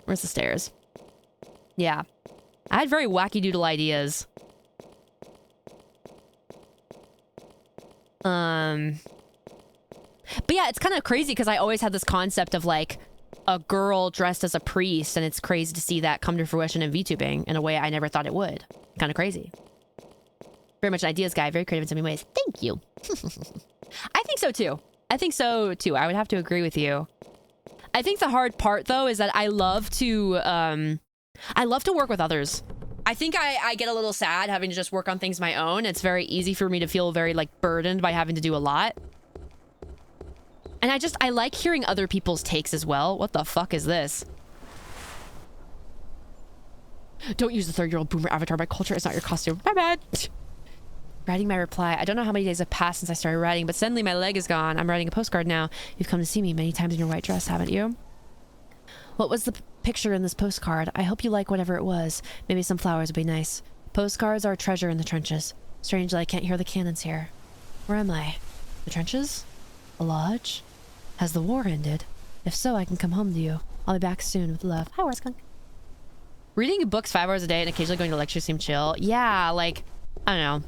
Where's the stairs? Yeah. I had very wacky doodle ideas. But yeah, it's kind of crazy because I always had this concept of like a girl dressed as a priest, and it's crazy to see that come to fruition in VTubing in a way I never thought it would. Kind of crazy. Very much an ideas guy, very creative in so many ways. Thank you. I think so too. I would have to agree with you. I think the hard part though is that I love to work with others. I think I get a little sad having to just work on things my own. It's very easy for me to feel very like burdened by having to do a lot. And I like hearing other people's takes as well. What the fuck is this? Don't use the 30-year-old boomer avatar. My culture is not your costume. My bad. Writing my reply. I don't know how many days have passed since I started writing, but suddenly my leg is gone. I'm writing a postcard now. You've come to see me many times in your white dress, haven't you? What was the picture in this postcard? I hope you like whatever it was. Maybe some flowers would be nice. Postcards are a treasure in the trenches. Strangely, I can't hear the cannons here. Where am I? The trenches? A lodge? Has the war ended? If so, I can come home to you. I'll be back soon with love. Hi, Warskunk. Reading books 5 hours a day and occasionally going to lectures seem chill. Yeah, like, I don't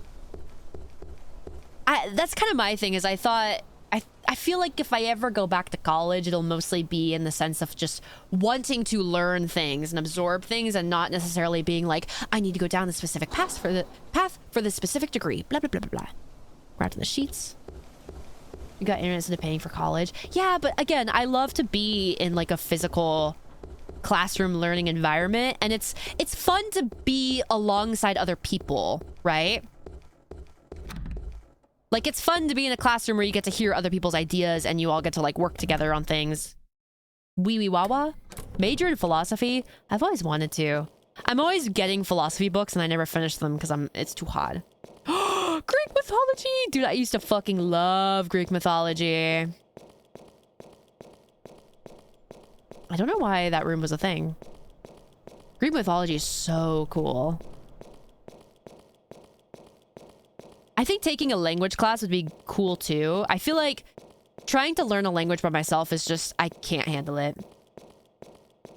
know. That's kind of my thing is I thought... I feel like if I ever go back to college, it'll mostly be in the sense of just wanting to learn things and absorb things and not necessarily being like, I need to go down the specific path for the specific degree. Blah, blah, blah, blah, blah. We're out to the sheets. You got internet instead of paying for college. Yeah, but again, I love to be in like a physical classroom learning environment, and it's fun to be alongside other people, right? Like, it's fun to be in a classroom where you get to hear other people's ideas and you all get to, like, work together on things. Wee wee wawa? Major in philosophy? I've always wanted to. I'm always getting philosophy books and I never finish them because it's too hard. Greek mythology! Dude, I used to fucking love Greek mythology. I don't know why that room was a thing. Greek mythology is so cool. I think taking a language class would be cool too. I feel like trying to learn a language by myself is just, I can't handle it.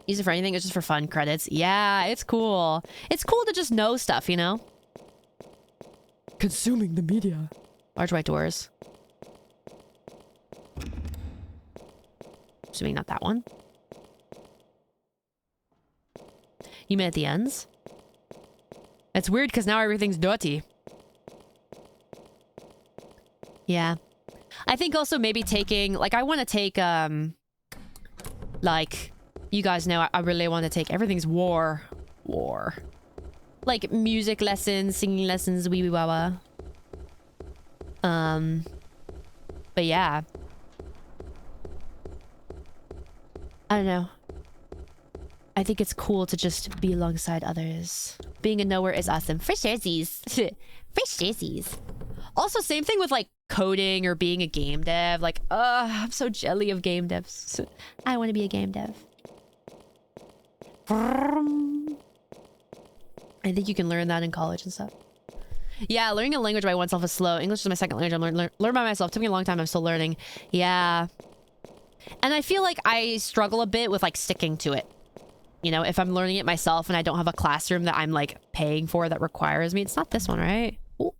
Use it for anything, it's just for fun credits. Yeah, it's cool. It's cool to just know stuff, you know? Consuming the media. Large white doors. Assuming not that one. You mean at the ends? It's weird because now everything's dirty. Yeah. I think also maybe taking... Like, I want to take, like... You guys know I really want to take... Everything's war. Like, music lessons, singing lessons, wee wee wah wah. But yeah. I don't know. I think it's cool to just be alongside others. Being a knower is awesome. For sharesies. For sharesies. Also, same thing with, like, coding or being a game dev. Like, I'm so jelly of game devs. I want to be a game dev. I think you can learn that in college and stuff. Yeah, learning a language by oneself is slow. English is my second language. I'm learn by myself. It took me a long time. I'm still learning. Yeah. And I feel like I struggle a bit with, like, sticking to it. You know, if I'm learning it myself and I don't have a classroom that I'm, like, paying for that requires me. It's not this one, right? Ooh.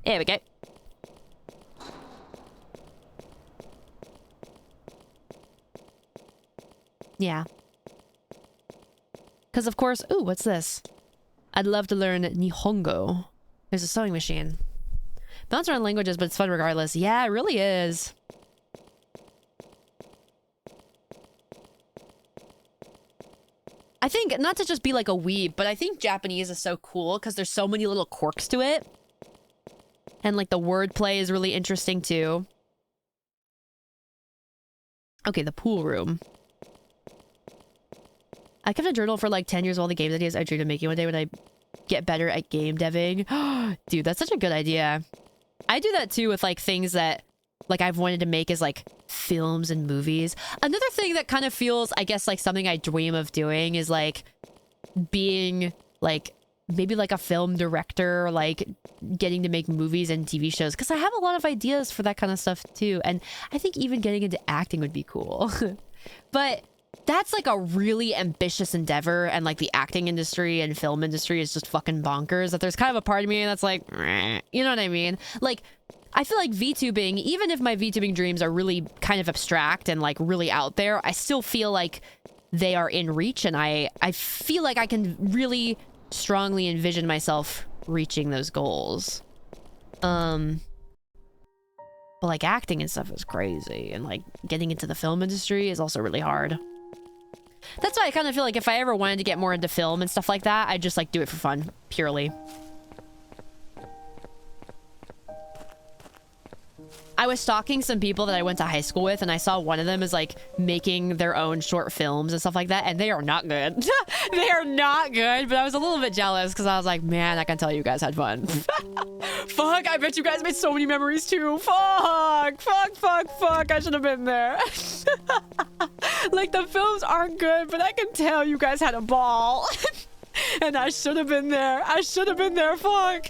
There we go. Yeah. Because, of course... Ooh, what's this? I'd love to learn Nihongo. There's a sewing machine. Bounce around languages, but it's fun regardless. Yeah, it really is. I think, not to just be like a weeb, but I think Japanese is so cool because there's so many little quirks to it. And, like, the wordplay is really interesting, too. Okay, the pool room. I kept a journal for, like, 10 years of all the game ideas I dreamed of making one day when I get better at game deving. Dude, that's such a good idea. I do that, too, with, like, things that, like, I've wanted to make as, like, films and movies. Another thing that kind of feels, I guess, like, something I dream of doing is, like, being, like... maybe like a film director, like getting to make movies and TV shows, because I have a lot of ideas for that kind of stuff too, and I think even getting into acting would be cool. But that's like a really ambitious endeavor, and like the acting industry and film industry is just fucking bonkers, that there's kind of a part of me that's like, you know what I mean? Like, I feel like VTubing, even if my VTubing dreams are really kind of abstract and like really out there, I still feel like they are in reach, and I feel like I can really strongly envision myself reaching those goals. But like acting and stuff is crazy, and like getting into the film industry is also really hard. That's why I kind of feel like if I ever wanted to get more into film and stuff like that, I'd just like do it for fun, purely. I was stalking some people that I went to high school with, and I saw one of them is like making their own short films and stuff like that, and they are not good. They are not good, but I was a little bit jealous because I was like, man, I can tell you guys had fun. Fuck, I bet you guys made so many memories too. Fuck, I should have been there. Like, the films aren't good, but I can tell you guys had a ball. And I should have been there. Fuck.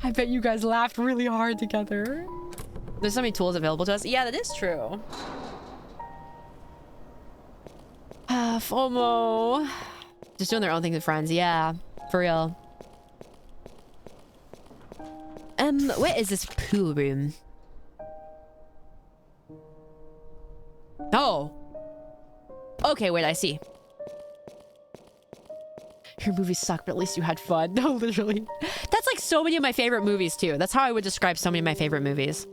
I bet you guys laughed really hard together. There's so many tools available to us. Yeah, that is true. FOMO. Just doing their own thing with friends. Yeah, for real. Where is this pool room? Oh. Okay, wait, I see. Your movies suck, but at least you had fun. No, literally. That's like so many of my favorite movies, too. That's how I would describe so many of my favorite movies.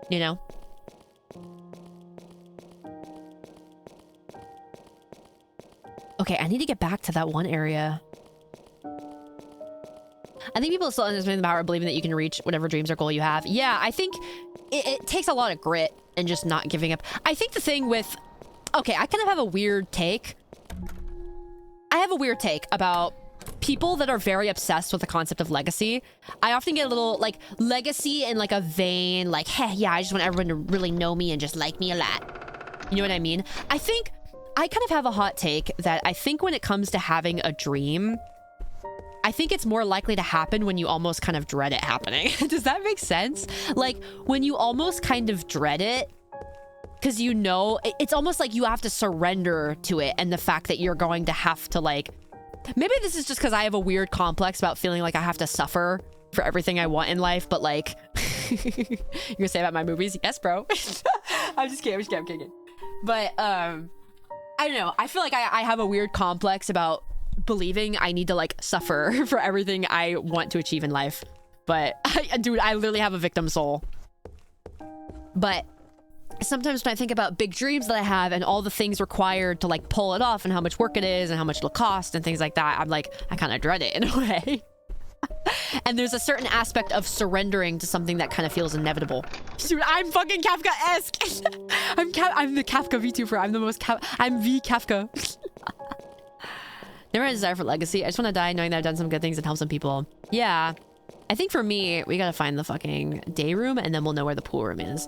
You know? Okay, I need to get back to that one area. I think people still understand the power of believing that you can reach whatever dreams or goal you have. Yeah, I think it takes a lot of grit and just not giving up. I think the thing with... Okay, I kind of have a weird take. I have a weird take about people that are very obsessed with the concept of legacy. I often get a little, like, legacy in, like, a vain, like, hey, yeah, I just want everyone to really know me and just like me a lot. You know what I mean? I think... I kind of have a hot take that I think when it comes to having a dream... I think it's more likely to happen when you almost kind of dread it happening. Does that make sense? Like, when you almost kind of dread it, because you know, it's almost like you have to surrender to it and the fact that you're going to have to, like... Maybe this is just because I have a weird complex about feeling like I have to suffer for everything I want in life, but like... You're gonna say about my movies? Yes, bro. I'm just kidding. But, I don't know. I feel like I have a weird complex about believing I need to like suffer for everything I want to achieve in life. But dude, I literally have a victim soul. But sometimes when I think about big dreams that I have and all the things required to like pull it off and how much work it is and how much it'll cost and things like that, I'm like, I kind of dread it in a way. And there's a certain aspect of surrendering to something that kind of feels inevitable. Dude, I'm fucking Kafka-esque. I'm the Kafka VTuber. I'm V Kafka. Never had a desire for legacy. I just want to die knowing that I've done some good things and helped some people. Yeah. I think for me, we gotta find the fucking day room and then we'll know where the pool room is.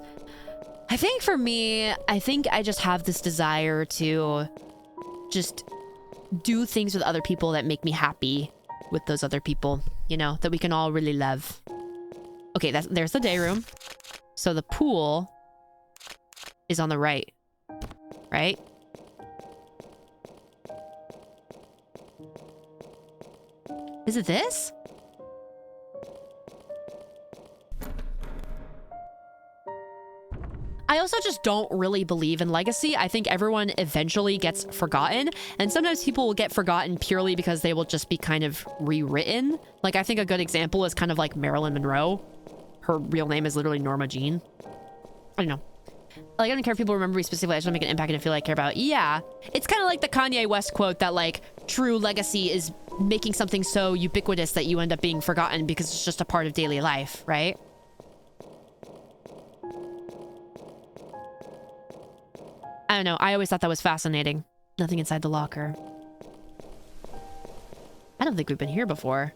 I think for me, I just have this desire to just do things with other people that make me happy with those other people, you know, that we can all really love. Okay, there's the day room. So the pool is on the right, right? Is it this? I also just don't really believe in legacy. I think everyone eventually gets forgotten, and sometimes people will get forgotten purely because they will just be kind of rewritten. Like, I think a good example is kind of like Marilyn Monroe. Her real name is literally Norma Jean. I don't know. Like, I don't care if people remember me specifically. I just want to make an impact and feel like I care about it. Yeah. It's kind of like the Kanye West quote that, like, true legacy is making something so ubiquitous that you end up being forgotten because it's just a part of daily life, right? I don't know. I always thought that was fascinating. Nothing inside the locker. I don't think we've been here before.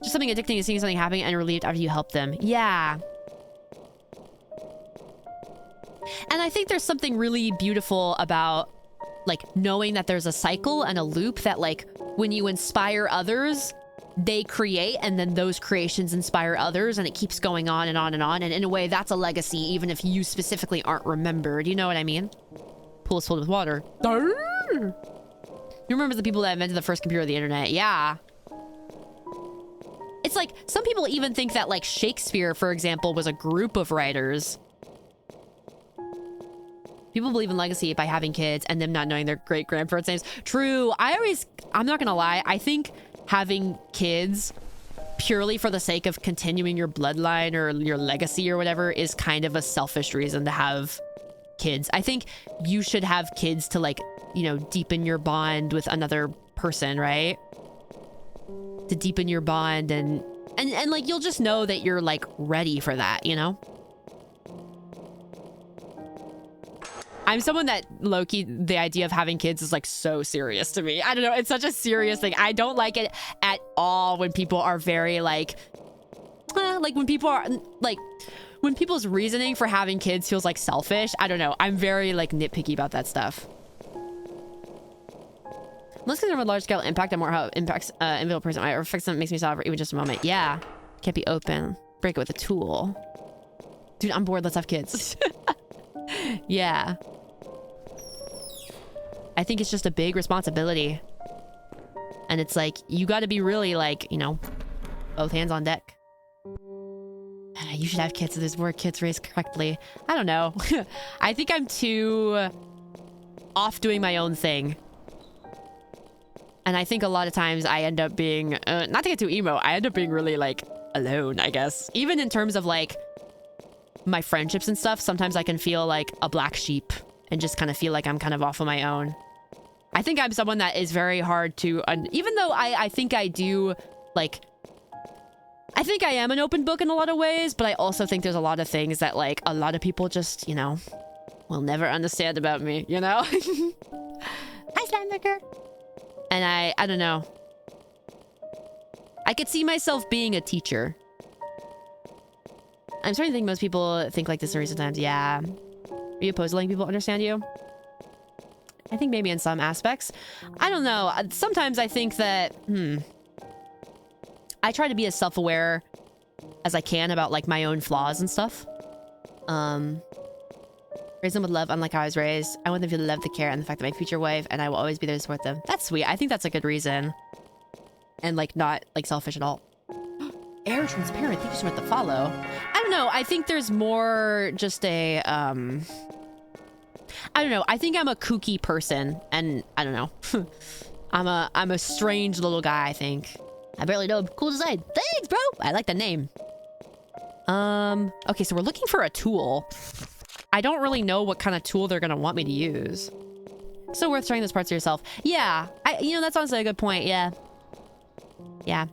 Just something addicting is seeing something happening and relieved after you help them. Yeah. And I think there's something really beautiful about, like, knowing that there's a cycle and a loop that, like, when you inspire others, they create, and then those creations inspire others, and it keeps going on and on and on. And in a way, that's a legacy, even if you specifically aren't remembered. You know what I mean? Pool is filled with water. You remember the people that invented the first computer of the internet? Yeah. It's like, some people even think that, like, Shakespeare, for example, was a group of writers. People believe in legacy by having kids and them not knowing their great-grandparents' names. True. I'm not gonna lie. I think having kids purely for the sake of continuing your bloodline or your legacy or whatever is kind of a selfish reason to have kids. I think you should have kids to, like, you know, deepen your bond with another person, right? To deepen your bond and like, you'll just know that you're, like, ready for that, you know? I'm someone that, low-key, the idea of having kids is, like, so serious to me. I don't know. It's such a serious thing. I don't like it at all when people are very, like... like, when people are... Like, when people's reasoning for having kids feels, like, selfish. I don't know. I'm very, like, nitpicky about that stuff. Let's consider a large-scale impact and more how it impacts individual person. Or affects them makes me sad for even just a moment. Yeah. Can't be open. Break it with a tool. Dude, I'm bored. Let's have kids. Yeah. I think it's just a big responsibility. And it's like, you got to be really like, you know, both hands on deck. You should have kids so there's more kids raised correctly. I don't know. I think I'm too off doing my own thing. And I think a lot of times I end up being, not to get too emo, I end up being really like alone, I guess. Even in terms of like my friendships and stuff, sometimes I can feel like a black sheep and just kind of feel like I'm kind of off on my own. I think I'm someone that is very hard to, even though I think I do like, I think I am an open book in a lot of ways, but I also think there's a lot of things that like a lot of people just, you know, will never understand about me, you know? Hi, Slimeburger. And I don't know. I could see myself being a teacher. I'm starting to think most people think like this in recent times. Yeah. Are you opposed to letting people understand you? I think maybe in some aspects. I don't know. Sometimes I think that, I try to be as self-aware as I can about like my own flaws and stuff. Raise them with love, unlike how I was raised. I want them to feel the love, the care, and the fact that my future wife and I will always be there to support them. That's sweet. I think that's a good reason. And like not like selfish at all. Air transparent. Thank you so much for the follow. I don't know. I think there's more just a I don't know. I think I'm a kooky person, and I don't know. I'm a strange little guy, I think. I barely know. Cool design. Thanks, bro. I like the name. Okay, so we're looking for a tool. I don't really know what kind of tool they're gonna want me to use. So worth trying those parts to yourself. Yeah, you know, that's honestly a good point. Yeah. Yeah.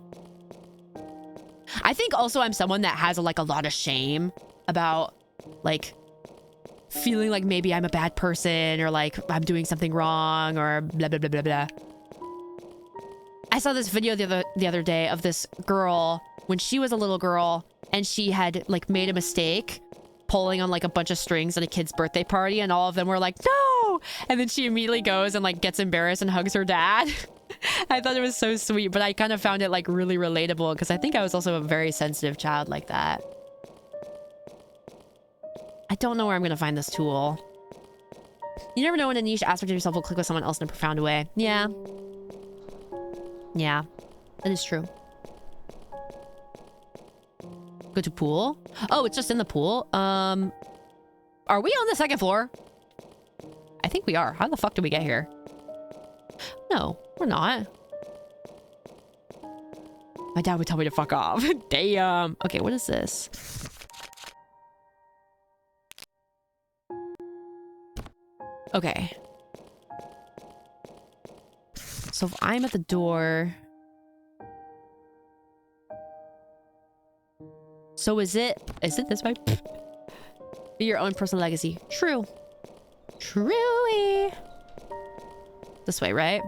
I think also I'm someone that has like a lot of shame about like feeling like maybe I'm a bad person or like I'm doing something wrong or blah, blah, blah, blah, blah. I saw this video the other day of this girl when she was a little girl and she had like made a mistake pulling on like a bunch of strings at a kid's birthday party, and all of them were like, no! And then she immediately goes and like gets embarrassed and hugs her dad. I thought it was so sweet, but I kind of found it like really relatable because I think I was also a very sensitive child like that. I don't know where I'm going to find this tool. You never know when a niche aspect of yourself will click with someone else in a profound way. Yeah. Yeah, that is true. Go to pool? Oh, it's just in the pool? Are we on the second floor? I think we are. How the fuck did we get here? No, we're not. My dad would tell me to fuck off. Damn. Okay, what is this? Okay. So if I'm at the door... So is it this way? Be your own personal legacy. True. Truly. This way, right?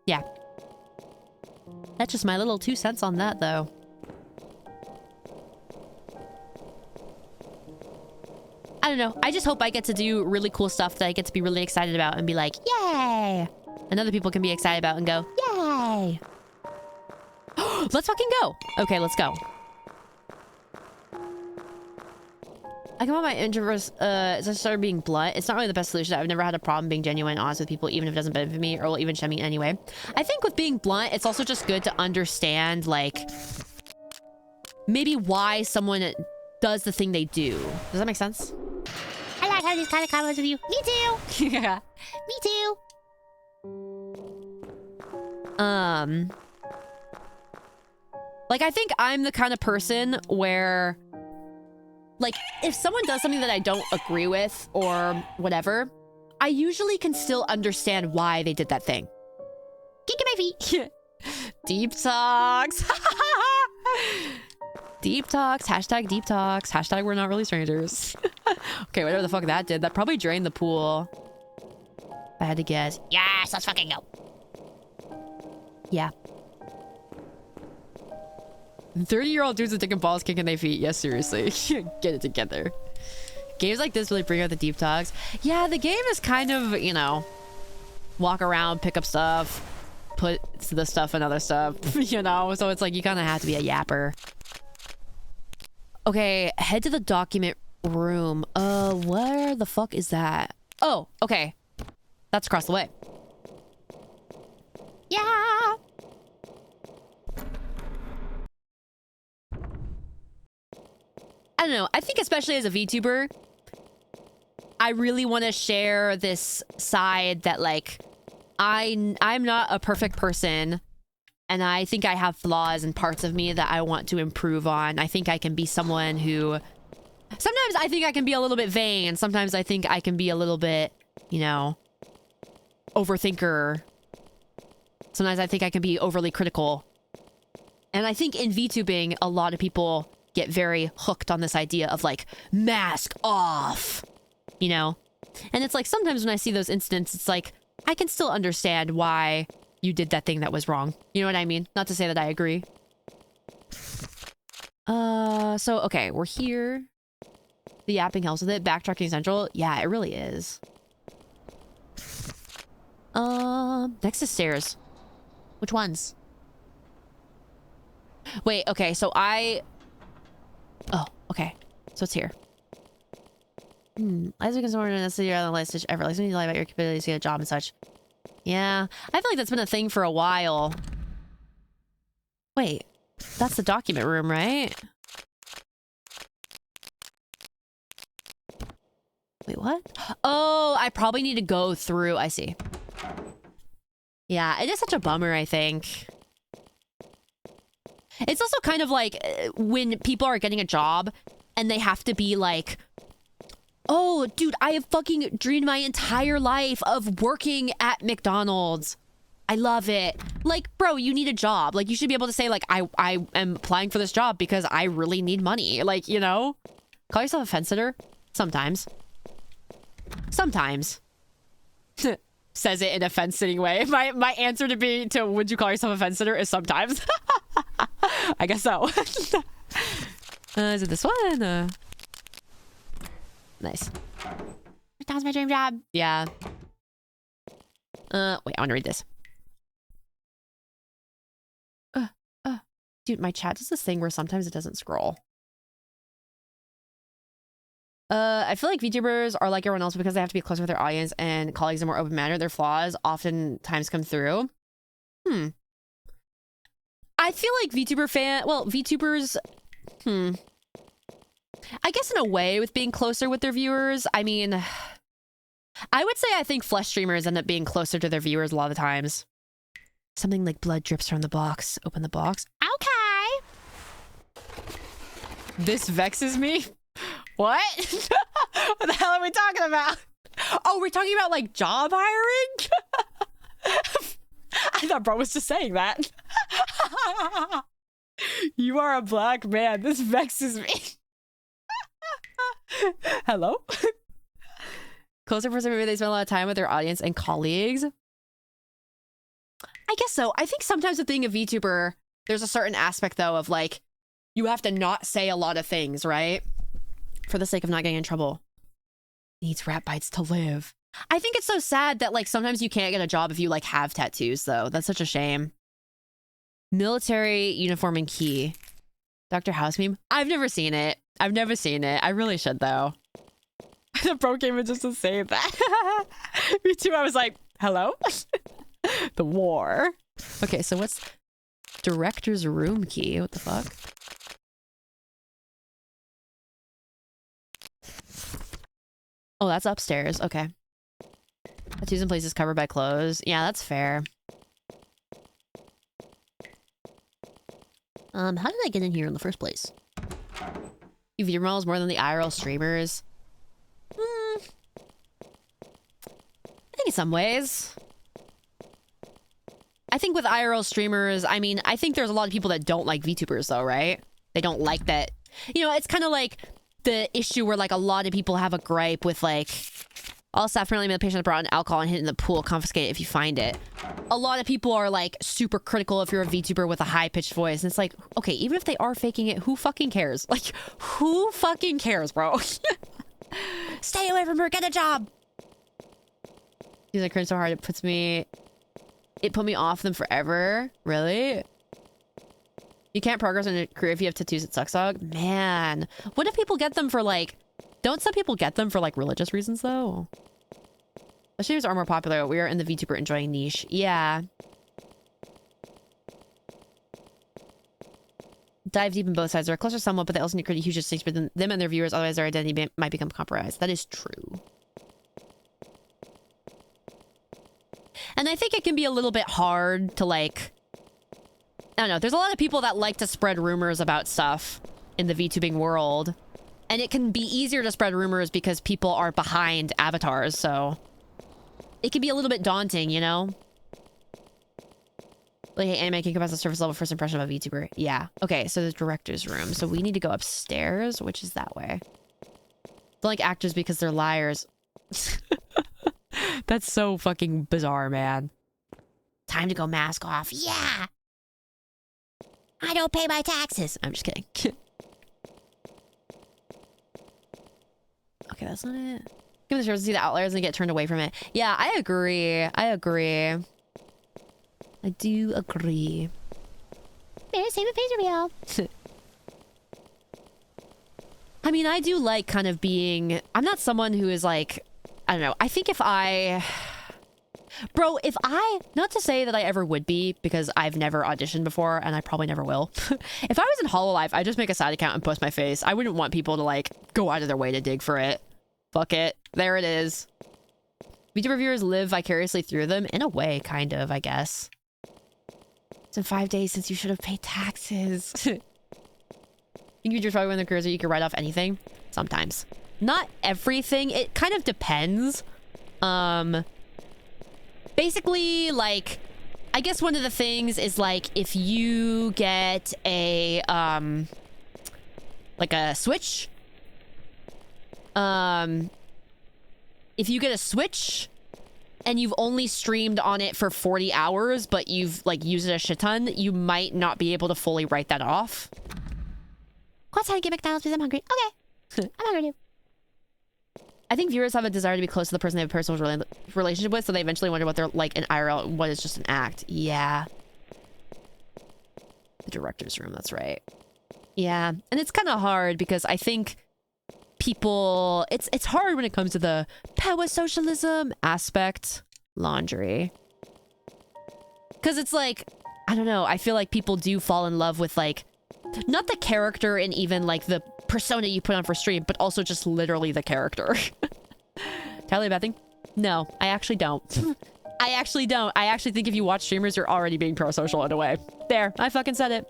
Yeah. That's just my little 2 cents on that, though. I don't know. I just hope I get to do really cool stuff that I get to be really excited about and be like, yay! And other people can be excited about and go, yay! Let's fucking go! Okay, let's go. I come on my introverts, as I started being blunt. It's not really the best solution. I've never had a problem being genuine and honest with people, even if it doesn't benefit me or will even shun me anyway. I think with being blunt, it's also just good to understand, like, maybe why someone does the thing they do. Does that make sense? I like having these kind of comments with you. Me too. Yeah. Me too. Like, I think I'm the kind of person where, like, if someone does something that I don't agree with or whatever, I usually can still understand why they did that thing. Kick at my feet. Deep talks. Deep talks. Hashtag deep talks. Hashtag we're not really strangers. Okay, whatever the fuck that did. That probably drained the pool. If I had to guess. Yes, let's fucking go. Yeah. 30-year-old dudes with dick and balls kicking their feet. Yes, seriously. Get it together. Games like this really bring out the deep talks. Yeah, the game is kind of, you know, walk around, pick up stuff. puts the stuff in other stuff, you know? So it's like, you kind of have to be a yapper. Okay, head to the document room. Where the fuck is that? Oh, okay. That's across the way. Yeah! I don't know. I think especially as a VTuber, I really want to share this side that, like, I'm not a perfect person, and I think I have flaws and parts of me that I want to improve on. I think I can be someone who... Sometimes I think I can be a little bit vain. Sometimes I think I can be a little bit, you know, overthinker. Sometimes I think I can be overly critical. And I think in VTubing, a lot of people get very hooked on this idea of, like, mask off, you know? And it's like, sometimes when I see those incidents, it's like, I can still understand why you did that thing that was wrong. You know what I mean? Not to say that I agree. So, okay, we're here. The yapping helps with it. Backtracking central. Yeah, it really is. Next is stairs. Which ones? Wait, okay, so oh, okay. So it's here. As we can sort of necessarily on the list ever. Like, you need to lie about your capabilities to get a job and such. Yeah. I feel like that's been a thing for a while. Wait. That's the document room, right? Wait, what? Oh, I probably need to go through. I see. Yeah, it is such a bummer, I think. It's also kind of like when people are getting a job and they have to be like, oh, dude, I have fucking dreamed my entire life of working at McDonald's. I love it. Like, bro, you need a job. Like, you should be able to say, like, I am applying for this job because I really need money. Like, you know? Call yourself a fence sitter? Sometimes. Sometimes. Says it in a fence sitting way. My answer to would you call yourself a fence sitter is sometimes. I guess so. Is it this one? Nice. That was my dream job. Yeah. Wait, I want to read this. Dude, my chat does this thing where sometimes it doesn't scroll. I feel like VTubers are like everyone else because they have to be closer with their audience and colleagues in a more open manner. Their flaws oftentimes come through. I feel like VTubers, I guess in a way with being closer with their viewers. I mean, I would say I think flesh streamers end up being closer to their viewers a lot of the times. Something like blood drips from the box. Open the box. Okay. This vexes me. What? What the hell are we talking about? Oh, we're talking about like job hiring? I thought bro was just saying that. You are a black man. This vexes me. Hello? Closer person, maybe they spend a lot of time with their audience and colleagues. I guess so. I think sometimes with being a VTuber, there's a certain aspect though of like, you have to not say a lot of things, right? For the sake of not getting in trouble. Needs rat bites to live. I think it's so sad that like sometimes you can't get a job if you like have tattoos though. That's such a shame. Military uniform and key. Dr. House meme. I've never seen it. I've never seen it. I really should though. The bro came in just to say that. Me too. I was like, hello? The war. Okay, so what's director's room key? What the fuck? Oh, that's upstairs. Okay. Tattoos in places covered by clothes. Yeah, that's fair. How did I get in here in the first place? UV models more than the IRL streamers. I think in some ways. I think with IRL streamers, I mean, I think there's a lot of people that don't like VTubers though, right? They don't like that. You know, it's kind of like the issue where like a lot of people have a gripe with like, all staff apparently made the patient brought in alcohol and hit in the pool, confiscate it if you find it. A lot of people are like super critical if you're a VTuber with a high-pitched voice. And it's like, okay, even if they are faking it, who fucking cares? Like, who fucking cares, bro? Stay away from her, get a job. He's like, cringe so hard, it It put me off them forever. Really? You can't progress in a career if you have tattoos. It sucks, dog. Man. What if people get them for like... Don't some people get them for like religious reasons though? The streamers are more popular. We are in the VTuber enjoying niche. Yeah. Dive deep in both sides. They're closer somewhat, but they also need create huge stakes for them and their viewers. Otherwise, their identity might become compromised. That is true. And I think it can be a little bit hard to like... I don't know. There's a lot of people that like to spread rumors about stuff in the VTubing world. And it can be easier to spread rumors because people are behind avatars, so... It can be a little bit daunting, you know? Like, hey, anime can come as a surface level first impression of a VTuber. Yeah. Okay, so the director's room. So we need to go upstairs, which is that way. Don't like actors because they're liars. That's so fucking bizarre, man. Time to go mask off. Yeah! I don't pay my taxes. I'm just kidding. Okay, that's not it. Give it a chance to see the outliers and get turned away from it. Yeah, I agree. I agree. I do agree. Better save a face reveal. I mean, I do like kind of being... I'm not someone who is like... I don't know. I think if I... Bro, if I... Not to say that I ever would be, because I've never auditioned before, and I probably never will. If I was in Hololive, I'd just make a side account and post my face. I wouldn't want people to, like, go out of their way to dig for it. Fuck it. There it is. VTuber viewers live vicariously through them. In a way, kind of, I guess. It's been 5 days since you should have paid taxes. You can just probably win the careers, you can write off anything. Sometimes. Not everything. It kind of depends. Basically, like, I guess one of the things is, like, if you get a, like a Switch. If you get a Switch and you've only streamed on it for 40 hours, but you've, like, used it a shit ton, you might not be able to fully write that off. What's how to get McDonald's because I'm hungry? Okay. I'm hungry too. I think viewers have a desire to be close to the person they have a personal relationship with, so they eventually wonder what they're like in IRL, what is just an act. Yeah. The director's room, that's right. Yeah, and it's kind of hard because I think people... It's hard when it comes to the power socialism aspect. Laundry. Because it's like, I don't know, I feel like people do fall in love with, like, not the character and even, like, the persona you put on for stream, but also just literally the character. Tell you a bad thing? No, I actually don't. I actually don't. I actually think if you watch streamers, you're already being pro-social in a way. There, I fucking said it.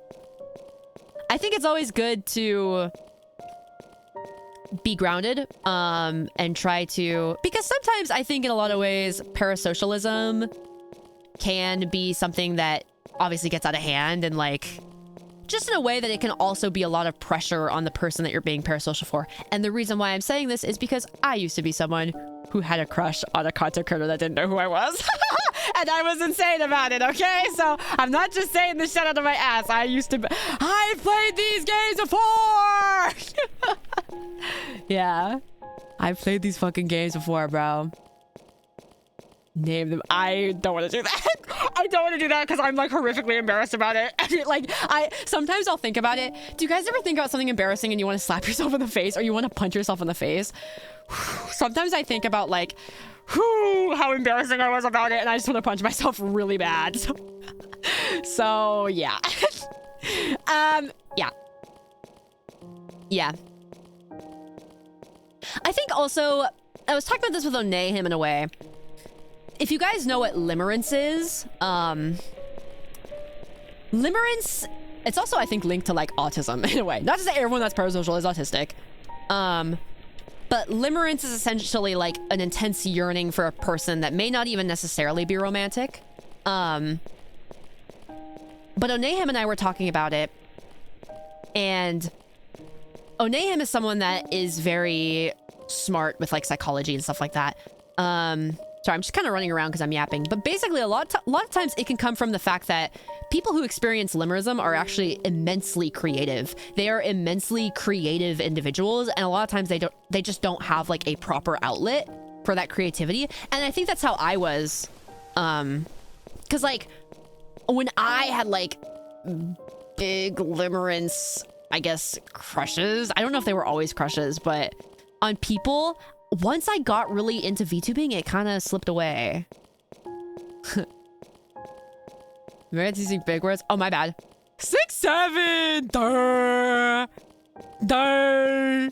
I think it's always good to be grounded, and try to... Because sometimes I think in a lot of ways, parasocialism can be something that obviously gets out of hand and, like... Just in a way that it can also be a lot of pressure on the person that you're being parasocial for. And the reason why I'm saying this is because I used to be someone who had a crush on a content creator that didn't know who I was. And I was insane about it, okay? So I'm not just saying this shit out of my ass. I've played these games before! Yeah. I've played these fucking games before, bro. Name them. I don't want to do that. I don't want to do that because I'm like horrifically embarrassed about it. Like, sometimes I'll think about it. Do you guys ever think about something embarrassing and you want to slap yourself in the face or you want to punch yourself in the face? Sometimes I think about like, how embarrassing I was about it and I just want to punch myself really bad. So yeah. Yeah. Yeah. I think also, I was talking about this with Onehim in a way. If you guys know what limerence is, limerence, it's also, I think, linked to, like, autism in a way. Not to say everyone that's parasocial is autistic. But limerence is essentially, like, an intense yearning for a person that may not even necessarily be romantic. But Onehim and I were talking about it. And Onehim is someone that is very smart with, like, psychology and stuff like that. Sorry, I'm just kind of running around because I'm yapping. But basically, a lot of times it can come from the fact that people who experience limerism are actually immensely creative. They are immensely creative individuals, and a lot of times they just don't have like a proper outlet for that creativity. And I think that's how I was Because, like, when I had, like, big limerence, I guess, crushes. I don't know if they were always crushes, but on people, once I got really into VTubing, it kind of slipped away. Meredith using big words? Oh, my bad. 6'7". Duh. Duh.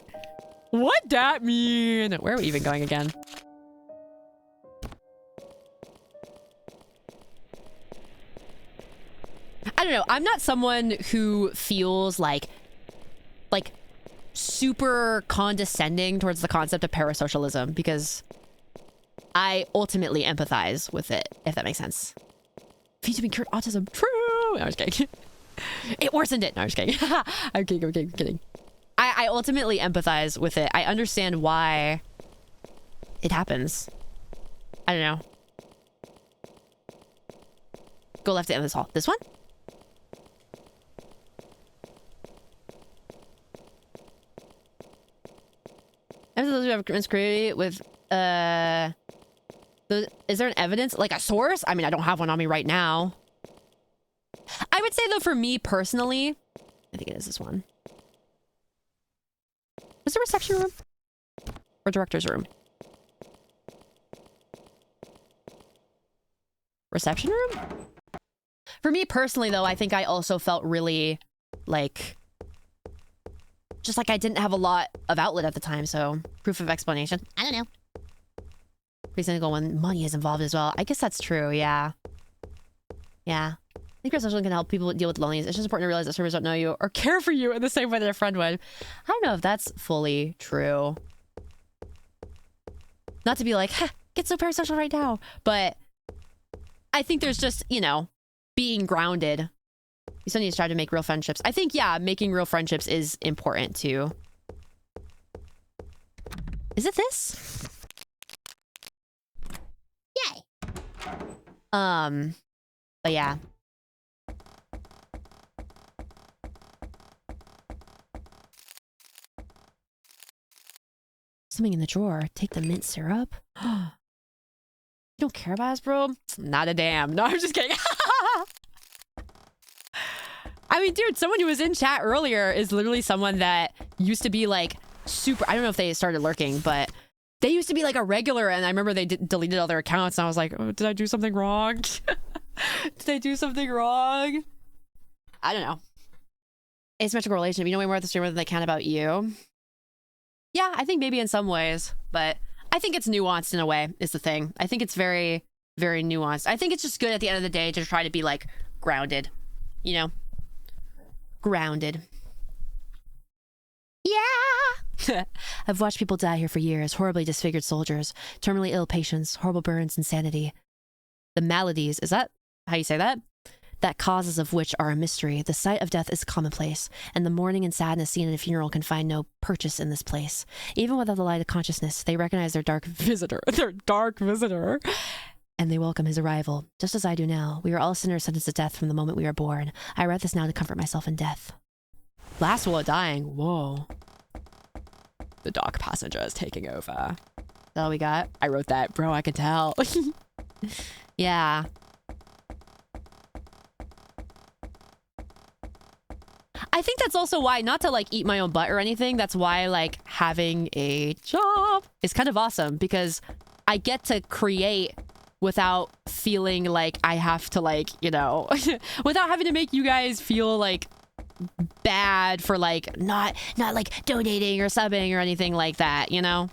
What that mean? Where are we even going again? I don't know. I'm not someone who feels like super condescending towards the concept of parasocialism because I ultimately empathize with it, if that makes sense. VTubing cured autism. True. No, I'm just kidding. It worsened it. No, I'm just kidding. I'm kidding. I ultimately empathize with it. I understand why it happens. I don't know. Go left to end this hall. This one? After those who have created with is there an evidence, like a source? I mean, I don't have one on me right now. I would say though, for me personally, I think it is this one. Was the reception room or director's room? Reception room? For me personally though, I think I also felt really like just like I didn't have a lot of outlet at the time, so proof of explanation. I don't know. Pretty cynical when money is involved as well. I guess that's true, yeah. Yeah. I think social can help people deal with loneliness. It's just important to realize that servers don't know you or care for you in the same way that a friend would. I don't know if that's fully true. Not to be like, get so parasocial right now. But I think there's just, you know, being grounded. You still need to strive to make real friendships. I think, yeah, making real friendships is important too. Is it this? Yay. But yeah. Something in the drawer. Take the mint syrup. You don't care about us, bro? Not a damn. No, I'm just kidding. I mean, dude, someone who was in chat earlier is literally someone that used to be like super. I don't know if they started lurking, but they used to be like a regular. And I remember they deleted all their accounts. And I was like, oh, did I do something wrong? Did I do something wrong? I don't know. Asymmetrical relationship. You know way more about the streamer than they can about you. Yeah, I think maybe in some ways, but I think it's nuanced in a way is the thing. I think it's very, very nuanced. I think it's just good at the end of the day to try to be like grounded, you know? Grounded. Yeah! I've watched people die here for years. Horribly disfigured soldiers, terminally ill patients, horrible burns, insanity. The maladies, is that how you say that? That causes of which are a mystery. The sight of death is commonplace, and the mourning and sadness seen in a funeral can find no purchase in this place. Even without the light of consciousness, they recognize their dark visitor. And they welcome his arrival, just as I do now. We are all sinners sentenced to death from the moment we are born. I write this now to comfort myself in death. Last one dying. Whoa. The dock passenger is taking over. That's all we got? I wrote that. Bro, I can tell. Yeah. I think that's also why, not to like eat my own butt or anything, that's why like having a job is kind of awesome because I get to create without feeling like I have to like, you know, without having to make you guys feel like bad for like not like donating or subbing or anything like that, you know?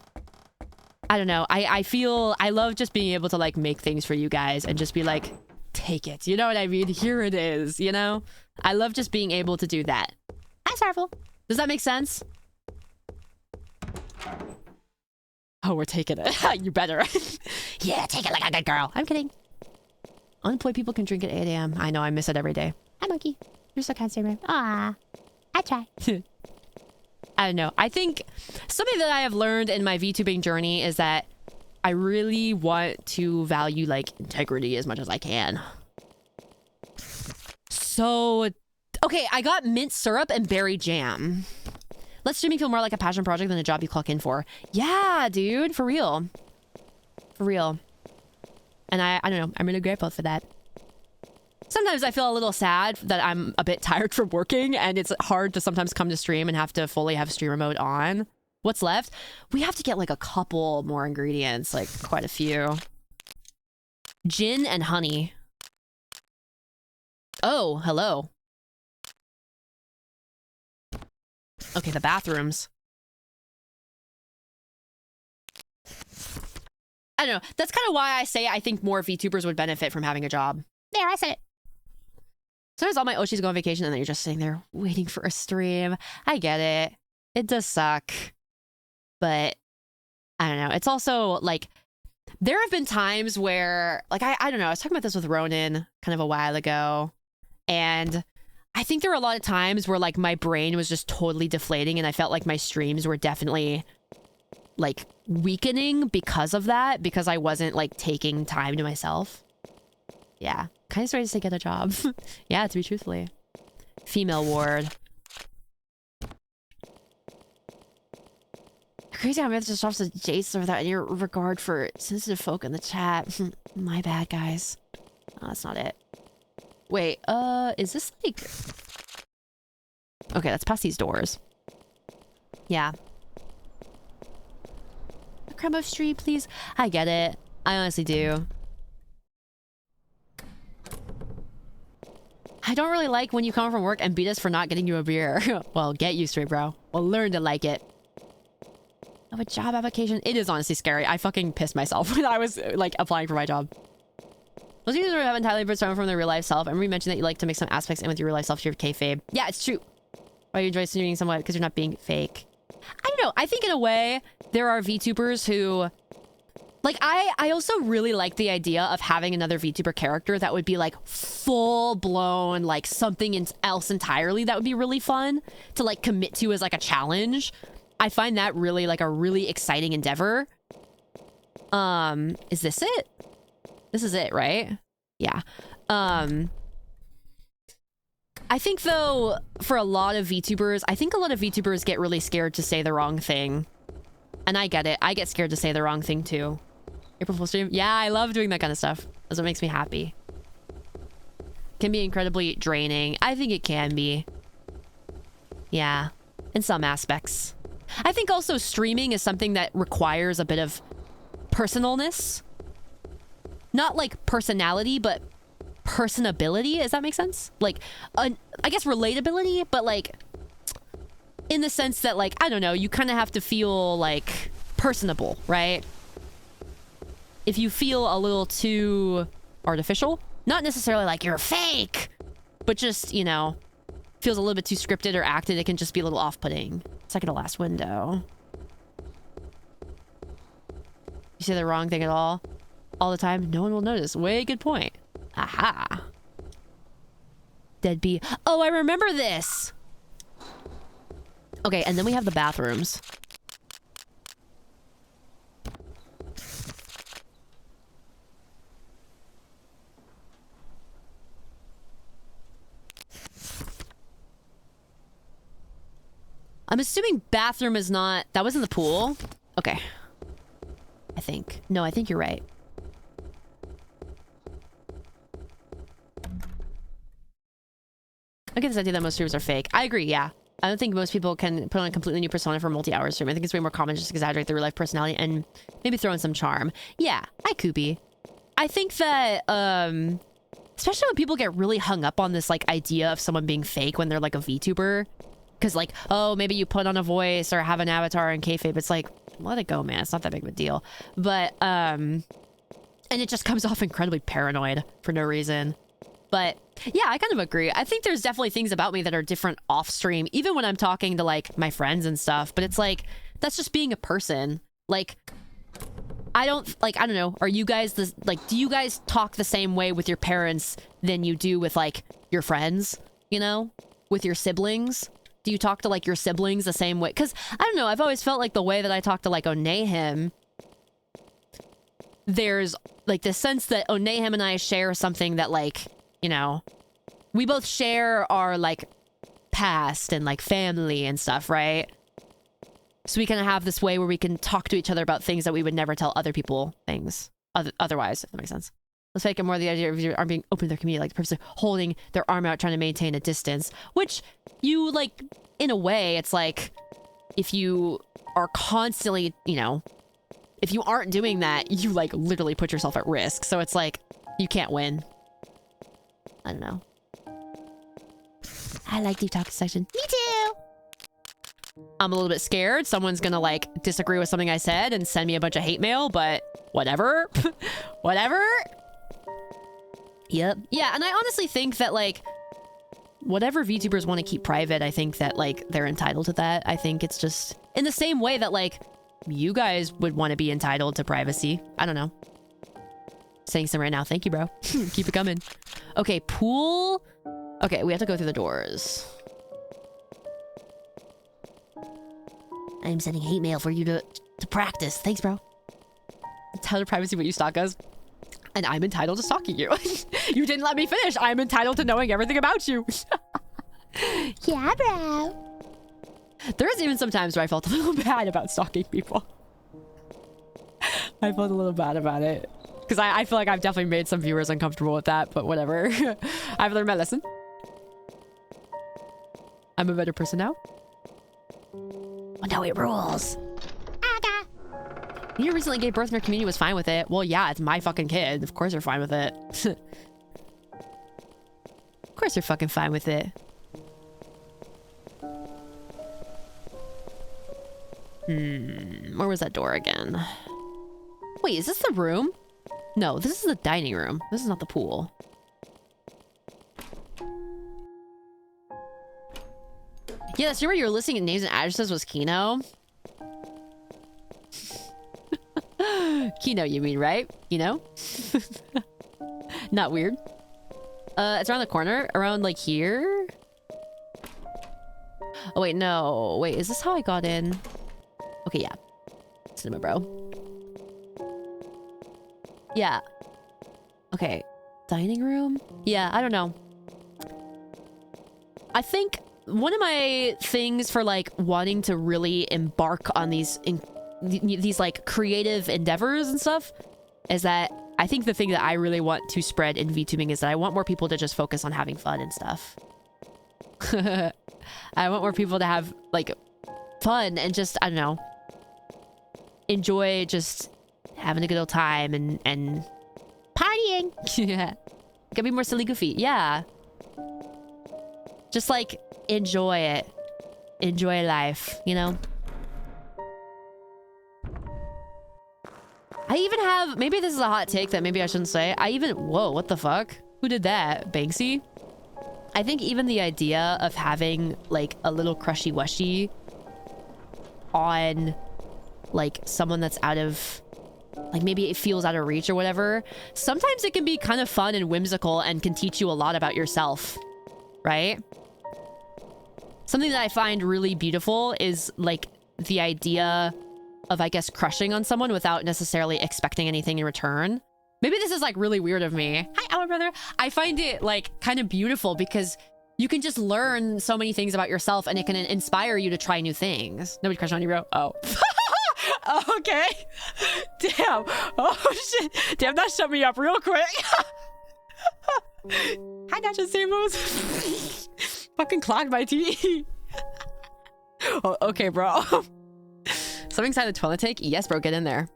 I don't know. I feel I love just being able to like make things for you guys and just be like, take it. You know what I mean? Here it is, you know? I love just being able to do that. Hi, Starful. Does that make sense? Oh, we're taking it. You better. Yeah, take it like a good girl. I'm kidding. Unemployed people can drink at 8 a.m. I know, I miss it every day. Hi, monkey. You're so kind, Saber. Aw. I try. I don't know. I think something that I have learned in my VTubing journey is that I really want to value like integrity as much as I can. So, okay, I got mint syrup and berry jam. Let streaming feel more like a passion project than a job you clock in for. Yeah, dude, for real. For real. And I don't know, I'm really grateful for that. sometimes I feel a little sad that I'm a bit tired from working and it's hard to sometimes come to stream and have to fully have streamer mode on. What's left? We have to get like a couple more ingredients, like quite a few. Gin and honey. Oh, hello. Okay, the bathrooms. I don't know. That's kind of why I say I think more VTubers would benefit from having a job. There, I said it. Sometimes all my Oshis go on vacation and then you're just sitting there waiting for a stream. I get it. It does suck. But I don't know. It's also like, there have been times where, like, I don't know. I was talking about this with Ronan kind of a while ago. And I think there were a lot of times where like my brain was just totally deflating and I felt like my streams were definitely like weakening because of that, because I wasn't like taking time to myself. Yeah. Kind of ready to say get a job. Yeah, to be truthfully. Female ward. Crazy how Meredith just drops a Jace without any regard for sensitive folk in the chat. My bad, guys. Oh, that's not it. Wait, is this like... Okay, let's pass these doors. Yeah. A crumb of street, please. I get it. I honestly do. I don't really like when you come from work and beat us for not getting you a beer. Well, get used to it, bro. Well, learn to like it. Of a job application. It is honestly scary. I fucking pissed myself when I was like applying for my job. Most users have entirely different from their real life self. And we mentioned that you like to make some aspects in with your real life self to your kayfabe. Yeah, it's true. Why you enjoy streaming somewhat because you're not being fake. I don't know. I think in a way there are VTubers who like I also really like the idea of having another VTuber character that would be like full blown like something else entirely. That would be really fun to like commit to as like a challenge. I find that really like a really exciting endeavor. Is this it? This is it, right? Yeah. I think though, for a lot of VTubers, I think a lot of VTubers get really scared to say the wrong thing. And I get it. I get scared to say the wrong thing too. April Fool's stream? Yeah, I love doing that kind of stuff. That's what makes me happy. Can be incredibly draining. I think it can be. Yeah, in some aspects. I think also streaming is something that requires a bit of personalness. Not like personality, but personability. Does that make sense? Like, I guess relatability, but like in the sense that like, I don't know, you kind of have to feel like personable, right? If you feel a little too artificial, not necessarily like you're fake, but just, you know, feels a little bit too scripted or acted, it can just be a little off-putting. Second to last window. You say the wrong thing at all the time, no one will notice. Way good point. Aha. Dead bee. Oh, I remember this. Okay, and then we have the bathrooms. I'm assuming bathroom is not... That was in the pool? Okay. I think. No, I think you're right. I get this idea that most streams are fake. I agree, yeah. I don't think most people can put on a completely new persona for a multi-hour stream. I think it's way more common just to exaggerate their real life personality and maybe throw in some charm. Yeah, I could be. I think that, especially when people get really hung up on this like idea of someone being fake when they're like a VTuber. Because like, oh, maybe you put on a voice or have an avatar in kayfabe. It's like, let it go, man. It's not that big of a deal. But, and it just comes off incredibly paranoid for no reason. But yeah, I kind of agree. I think there's definitely things about me that are different off stream, even when I'm talking to like my friends and stuff. But it's like, that's just being a person. Like, I don't know. Are you guys do you guys talk the same way with your parents than you do with like your friends, you know, with your siblings? Do you talk to like your siblings the same way? Because I don't know. I've always felt like the way that I talk to like Onehim, there's like this sense that Onehim and I share something that like, you know, we both share our like past and like family and stuff, right? So we kind of have this way where we can talk to each other about things that we would never tell other people things otherwise, if that makes sense. Let's make it more the idea of your arm being open to their community, like the purpose of holding their arm out, trying to maintain a distance. Which you, like, in a way, it's like, if you are constantly, you know, if you aren't doing that, you, like, literally put yourself at risk. So it's like, you can't win. I don't know. I like deep talk section. Me too. I'm a little bit scared. Someone's gonna, like, disagree with something I said and send me a bunch of hate mail, but whatever. Whatever. Yep. Yeah, and I honestly think that, like, whatever VTubers want to keep private, I think that, like, they're entitled to that. I think it's just in the same way that, like, you guys would want to be entitled to privacy. I don't know. Saying some right now. Thank you, bro. Keep it coming. Okay, pool. Okay, we have to go through the doors. I'm sending hate mail for you to practice. Thanks, bro. Entitled to privacy, but you stalk us. And I'm entitled to stalking you. You didn't let me finish. I'm entitled to knowing everything about you. Yeah, bro. There is even some times where I felt a little bad about stalking people. I felt a little bad about it. Because I feel like I've definitely made some viewers uncomfortable with that, but whatever. I've learned my lesson. I'm a better person now. Oh, no, it rules. Aga. You recently gave birth and your community was fine with it. Well, yeah, it's my fucking kid. Of course they're fine with it. Of course they're fucking fine with it. Where was that door again? Wait, is this the room? No, this is the dining room. This is not the pool. Yeah, that's where you were listing in names and addresses was Kino. Kino, you mean, right? You know? Not weird. It's around the corner. Around, like, here? Oh, wait, no. Wait, is this how I got in? Okay, yeah. Cinema, bro. Yeah. Okay. Dining room? Yeah, I don't know. I think one of my things for, like, wanting to really embark on these like creative endeavors and stuff is that I think the thing that I really want to spread in VTubing is that I want more people to just focus on having fun and stuff. I want more people to have, like, fun and just, I don't know, enjoy just having a good old time and Partying. yeah. Gotta be more silly goofy. Yeah. Just, like, enjoy it. Enjoy life, you know? I even have... Maybe this is a hot take that maybe I shouldn't say. Whoa, what the fuck? Who did that? Banksy? I think even the idea of having, like, a little crushy-wushy on, like, someone that's out of... Like, maybe it feels out of reach or whatever. Sometimes it can be kind of fun and whimsical and can teach you a lot about yourself. Right? Something that I find really beautiful is, like, the idea of, I guess, crushing on someone without necessarily expecting anything in return. Maybe this is, like, really weird of me. Hi, our brother. I find it, like, kind of beautiful because you can just learn so many things about yourself and it can inspire you to try new things. Nobody crushed on you, bro? Oh. Oh, okay. Damn. Oh, shit. Damn, that shut me up real quick. Hi, Nacho Samos. Fucking clogged my teeth. Oh, okay, bro. Something inside the toilet tank? Yes, bro, get in there.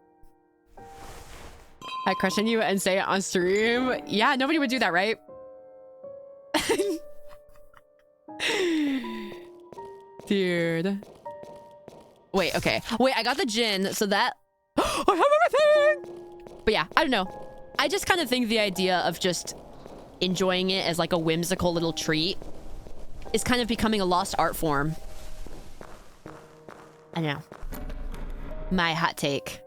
I crush on you and say it on stream. Yeah, nobody would do that, right? Dude. Wait, okay. Wait, I got the gin, so that... I have everything! But yeah, I don't know. I just kind of think the idea of just enjoying it as, like, a whimsical little treat is kind of becoming a lost art form. I don't know. My hot take.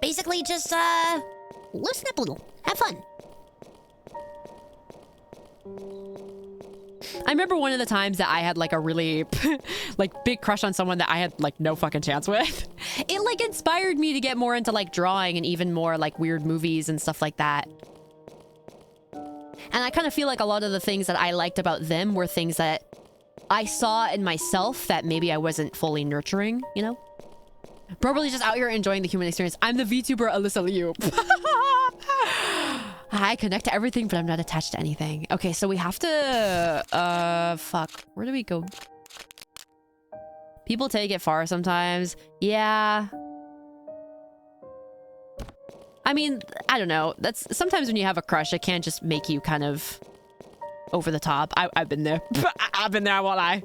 Basically, just, loosen up a little. Have fun. I remember one of the times that I had, like, a really, like, big crush on someone that I had, like, no fucking chance with. It, like, inspired me to get more into, like, drawing and even more, like, weird movies and stuff like that. And I kind of feel like a lot of the things that I liked about them were things that I saw in myself that maybe I wasn't fully nurturing, you know? Bro really just out here enjoying the human experience. I'm the VTuber Alyssa Liu. I connect to everything, but I'm not attached to anything. Okay, so we have to... fuck. Where do we go? People take it far sometimes. Yeah. I mean, I don't know. That's sometimes when you have a crush, it can just make you kind of over the top. I've been there. I've been there, won't I?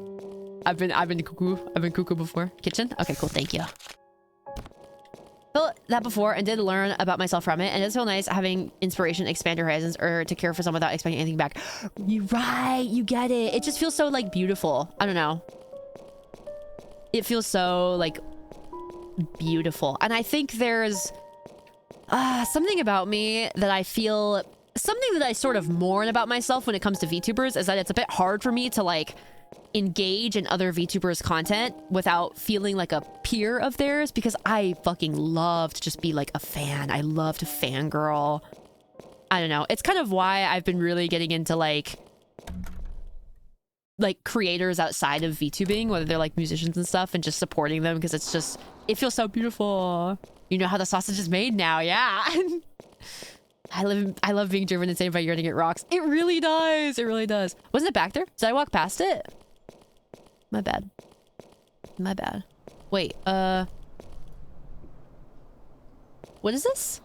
I've been cuckoo. I've been cuckoo before. Kitchen? Okay, cool. Thank you. Felt that before and did learn about myself from it, and it's so nice having inspiration expand your horizons or to care for someone without expecting anything back. You're right. You get it. It just feels so like beautiful. I don't know. It feels so like beautiful, and I think there's something about me that I feel, something that I sort of mourn about myself when it comes to VTubers is that it's a bit hard for me to like engage in other VTubers content without feeling like a peer of theirs, because I fucking love to just be like a fan. I love to fangirl. I don't know. It's kind of why I've been really getting into like creators outside of VTubing, whether they're like musicians and stuff, and just supporting them, because it's just, it feels so beautiful. You know how the sausage is made now, yeah. I love being driven insane by yearning. It rocks. It really does. It really does. Wasn't it back there? Did I walk past it? My bad. My bad. Wait, what is this?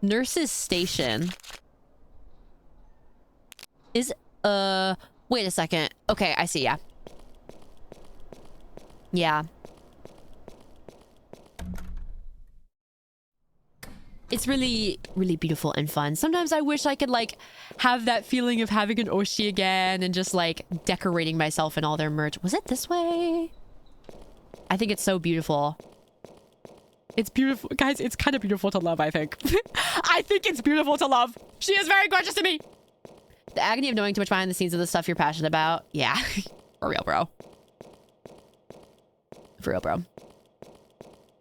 Nurse's station. Is, wait a second. Okay, I see, yeah. Yeah. It's really, really beautiful and fun. Sometimes I wish I could like have that feeling of having an Oshi again and just like decorating myself in all their merch. Was it this way? I think it's so beautiful. It's beautiful. Guys, it's kind of beautiful to love, I think. I think it's beautiful to love. She is very gorgeous to me. The agony of knowing too much behind the scenes of the stuff you're passionate about. Yeah. For real, bro. For real, bro.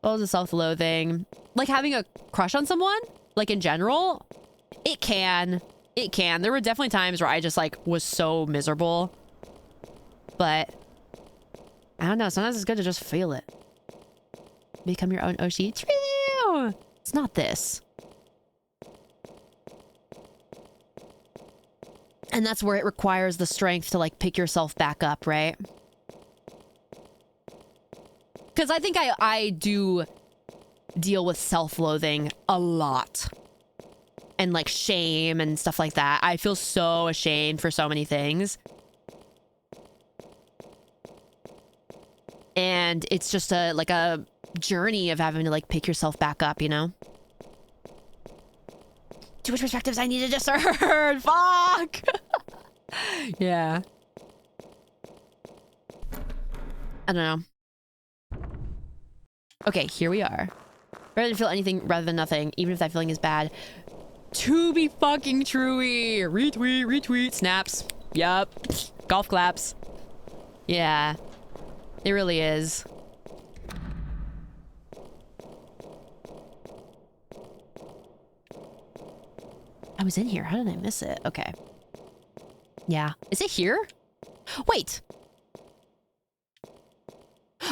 What was the self-loathing? Like having a crush on someone, like in general, it can. There were definitely times where I just like was so miserable, but I don't know. Sometimes it's good to just feel it. Become your own Oshi. True. It's not this. And that's where it requires the strength to like pick yourself back up, right? Because I think I do deal with self-loathing a lot. And like shame and stuff like that. I feel so ashamed for so many things. And it's just like a journey of having to like pick yourself back up, you know? Too much perspectives I need to discern. Fuck! Yeah. I don't know. Okay, here we are. Rather than feel anything rather than nothing, even if that feeling is bad. To be fucking truey. Retweet, retweet, snaps. Yup. Golf claps. Yeah. It really is. I was in here. How did I miss it? Okay. Yeah. Is it here? Wait.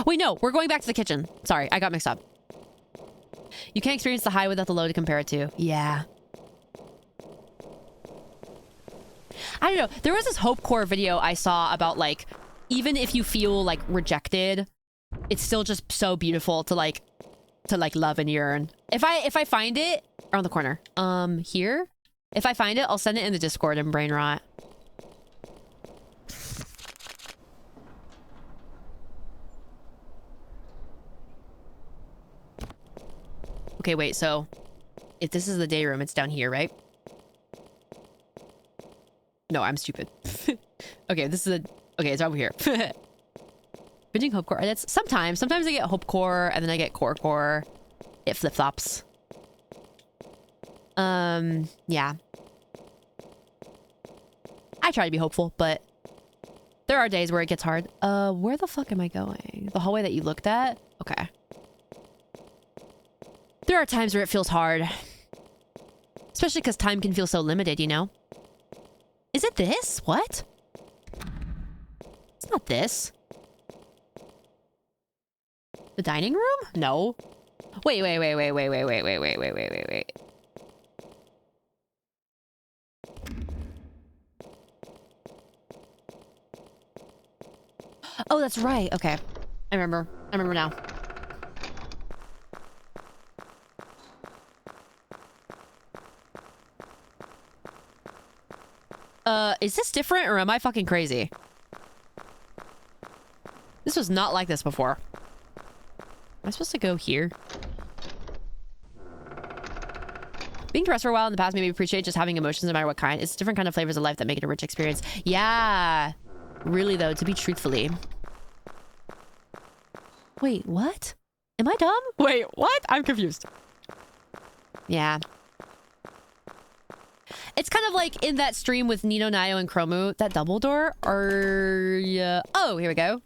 Wait, no. We're going back to the kitchen. Sorry, I got mixed up. You can't experience the high without the low to compare it to. Yeah. I don't know. There was this Hopecore video I saw about like, even if you feel like rejected, it's still just so beautiful to like love and yearn. If I find it around the corner, here, if I find it, I'll send it in the Discord and brain rot. Okay, wait, so if this is the day room, it's down here, right? No, I'm stupid. Okay, this is okay, it's over here. Binging Hopecore edits. Sometimes I get Hopecore and then I get Core. It flip-flops. Yeah. I try to be hopeful, but there are days where it gets hard. Where the fuck am I going? The hallway that you looked at? Okay. There are times where it feels hard. Especially because time can feel so limited, you know? Is it this? What? It's not this. The dining room? No. Wait. Oh, that's right. Okay. I remember now. Is this different or am I fucking crazy? This was not like this before. Am I supposed to go here? Being depressed for a while in the past made me appreciate just having emotions no matter what kind. It's different kind of flavors of life that make it a rich experience. Yeah. Really though, to be truthfully. Wait, what? Am I dumb? Wait, what? I'm confused. Yeah. It's kind of like in that stream with Nino, Nayo, and Chromu, that double door. Or yeah. Oh, here we go.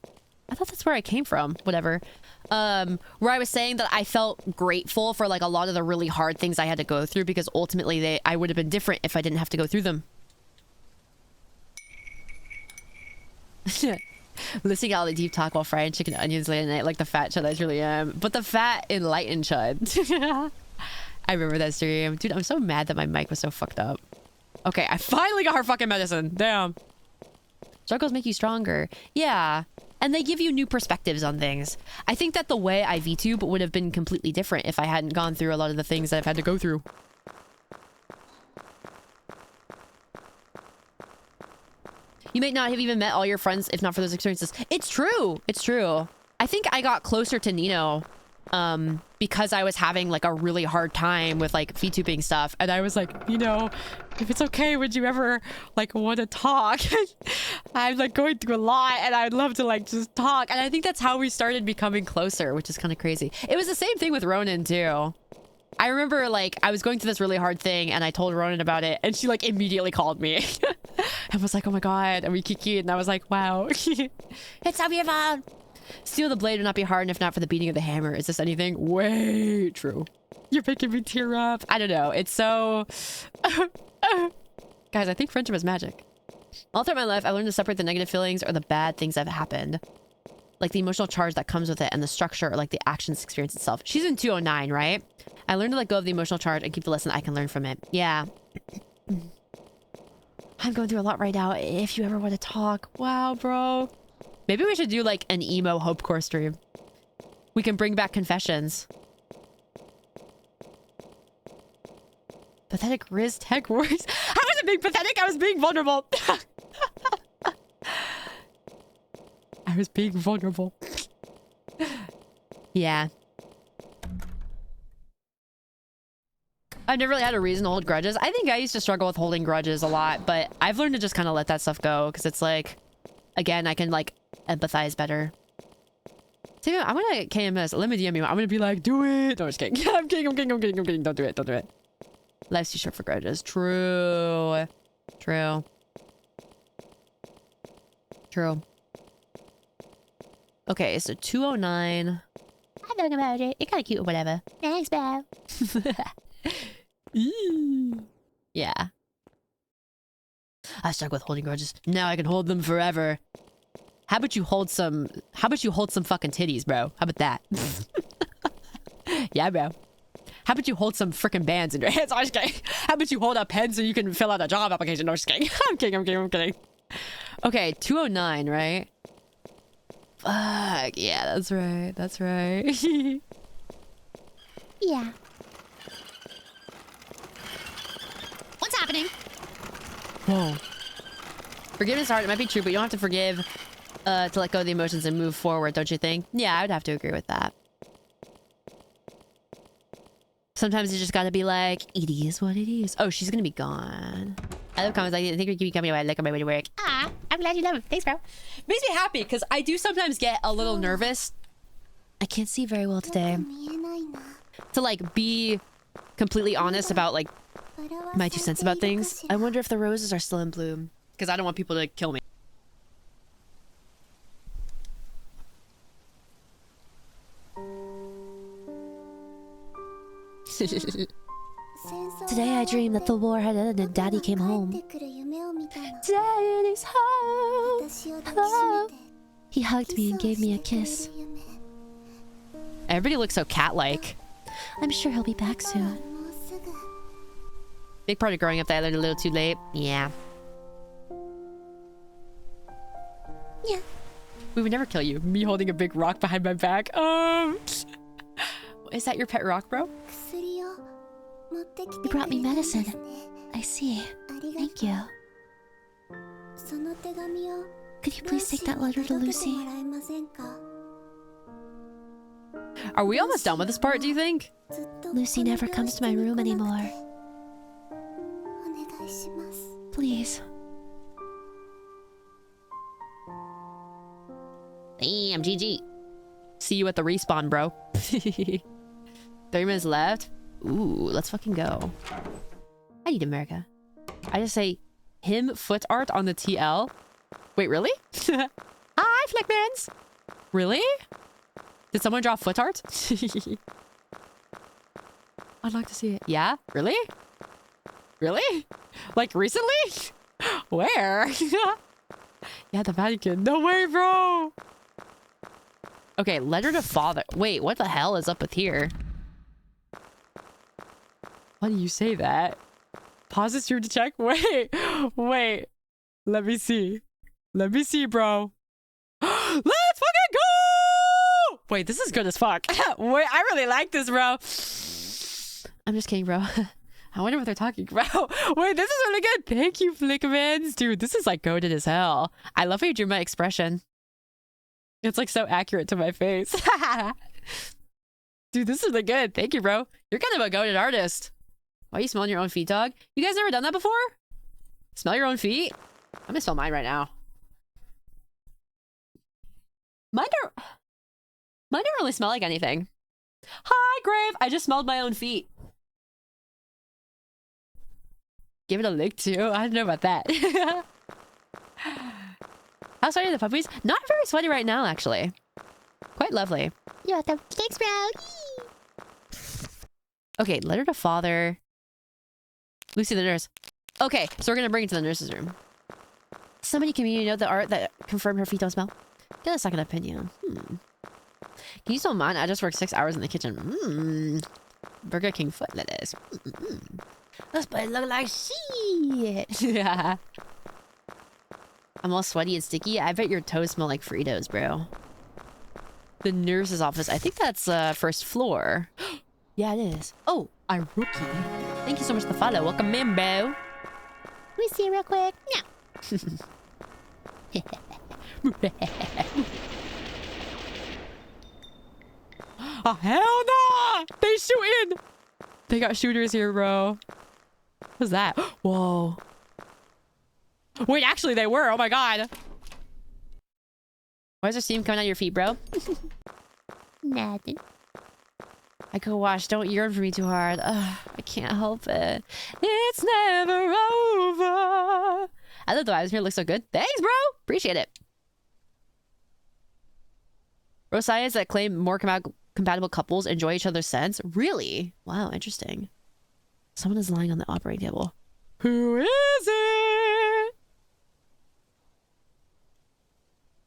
I thought that's where I came from. Whatever. Where I was saying that I felt grateful for like a lot of the really hard things I had to go through because ultimately I would have been different if I didn't have to go through them. Listening to all the deep talk while frying chicken and onions late at night like the fat chud I truly am. But the fat enlightened chud. I remember that stream. Dude, I'm so mad that my mic was so fucked up. Okay, I finally got her fucking medicine. Damn. Struggles make you stronger. Yeah. And they give you new perspectives on things. I think that the way I VTube would have been completely different if I hadn't gone through a lot of the things that I've had to go through. You may not have even met all your friends if not for those experiences. It's true. It's true. I think I got closer to Nino because I was having like a really hard time with like VTubing stuff. And I was like, you know, if it's okay, would you ever like want to talk? I'm like going through a lot and I'd love to like just talk. And I think that's how we started becoming closer, which is kind of crazy. It was the same thing with Ronan too. I remember like I was going through this really hard thing and I told Ronan about it and she like immediately called me and was like, oh my God. And we kikied and I was like, wow. It's on your phone. Steel the blade would not be hardened if not for the beating of the hammer. Is this anything? Way true. You're making me tear up. I don't know. It's so... Guys, I think friendship is magic. All throughout my life, I learned to separate the negative feelings or the bad things that have happened. Like the emotional charge that comes with it and the structure or like the actions experience itself. She's in 209, right? I learned to let go of the emotional charge and keep the lesson I can learn from it. Yeah. I'm going through a lot right now. If you ever want to talk. Wow, bro. Maybe we should do like an emo hope core stream. We can bring back confessions. Pathetic Riz Tech Wars. I wasn't being pathetic. I was being vulnerable. I was being vulnerable. Yeah. I've never really had a reason to hold grudges. I think I used to struggle with holding grudges a lot, but I've learned to just kind of let that stuff go because it's like, again, I can like empathize better. So I'm gonna KMS. Let me DM you. I'm gonna be like, do it. No, I'm just kidding. I'm kidding. Don't do it. Don't do it. Life's too short for grudges. True. True. True. Okay, so 209. I don't know about it. You're kind of cute or whatever. Thanks, Bow. Yeah. I struggle with holding grudges. Now I can hold them forever. How about you hold some fucking titties, bro? How about that? Yeah, bro. How about you hold some freaking bands in your hands? I'm just kidding. How about you hold a pen so you can fill out a job application? No, I'm just kidding. I'm kidding. Okay, 209, right? Fuck, yeah, that's right. That's right. Yeah. What's happening? Whoa. Forgiveness is hard. It might be true, but you don't have to forgive to let go of the emotions and move forward, don't you think? Yeah, I would have to agree with that. Sometimes you just gotta be like, it is what it is. Oh, she's gonna be gone. I love comments. I think we keep coming away like on my way to work. Ah, I'm glad you love it. Thanks, bro. Makes me happy because I do sometimes get a little nervous. I can't see very well today. To like be completely honest about like my 2 cents about things. I wonder if the roses are still in bloom because I don't want people to kill me. Today I dreamed that the war had ended and Daddy came home. Daddy's home. He hugged me and gave me a kiss. Everybody looks so cat-like. I'm sure he'll be back soon. Big part of growing up that I learned a little too late. Yeah. Yeah. We would never kill you. Me holding a big rock behind my back. Is that your pet rock, bro? You brought me medicine. I see. Thank you. Could you please take that letter to Lucy? Are we almost done with this part, do you think? Lucy never comes to my room anymore. Please. Damn, GG. See you at the respawn, bro. 30 minutes left. Ooh, let's fucking go. I need America. I just say him foot art on the TL. Wait, really? Hi, Flickmans. Really? Did someone draw foot art? I'd like to see it. Yeah? Really? Really? Like recently? Where? Yeah, the Vatican. No way, bro. Okay, letter to father. Wait, what the hell is up with here? Why do you say that? Pause the stream to check. Wait, wait. Let me see. Let me see, bro. Let's fucking go! Wait, this is good as fuck. Wait, I really like this, bro. I'm just kidding, bro. I wonder what they're talking about. Wait, this is really good. Thank you, Flickmans. Dude, this is like goated as hell. I love how you drew my expression. It's like so accurate to my face. Dude, this is really good. Thank you, bro. You're kind of a goated artist. Why are you smelling your own feet, dog? You guys never done that before? Smell your own feet? I'm gonna smell mine right now. Mine don't really smell like anything. Hi, Grave. I just smelled my own feet. Give it a lick too. I don't know about that. How sweaty are the puppies? Not very sweaty right now, actually. Quite lovely. You're welcome. Thanks, bro. Okay, letter to father. Lucy the nurse. Okay, so we're gonna bring it to the nurse's room. Somebody community note the art that confirmed her feet don't smell. Get a second opinion. Can you smell mine? I just worked 6 hours in the kitchen. Burger King foot lettuce. This place look like shit. Yeah. I'm all sweaty and sticky. I bet your toes smell like Fritos, bro. The nurse's office. I think that's first floor. Yeah, it is. Oh, I rookie. Thank you so much for the follow. Welcome in, bro. Let me see it real quick. No. Oh, hell no! They shooting! They got shooters here, bro. What's that? Whoa. Wait, actually they were. Oh my god. Why is there steam coming out of your feet, bro? Nothing. I go wash. Don't yearn for me too hard. Ugh, I can't help it. It's never over. I love the vibes here. Looks so good. Thanks, bro. Appreciate it. Bro, science that claim more compatible couples enjoy each other's scents. Really? Wow, interesting. Someone is lying on the operating table. Who is it?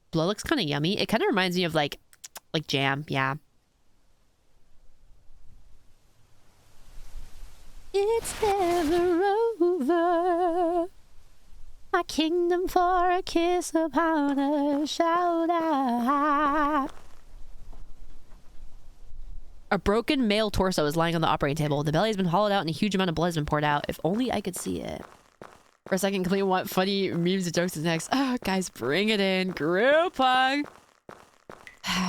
Blood looks kind of yummy. It kind of reminds me of like jam. Yeah. It's never over. My kingdom for a kiss upon a shoulder. A broken male torso is lying on the operating table. The belly has been hollowed out and a huge amount of blood has been poured out. If only I could see it. For a second, completely want funny memes and jokes is next. Oh, guys, bring it in. Group hug.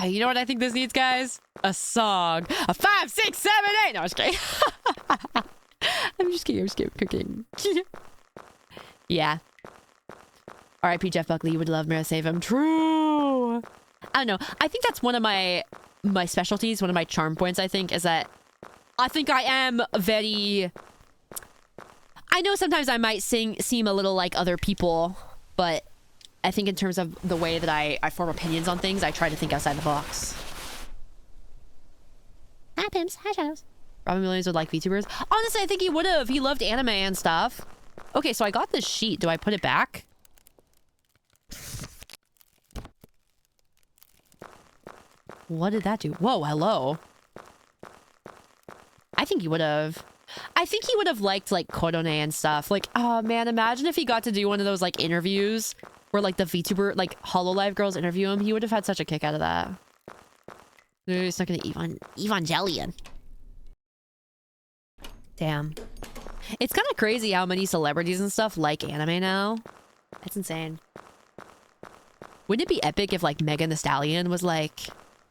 You know what I think this needs, guys? A song. A 5, 6, 7, 8. No, I'm just kidding. I'm just kidding. I'm just kidding. Cooking. Yeah. R.I.P. Jeff Buckley. You would love Mira Save Him. True. I don't know. I think that's one of my specialties, one of my charm points, I think, is that I think I am very... I know sometimes I might seem a little like other people, but I think in terms of the way that I form opinions on things, I try to think outside the box. Hi, Pimps. Hi, Shadows. Robin Williams would like VTubers. Honestly, I think he would have. He loved anime and stuff. Okay, so I got this sheet. Do I put it back? What did that do? Whoa, hello. I think he would have. I think he would have liked like Korone and stuff. Like, oh man, imagine if he got to do one of those like interviews where like the VTuber, like Hololive girls interview him. He would have had such a kick out of that. He's not gonna Evangelion. Damn. It's kind of crazy how many celebrities and stuff like anime now. That's insane. Wouldn't it be epic if like Megan Thee Stallion was like,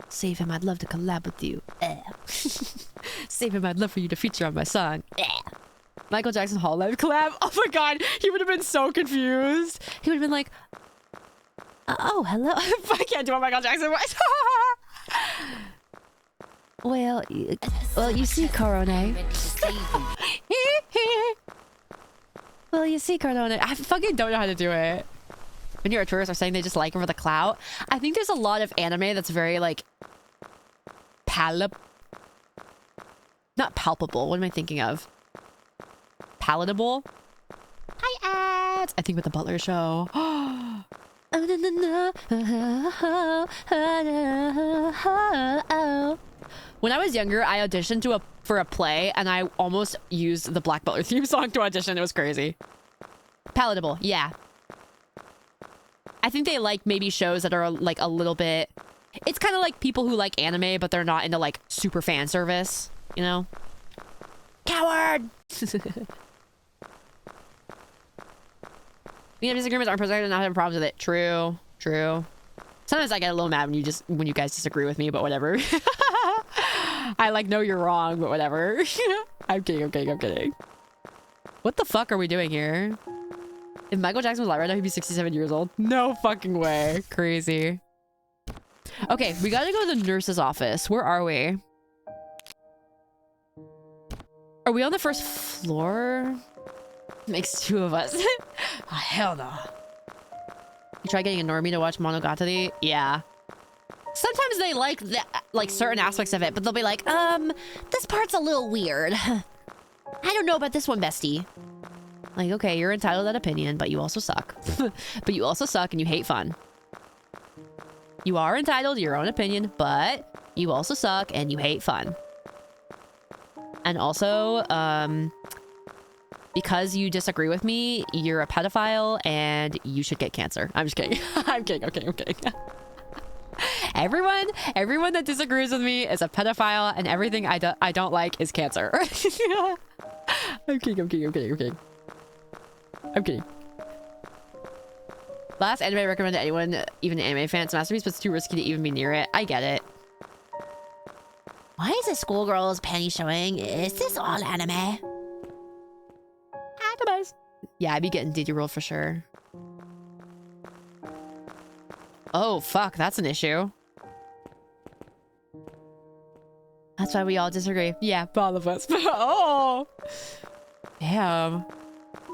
save him, I'd love to collab with you. Save him, I'd love for you to feature on my song. Michael Jackson Hololive collab. Oh my god, he would have been so confused. He would have been like, oh, hello. I can't do a Michael Jackson voice. Well, you see, Korone. Well, you see, Korone. I fucking don't know how to do it. When you're a tourist, are saying they just like him for the clout. I think there's a lot of anime that's very like not palpable. What am I thinking of? Palatable. Hi, ads. I think with the Butler Show. When I was younger, I auditioned for a play, and I almost used the Black Butler theme song to audition. It was crazy. Palatable, yeah. I think they like maybe shows that are like a little bit... It's kind of like people who like anime, but they're not into like super fan service, you know? Coward! We have disagreements aren't perfect and not having problems with it. True. True. Sometimes I get a little mad when you guys disagree with me, but whatever. I like know you're wrong, but whatever. I'm kidding. What the fuck are we doing here? If Michael Jackson was alive right now, he'd be 67 years old. No fucking way. Crazy. Okay, we gotta go to the nurse's office. Where are we? Are we on the first floor? Makes two of us. Oh, hell no. You try getting a normie to watch Monogatari? Yeah. Sometimes they like certain aspects of it, but they'll be like, this part's a little weird. I don't know about this one, bestie. Like, okay, you're entitled to that opinion, but you also suck. But you also suck and you hate fun. You are entitled to your own opinion, but you also suck and you hate fun. And also, because you disagree with me, you're a pedophile and you should get cancer. I'm just kidding. I'm kidding. Everyone that disagrees with me is a pedophile, and everything I don't like is cancer. I'm kidding. Last anime I recommend to anyone, even anime fans, masterpiece, but it's too risky to even be near it. I get it. Why is a schoolgirl's panty showing? Is this all anime? Animes. Yeah, I'd be getting DD rolled for sure. Oh, fuck. That's an issue. That's why we all disagree. Yeah, all of us. Oh. Damn.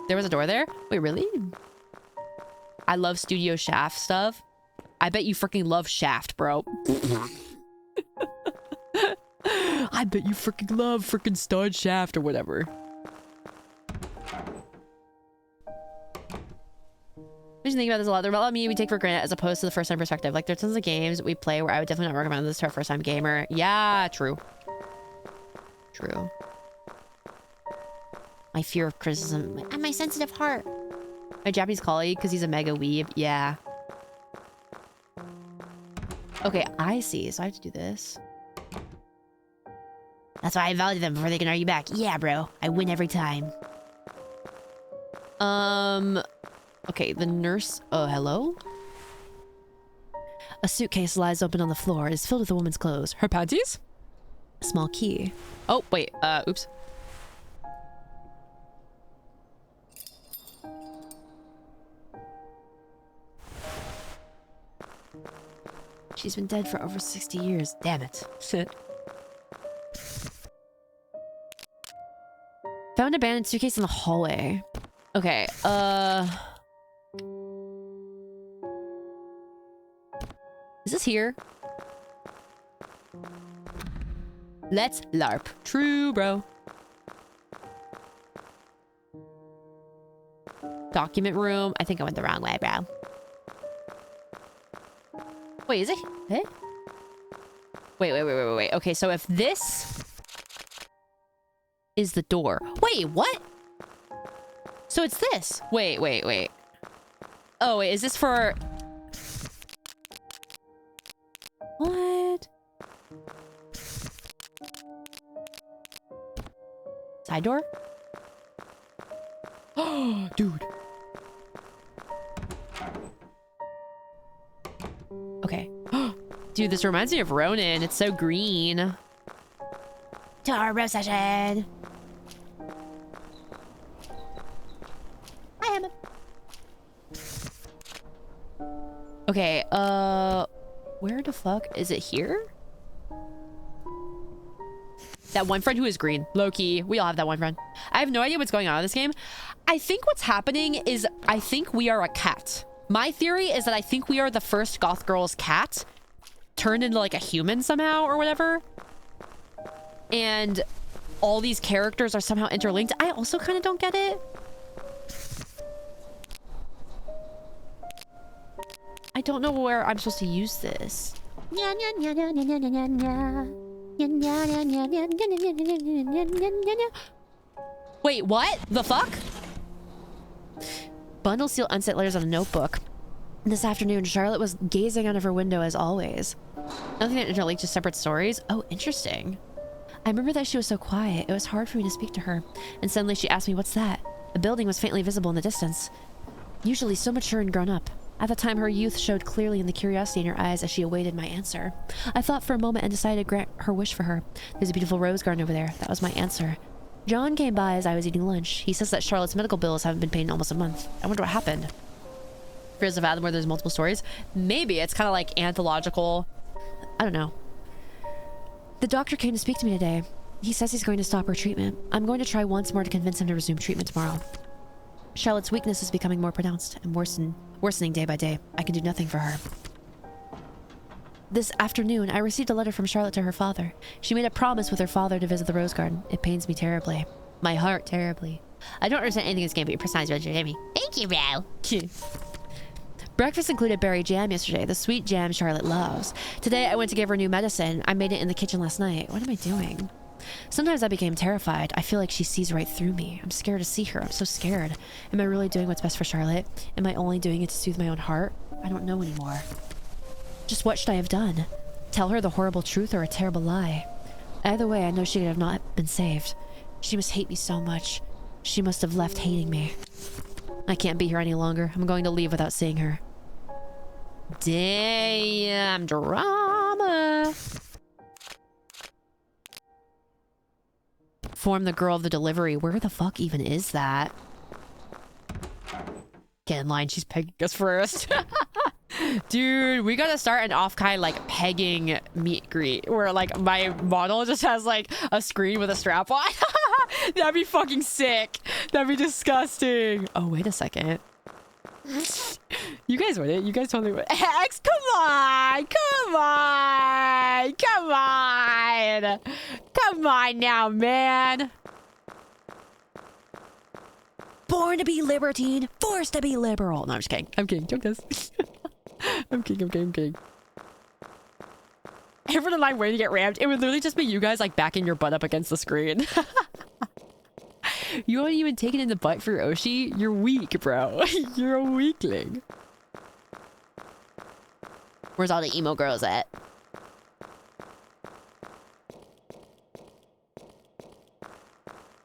There was a door there? Wait, really? I love Studio Shaft stuff. I bet you freaking love Shaft, bro. I bet you freaking love freaking Stud Shaft or whatever. I just think about this a lot. There's a lot of me we take for granted as opposed to the first time perspective. Like, there's tons of games we play where I would definitely not recommend this to a first time gamer. Yeah, true. True. My fear of criticism and my sensitive heart. My Japanese colleague, because he's a mega weeb. Yeah. Okay, I see. So I have to do this. That's why I validate them before they can argue back. Yeah, bro. I win every time. Okay, the nurse... Oh, hello? A suitcase lies open on the floor. It is filled with a woman's clothes. Her panties? A small key. Oh, wait. Oops. She's been dead for over 60 years. Damn it. Found an abandoned suitcase in the hallway. Okay, is this here? Let's LARP. True, bro. Document room. I think I went the wrong way, bro. Wait, is it? Hey? Wait. Okay, so if this is the door. Wait, what? So it's this. Wait. Oh, wait, is this for... What? Side door? Oh, dude. Okay. Dude, this reminds me of Ronin. It's so green. Turbo session. Hi, Emma. Okay, where the fuck? Is it here? That one friend who is green. Low-key. We all have that one friend. I have no idea what's going on in this game. I think what's happening is I think we are a cat. My theory is that I think we are the first goth girl's cat turned into like a human somehow or whatever. And all these characters are somehow interlinked. I also kind of don't get it. I don't know where I'm supposed to use this. Wait, what? The fuck? Bundle seal unset letters on a notebook. This afternoon, Charlotte was gazing out of her window as always. Nothing that interlinked, just separate stories. Oh, interesting. I remember that she was so quiet. It was hard for me to speak to her. And suddenly she asked me, what's that? A building was faintly visible in the distance. Usually so mature and grown up. At the time, her youth showed clearly in the curiosity in her eyes as she awaited my answer. I thought for a moment and decided to grant her wish for her. There's a beautiful rose garden over there. That was my answer. John came by as I was eating lunch. He says that Charlotte's medical bills haven't been paid in almost a month. I wonder what happened. Fears of Adam where there's multiple stories. Maybe it's kind of like anthological. I don't know. The doctor came to speak to me today. He says he's going to stop her treatment. I'm going to try once more to convince him to resume treatment tomorrow. Charlotte's weakness is becoming more pronounced and worsening day by day. I can do nothing for her. This afternoon, I received a letter from Charlotte to her father. She made a promise with her father to visit the rose garden. It pains me terribly. My heart terribly. I don't understand anything in this game, but your personality is really Jamie. Thank you, bro. Breakfast included berry jam yesterday, the sweet jam Charlotte loves. Today, I went to give her new medicine. I made it in the kitchen last night. What am I doing? Sometimes I became terrified. I feel like she sees right through me. I'm scared to see her. I'm so scared. Am I really doing what's best for Charlotte? Am I only doing it to soothe my own heart? I don't know anymore. Just what should I have done? Tell her the horrible truth or a terrible lie? Either way, I know she could have not been saved. She must hate me so much. She must have left hating me. I can't be here any longer. I'm going to leave without seeing her. Damn drama. Form the girl of the delivery. Where the fuck even is that? Get in line. She's pegging us first. Dude, we gotta start an off-kind like pegging meet greet where like my model just has like a screen with a strap on. That'd be fucking sick. That'd be disgusting. Oh, wait a second. You guys wouldn't. You guys totally would. X, come on. Come on. Come on. Come on now, man. Born to be libertine, forced to be liberal. No, I'm just kidding. I'm kidding. Joke this. I'm kidding. Everyone in line waiting to get rammed. It would literally just be you guys like backing your butt up against the screen. You haven't even taken in the butt for your Oshi? You're weak, bro. You're a weakling. Where's all the emo girls at?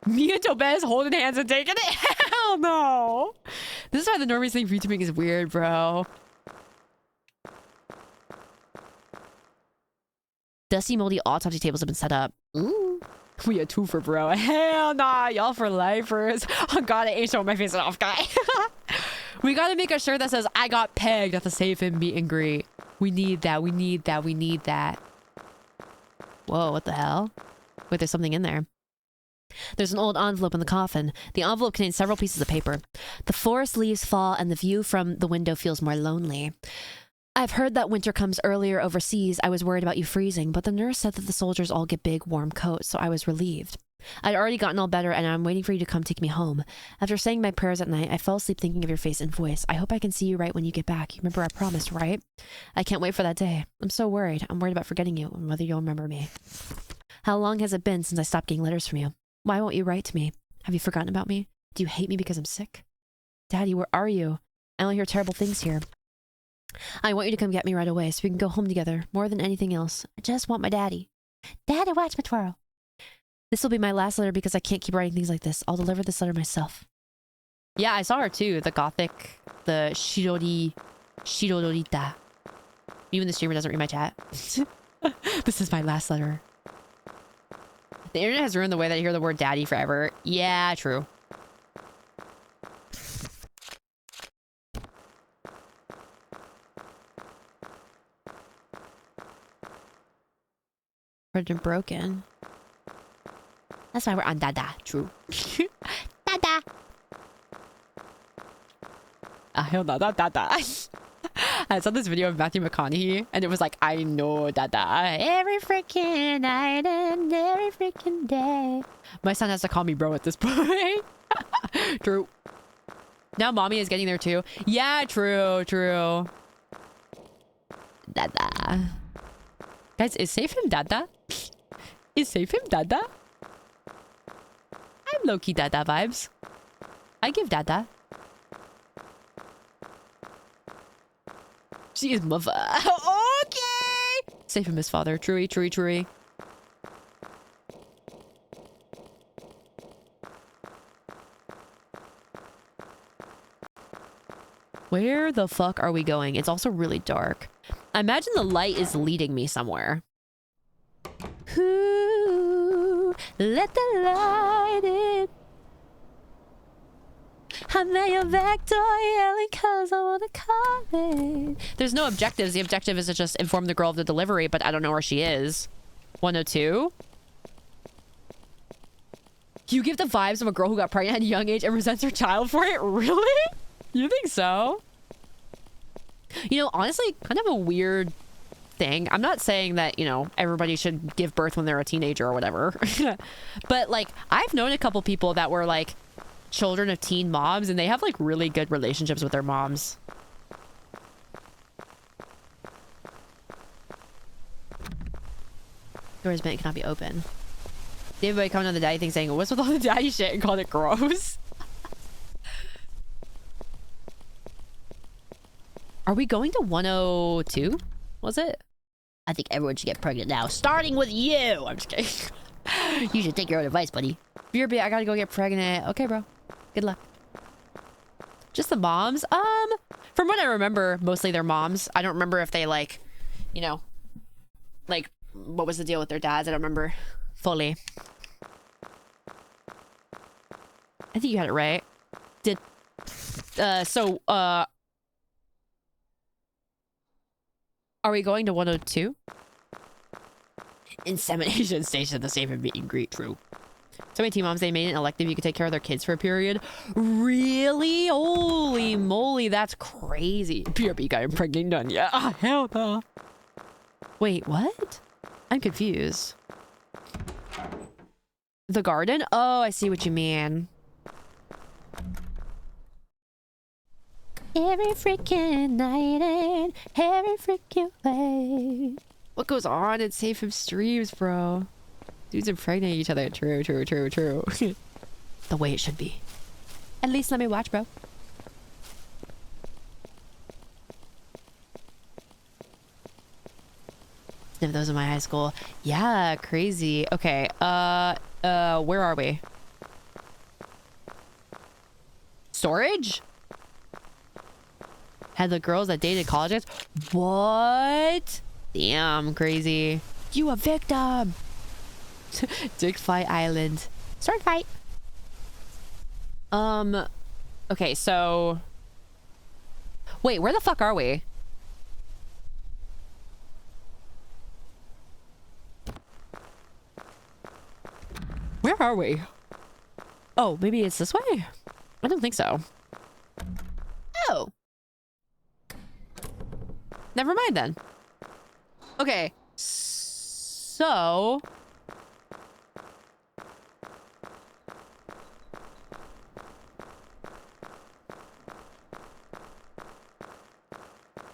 Me and Tobez holding hands and taking it? Hell no. This is why the normies think VTubing is weird, bro. Dusty, moldy autopsy tables have been set up. Ooh. We a twofer, bro. Hell nah. Y'all for lifers. Oh god, I ain't showing my face off, guy. We gotta make a shirt that says, I got pegged at the SAVEHYMN meet and greet. We need that. We need that. We need that. Whoa, what the hell? Wait, there's something in there. There's an old envelope in the coffin. The envelope contains several pieces of paper. The forest leaves fall and the view from the window feels more lonely. I've heard that winter comes earlier overseas. I was worried about you freezing, but the nurse said that the soldiers all get big, warm coats, so I was relieved. I'd already gotten all better and I'm waiting for you to come take me home. After saying my prayers at night, I fell asleep thinking of your face and voice. I hope I can see you right when you get back. You remember I promised, right? I can't wait for that day. I'm so worried. I'm worried about forgetting you and whether you'll remember me. How long has it been since I stopped getting letters from you? Why won't you write to me? Have you forgotten about me? Do you hate me because I'm sick? Daddy, where are you? I only hear terrible things here. I want you to come get me right away so we can go home together. More than anything else. I just want my daddy. Daddy, watch my twirl. This will be my last letter because I can't keep writing things like this. I'll deliver this letter myself. Yeah, I saw her too. The gothic, the Shirodorita. Even the streamer doesn't read my chat. This is my last letter. The internet has ruined the way that I hear the word daddy forever. Yeah, true. Been broken. That's why we're on Dada. True. Dada. Hell no, not Dada. I saw this video of Matthew McConaughey and it was like, I know Dada. Every freaking night and every freaking day. My son has to call me bro at this point. True. Now mommy is getting there too. Yeah, true, true. Dada. Guys, is SAVEHYMN Dada? Is SAVEHYMN Dada? I'm low-key Dada vibes. I give Dada. She is mother. Okay! SAVEHYMN is father. Truey, truey, truey. Where the fuck are we going? It's also really dark. I imagine the light is leading me somewhere. Ooh, let the light in. I'm at your back door yelling cause I wanna come in. There's no objectives. The objective is to just inform the girl of the delivery, but I don't know where she is. 102? You give the vibes of a girl who got pregnant at a young age and resents her child for it? Really? You think so? You know, honestly, kind of a weird thing. I'm not saying that, you know, everybody should give birth when they're a teenager or whatever. But, like, I've known a couple people that were, like, children of teen moms, and they have, like, really good relationships with their moms. Doors meant cannot be open. Everybody coming on the daddy thing saying, what's with all the daddy shit, and called it gross? Are we going to 102? Was it? I think everyone should get pregnant now, starting with you. I'm just kidding. You should take your own advice, buddy. BRB, I gotta go get pregnant. Okay, bro. Good luck. Just the moms? From what I remember, mostly they're moms. I don't remember if they, like, you know, like, what was the deal with their dads? I don't remember fully. I think you had it right. Are we going to 102? Insemination station, the safe and meet and greet. True. So many teen moms, they made an elective. You could take care of their kids for a period. Really? Holy moly, that's crazy. PRB got pregnant done. Yeah, hell no. Wait, what? I'm confused. The garden? Oh, I see what you mean. Every freaking night and every freaking way. What goes on in SAVEHYMN streams, bro? Dudes impregnating each other. True, true, true, true. The way it should be. At least let me watch, bro. None of those in my high school. Yeah, crazy. Okay, where are we? Storage? Had the girls that dated colleges? What? Damn, crazy. You a victim. Dick Fight Island. Sword fight. Okay, so... Wait, where the fuck are we? Where are we? Oh, maybe it's this way? I don't think so. Oh. Never mind then. Okay. So...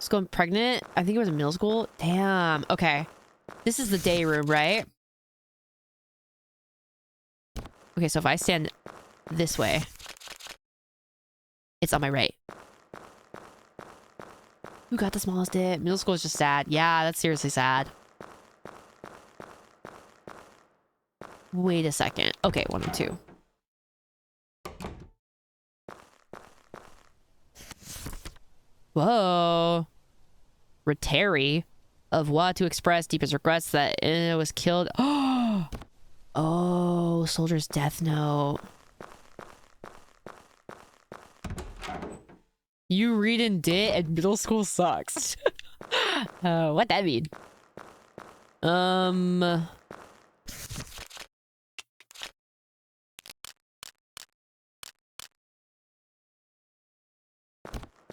school and pregnant. I think it was in middle school. Damn. Okay. This is the day room, right? Okay, so if I stand this way, it's on my right. Who got the smallest dick? Middle school is just sad. Yeah, that's seriously sad. Wait a second. Okay, 1 and 2. Whoa. Retari of what to express deepest regrets that it was killed. Oh, soldier's death note. You read and did and middle school sucks. What that mean?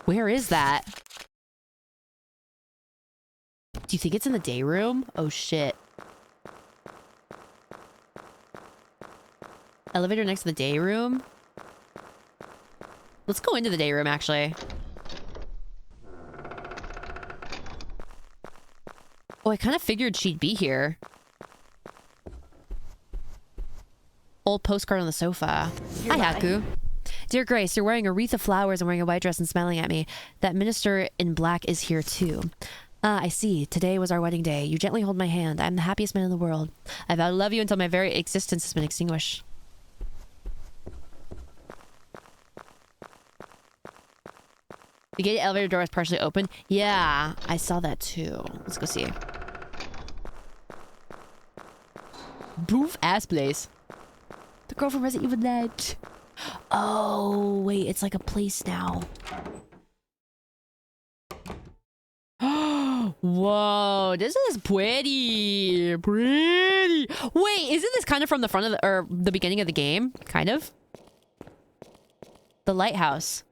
Where is that? Do you think it's in the day room? Oh shit. Elevator next to the day room? Let's go into the day room actually. Oh, I kind of figured she'd be here. Old postcard on the sofa. Hi, Haku. Dear Grace, you're wearing a wreath of flowers and wearing a white dress and smiling at me. That minister in black is here too. I see. Today was our wedding day. You gently hold my hand. I'm the happiest man in the world. I vow to love you until my very existence has been extinguished. The gated elevator door is partially open. Yeah, I saw that too. Let's go see. Boof ass place. The girl from Resident Evil Dead. Oh, wait, it's like a place now. Whoa, this is pretty. Pretty. Wait, isn't this kind of from the front of the, or the beginning of the game? Kind of. The lighthouse.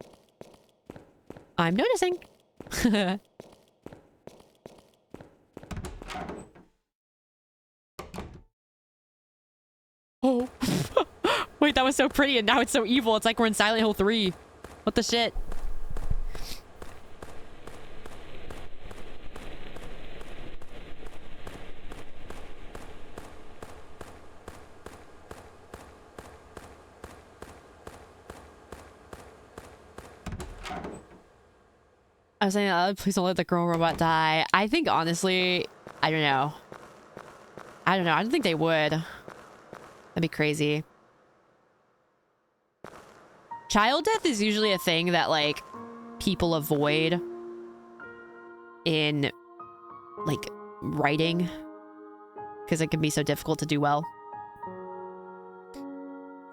I'm noticing. Oh. Wait, that was so pretty and now it's so evil. It's like we're in Silent Hill 3. What the shit? I was saying, please don't let the girl robot die. I think, honestly, I don't know. I don't know. I don't think they would. That'd be crazy. Child death is usually a thing that, like, people avoid in, like, writing. Because it can be so difficult to do well.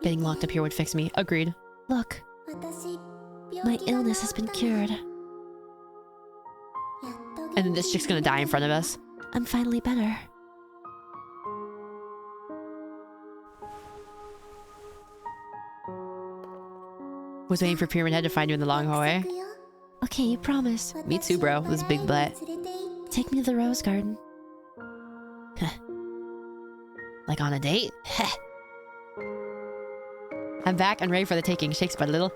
Getting locked up here would fix me. Agreed. Look. My illness has been cured. And then this chick's gonna die in front of us. I'm finally better. Was waiting for Pyramid Head to find you in the long hallway. Okay, you promise. Me too, bro. This big butt. Take me to the rose garden. Like on a date? I'm back and ready for the taking. Shakes but a little.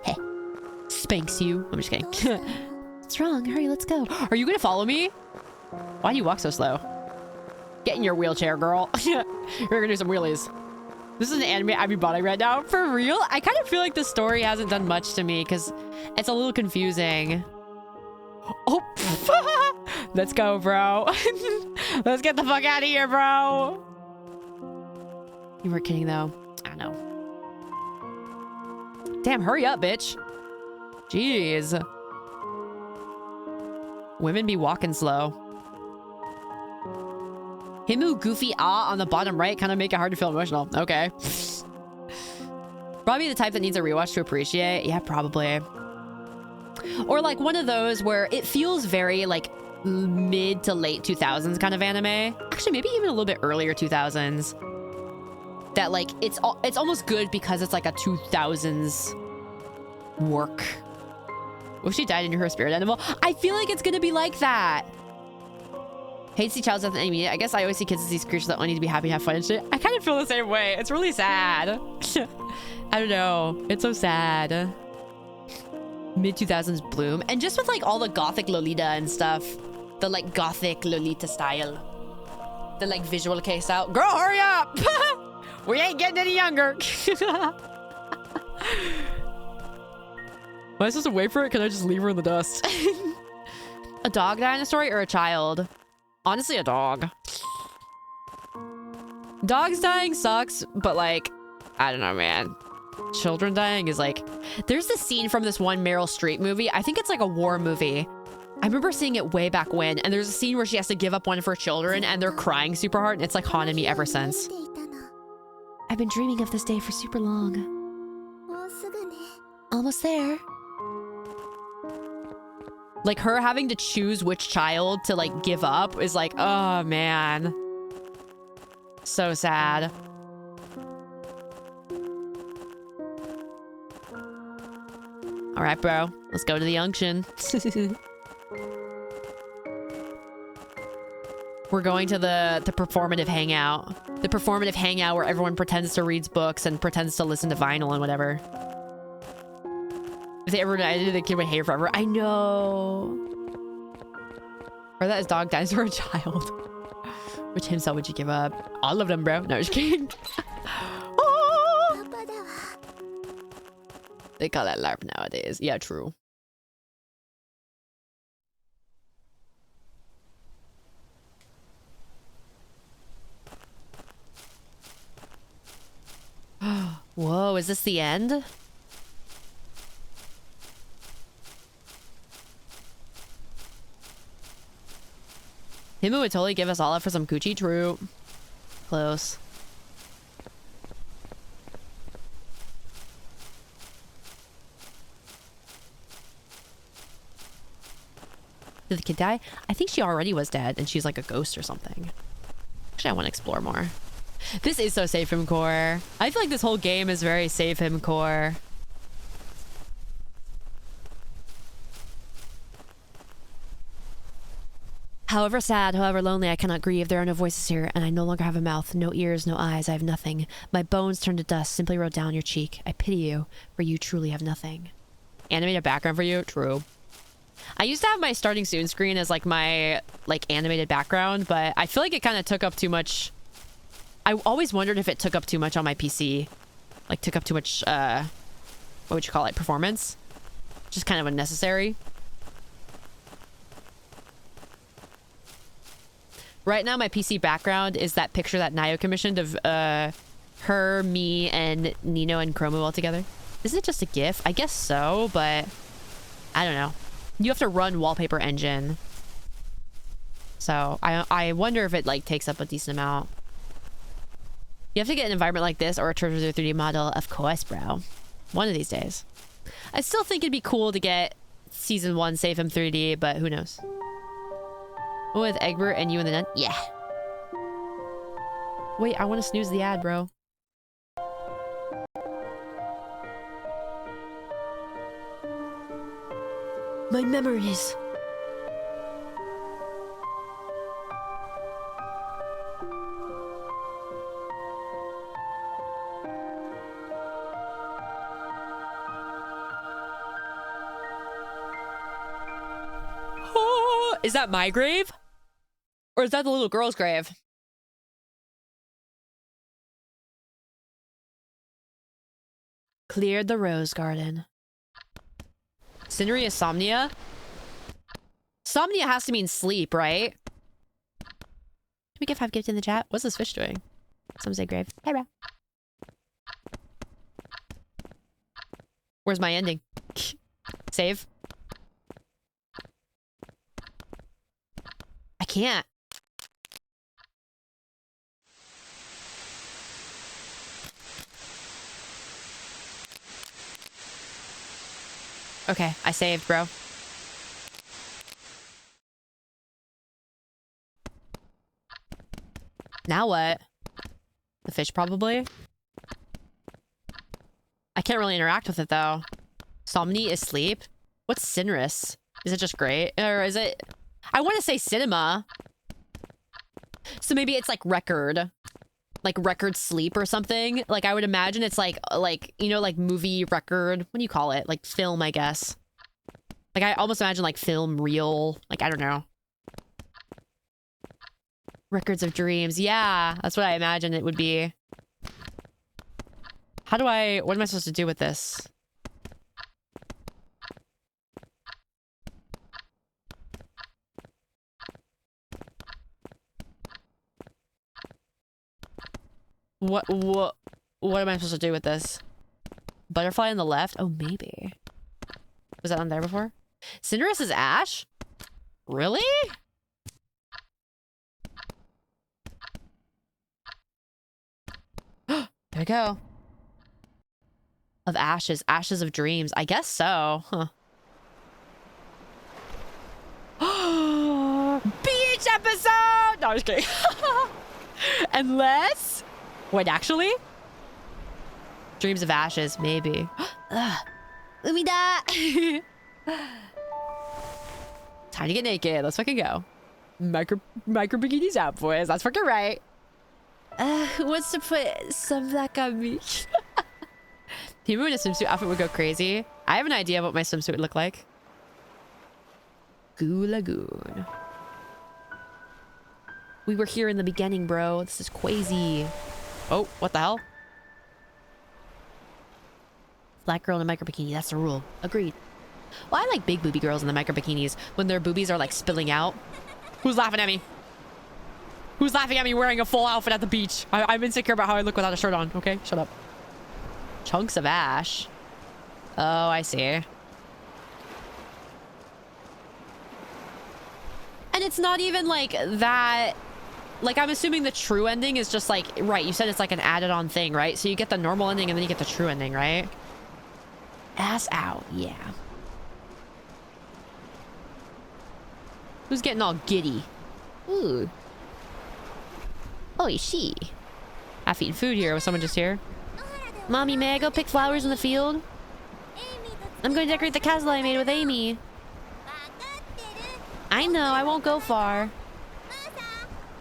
Spanks you. I'm just kidding. What's wrong? Hurry, let's go. Are you gonna follow me? Why do you walk so slow? Get in your wheelchair, girl. You're gonna do some wheelies. This is an anime I'd be buying right now. For real? I kind of feel like the story hasn't done much to me because it's a little confusing. Oh, let's go, bro. Let's get the fuck out of here, bro. You weren't kidding, though. I know. Damn, hurry up, bitch. Jeez. Women be walking slow. Himu, Goofy, Ah on the bottom right kind of make it hard to feel emotional. Okay. Probably the type that needs a rewatch to appreciate. Yeah, probably. Or like one of those where it feels very like mid to late 2000s kind of anime. Actually, maybe even a little bit earlier 2000s. That like, it's almost good because it's like a 2000s work. What if she died into her spirit animal? I feel like it's gonna be like that. Hate to see child death in any media. I guess I always see kids as these creatures that only need to be happy and have fun and shit. I kind of feel the same way. It's really sad. I don't know. It's so sad. Mid-2000s bloom. And just with like all the gothic Lolita and stuff. The like gothic Lolita style. The like visual case out. Girl, hurry up! We ain't getting any younger. Am I supposed to wait for it? Can I just leave her in the dust? A dog die in a story or a child? Honestly, a dog. Dogs dying sucks, but like, I don't know, man. Children dying is like... There's this scene from this one Meryl Streep movie. I think it's like a war movie. I remember seeing it way back when, and there's a scene where she has to give up one of her children, and they're crying super hard, and it's like haunted me ever since. I've been dreaming of this day for super long. Almost there. Like, her having to choose which child to, like, give up is like, oh, man. So sad. All right, bro. Let's go to the junction. We're going to the performative hangout. The performative hangout where everyone pretends to read books and pretends to listen to vinyl and whatever. If they ever died, the kid would hate her forever. I know. Or that is dog dies for a child. Which himself would you give up? All of them, bro. No, just kidding. Oh! They call that LARP nowadays. Yeah, true. Whoa, is this the end? Himu would totally give us all up for some coochie. True. Close. Did the kid die? I think she already was dead and she's like a ghost or something. Actually, I want to explore more. This is so SAVEHYMN core. I feel like this whole game is very SAVEHYMN core. However sad, however lonely, I cannot grieve. There are no voices here, and I no longer have a mouth, no ears, no eyes. I have nothing. My bones turned to dust. Simply wrote down your cheek. I pity you, for you truly have nothing. Animated background for you? True. I used to have my starting soon screen as like my like animated background, but I feel like it kind of took up too much. I always wondered if it took up too much on my PC. Like took up too much, what would you call it? Performance? Just kind of unnecessary. Right now, my PC background is that picture that Nayo commissioned of her, me, and Nino and Chromo all together. Isn't it just a GIF? I guess so, but I don't know. You have to run Wallpaper Engine. So I wonder if it like takes up a decent amount. You have to get an environment like this or a Treasure 3D model. Of course, bro. One of these days. I still think it'd be cool to get Season 1 SAVEHYMN 3D, but who knows? With Egbert and you and the nun? Yeah. Wait, I want to snooze the ad, bro. My memories. Oh, is that my grave? Or is that the little girl's grave? Cleared the rose garden. CINERIS SOMNIA? Somnia has to mean sleep, right? Can we get 5 gifts in the chat? What's this fish doing? Some say grave. Hey, bro. Where's my ending? Save. I can't. Okay, I saved, bro. Now what? The fish, probably? I can't really interact with it, though. Somni is sleep? What's CINERIS? Is it just great? Or is it... I want to say cinema. So maybe it's like record. Like record sleep or something. Like I would imagine it's like, you know, like movie record. What do you call it? Like film, I guess. Like, I almost imagine, like, film reel. Like, I don't know. Records of dreams. Yeah, that's what I imagine it would be. How do I... What am I supposed to do with this? What am I supposed to do with this? Butterfly on the left? Oh, maybe. Was that on there before? CINERIS is ash? Really? There we go. Of ashes. Ashes of dreams. I guess so. Huh. Beach episode! No, I'm just kidding. Unless... Wait, actually? Dreams of ashes, maybe. Umida! Time to get naked. Let's fucking go. Micro bikinis out, boys. That's fucking right. Who wants to put some black on me? People in a swimsuit outfit would go crazy. I have an idea of what my swimsuit would look like. Goo Lagoon. We were here in the beginning, bro. This is crazy. Oh, what the hell? Black girl in a micro bikini. That's the rule. Agreed. Well, I like big booby girls in the micro bikinis when their boobies are like spilling out. Who's laughing at me? Who's laughing at me wearing a full outfit at the beach? I'm insecure about how I look without a shirt on. Okay, shut up. Chunks of ash. Oh, I see. And it's not even like that. Like, I'm assuming the true ending is just like, right, you said it's like an added on thing, right? So you get the normal ending and then you get the true ending, right? Ass out, yeah. Who's getting all giddy? Ooh. Oh, she. Half eating food here. Was someone just here? Mommy, may I go pick flowers in the field? I'm going to decorate the castle I made with Amy. I know, I won't go far.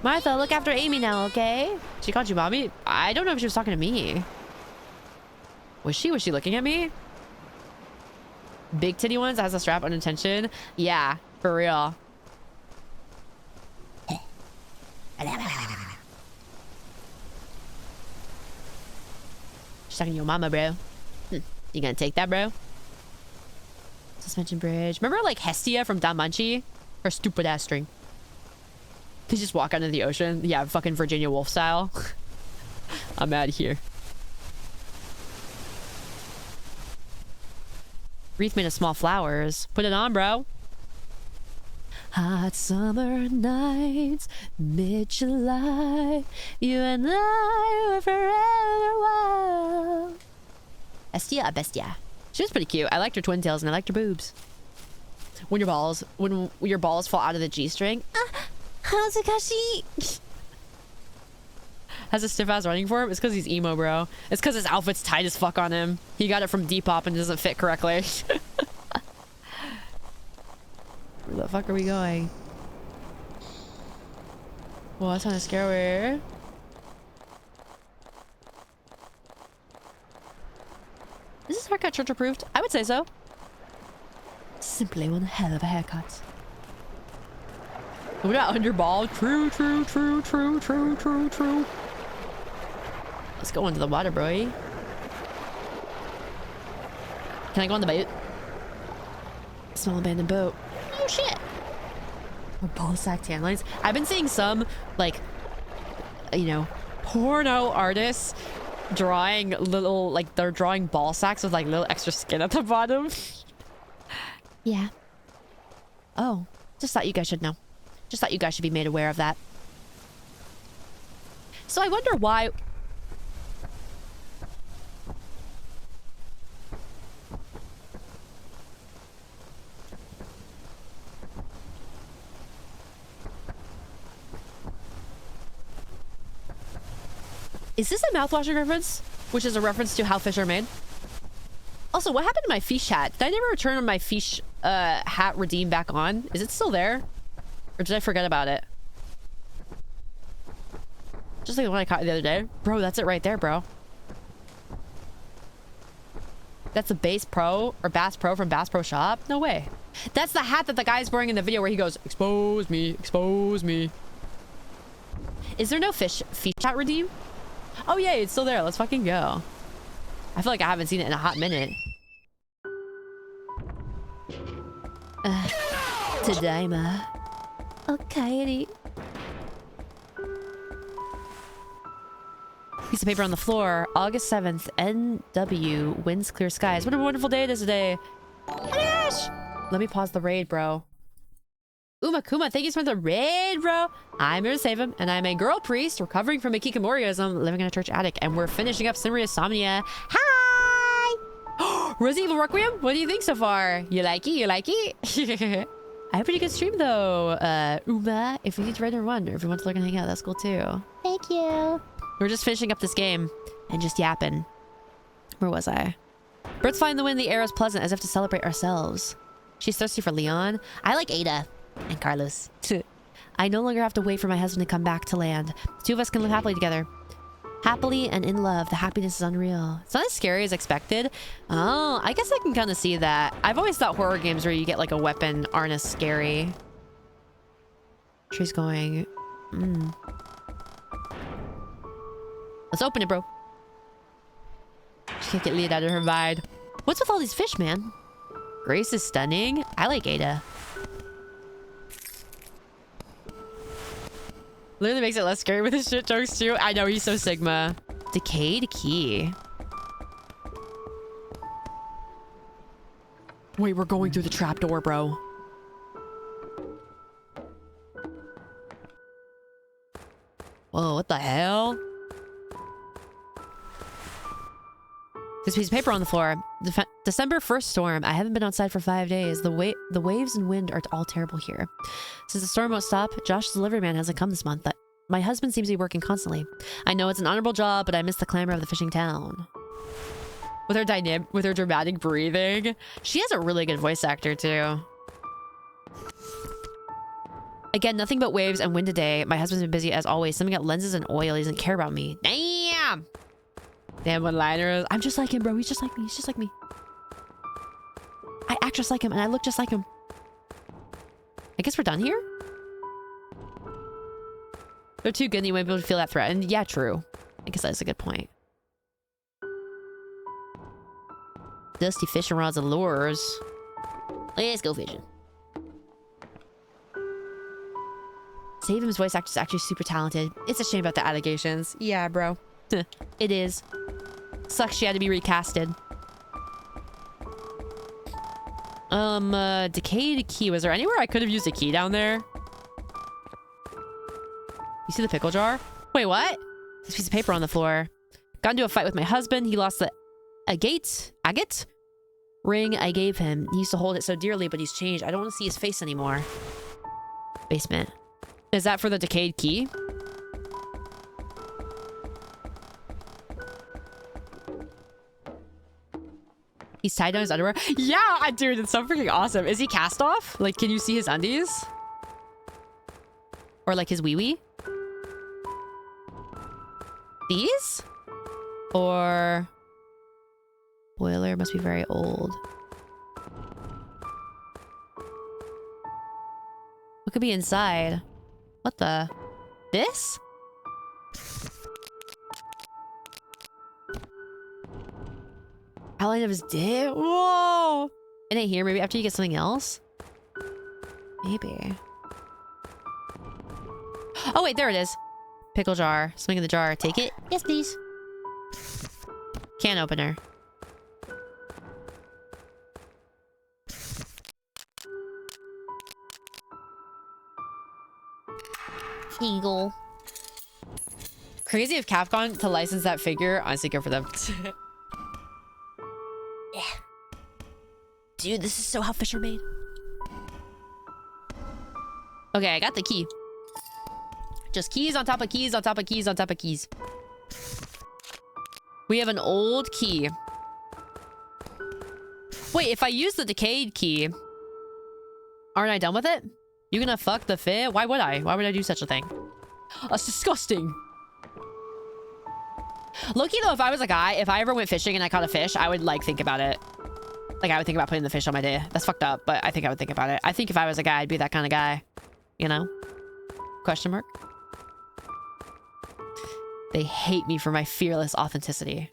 Martha, look after Amy now, okay? She called you mommy? I don't know if she was talking to me. Was she? Was she looking at me? Big titty ones that has a strap unintention? Yeah, for real. She's talking to your mama, bro. You gonna take that, bro? Suspension bridge. Remember, like, Hestia from Damanchi? Her stupid ass string. They just walk out into the ocean. Yeah, fucking Virginia Woolf style. I'm out of here. Wreath made of small flowers. Put it on, bro. Hot summer nights, mid-July, you and I were forever wild. Estia Bestia. She was pretty cute. I liked her twin tails and I liked her boobs. When your balls fall out of the G-string. Hazakashi. Has a stiff ass running for him? It's because he's emo, bro. It's because his outfit's tight as fuck on him. He got it from Depop and doesn't fit correctly. Where the fuck are we going? Well, that's kind of scary. Is this haircut church approved? I would say so. Simply one hell of a haircut. What about underball? True, true, true, true, true, true, true. Let's go into the water, boy. Can I go on the boat? Small abandoned boat. Oh shit. Or ball sack tan lines. I've been seeing some, like, you know, porno artists drawing little, like, they're drawing ball sacks with like little extra skin at the bottom. Yeah. Oh, just thought you guys should know. Just thought you guys should be made aware of that. So I wonder why... Is this a mouthwashing reference? Which is a reference to how fish are made? Also, what happened to my fish hat? Did I never return my fish hat redeem back on? Is it still there? Or did I forget about it? Just like the one I caught the other day. Bro, that's it right there, bro. That's a Bass Pro or Bass Pro from Bass Pro Shop? No way. That's the hat that the guy's wearing in the video where he goes, expose me, expose me. Is there no feature chat redeem? Oh yeah, it's still there. Let's fucking go. I feel like I haven't seen it in a hot minute. Tadaima. Okay. Piece of paper on the floor. August 7th. NW. Winds, clear skies. What a wonderful day it is today. Oh my gosh. Let me pause the raid, bro. Kuma, thank you so much for the raid, bro. I'm here to save him, and I'm a girl priest recovering from a hikikomoriism, living in a church attic, and we're finishing up CINERIS SOMNIA. Hi! Resident Evil Requiem, what do you think so far? You like it? You like it? I had a pretty good stream, though. Uma, if you need to render one, or if you want to look and hang out, that's cool, too. Thank you. We're just finishing up this game and just yapping. Where was I? Birds flying in the wind, the air is pleasant, as if to celebrate ourselves. She's thirsty for Leon. I like Ada. And Carlos. I no longer have to wait for my husband to come back to land. The two of us can live happily together. Happily and in love. The happiness is unreal. It's not as scary as expected. Oh, I guess I can kind of see that. I've always thought horror games where you get like a weapon aren't as scary. She's going... Let's open it, bro. She can't get Lead out of her mind. What's with all these fish, man? Grace is stunning. I like Ada. Literally makes it less scary with his shit jokes too. I know, he's so Sigma. Decayed key. Wait, we're going through the trapdoor, bro. Whoa, what the hell? This piece of paper on the floor. December 1st storm. I haven't been outside for 5 days. The waves and wind are all terrible here. Since the storm won't stop, Josh's delivery man hasn't come this month. My husband seems to be working constantly. I know it's an honorable job, but I miss the clamor of the fishing town. With her dramatic breathing. She has a really good voice actor too. Again, nothing but waves and wind today. My husband's been busy as always. Something got lenses and oil. He doesn't care about me. Damn! Damn one-liners. I'm just like him, bro. He's just like me. He's just like me. I act just like him and I look just like him. I guess we're done here? They're too good and you won't be able to feel that threatened. Yeah, true. I guess that's a good point. Dusty fishing rods and lures. Let's go fishing. SAVEHYMN's voice actor is actually super talented. It's a shame about the allegations. Yeah, bro. It is. Sucks she had to be recasted. Decayed key. Was there anywhere I could have used a key down there? You see the pickle jar? Wait, what? This piece of paper on the floor. Got into a fight with my husband. He lost the agate ring I gave him. He used to hold it so dearly, but he's changed. I don't want to see his face anymore. Basement. Is that for the decayed key? He's tied down his underwear. Yeah, dude, it's so freaking awesome. Is he cast off? Like, can you see his undies? Or like his wee-wee? These? Or... Boiler must be very old. What could be inside? What the? This? Outline of his dick? Whoa! It ain't here. Maybe after you get something else? Maybe. Oh, wait. There it is. Pickle jar. Something in the jar. Take it? Yes, please. Can opener. Eagle. Crazy if Capcom to license that figure. Honestly, good for them. Yeah. Dude, this is so how fish are made. Okay, I got the key. Just keys on top of keys on top of keys on top of keys. We have an old key. Wait, if I use the decayed key, aren't I done with it? You gonna fuck the fish? Why would I? Why would I do such a thing? That's disgusting. Low-key though, if I was a guy, if I ever went fishing and I caught a fish, I would like think about it. Like, I would think about putting the fish on my day. That's fucked up, but I think I would think about it. I think if I was a guy, I'd be that kind of guy. You know? Question mark? They hate me for my fearless authenticity.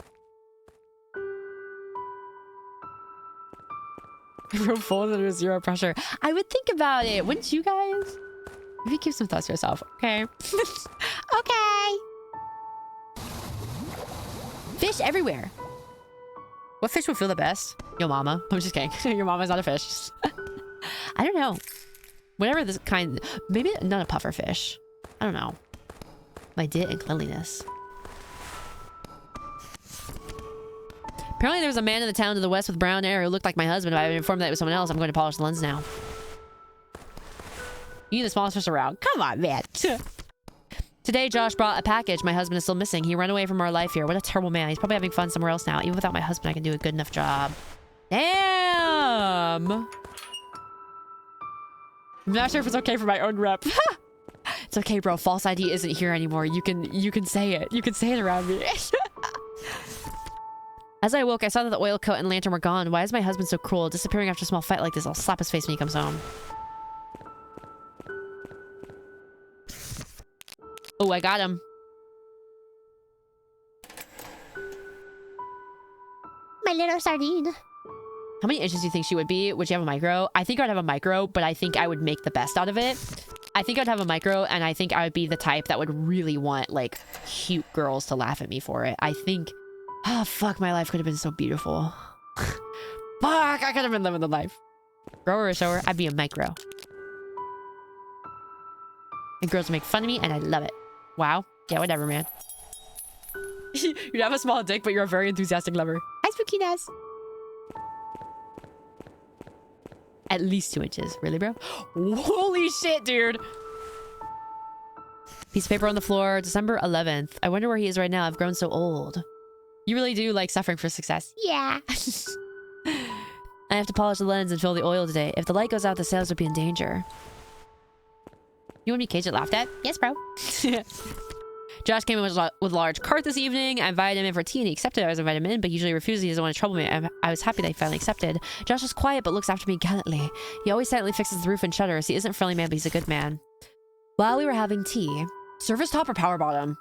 Real full under zero pressure. I would think about it. Wouldn't you guys? Maybe keep some thoughts to yourself. Okay. Okay. Fish everywhere. What fish would feel the best? Yo mama. I'm just kidding. Your mama's not a fish. I don't know. Whatever this kind... Maybe not a puffer fish. I don't know. My dit and cleanliness. Apparently there was a man in the town to the west with brown hair who looked like my husband. If I've been informed that it was someone else, I'm going to polish the lens now. You need the smallest fish around. Come on, man. Today, Josh brought a package. My husband is still missing. He ran away from our life here. What a terrible man. He's probably having fun somewhere else now. Even without my husband, I can do a good enough job. Damn! I'm not sure if it's okay for my own rep. It's okay, bro. False ID isn't here anymore. You can say it. You can say it around me. As I awoke, I saw that the oil coat and lantern were gone. Why is my husband so cruel? Disappearing after a small fight like this. I'll slap his face when he comes home. Oh, I got him. My little sardine. How many inches do you think she would be? Would she have a micro? I think I'd have a micro, but I think I would make the best out of it. I think I'd have a micro, and I think I would be the type that would really want, like, cute girls to laugh at me for it. I think... Oh, fuck, my life could have been so beautiful. Fuck, I could have been living the life. Grower or shower, I'd be a micro. And girls make fun of me, and I love it. Wow. Yeah, whatever, man. You have a small dick, but you're a very enthusiastic lover. Hi, Spookiness. At least 2 inches. Really, bro? Holy shit, dude. Piece of paper on the floor. December 11th. I wonder where he is right now. I've grown so old. You really do like suffering for success. Yeah. I have to polish the lens and fill the oil today. If the light goes out, the sails would be in danger. You want me caged laughed at? Yes, bro. Josh came in with a large cart this evening. I invited him in for tea and he accepted. I was invited him in, but usually refuses. He doesn't want to trouble me. I was happy that he finally accepted. Josh is quiet but looks after me gallantly. He always silently fixes the roof and shutters. He isn't a friendly man, but he's a good man. While we were having tea... Surface top or power bottom?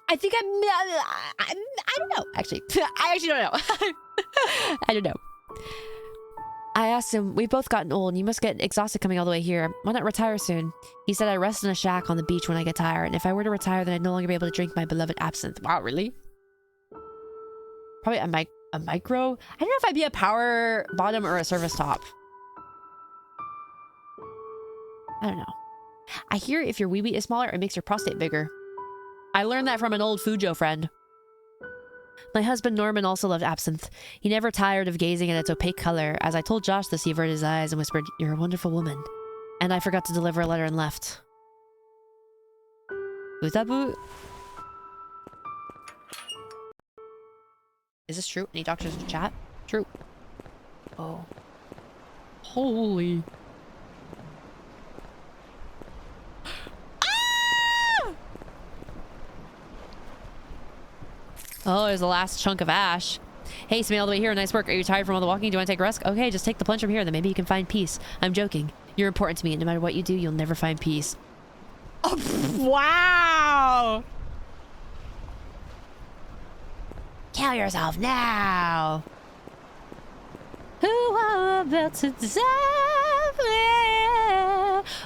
I think I don't know, actually. I actually don't know. I don't know. I asked him, we've both gotten old and you must get exhausted coming all the way here. Why not retire soon? He said I rest in a shack on the beach when I get tired. And if I were to retire, then I'd no longer be able to drink my beloved absinthe. Wow, really? Probably a micro? I don't know if I'd be a power bottom or a surface top. I don't know. I hear if your wee-wee is smaller, it makes your prostate bigger. I learned that from an old Fujo friend. My husband Norman also loved absinthe. He never tired of gazing at its opaque color. As I told Josh this, he averted his eyes and whispered, "You're a wonderful woman." And I forgot to deliver a letter and left. Vtuber? Is this true? Any doctors in chat? True. Oh. Holy. Oh, there's the last chunk of ash. Hey, Smee, all the way here. Nice work. Are you tired from all the walking? Do you want to take a rest? Okay, just take the plunge from here. Then maybe you can find peace. I'm joking. You're important to me, and no matter what you do, you'll never find peace. Oh, wow! Kill yourself now! Who I'm about to die.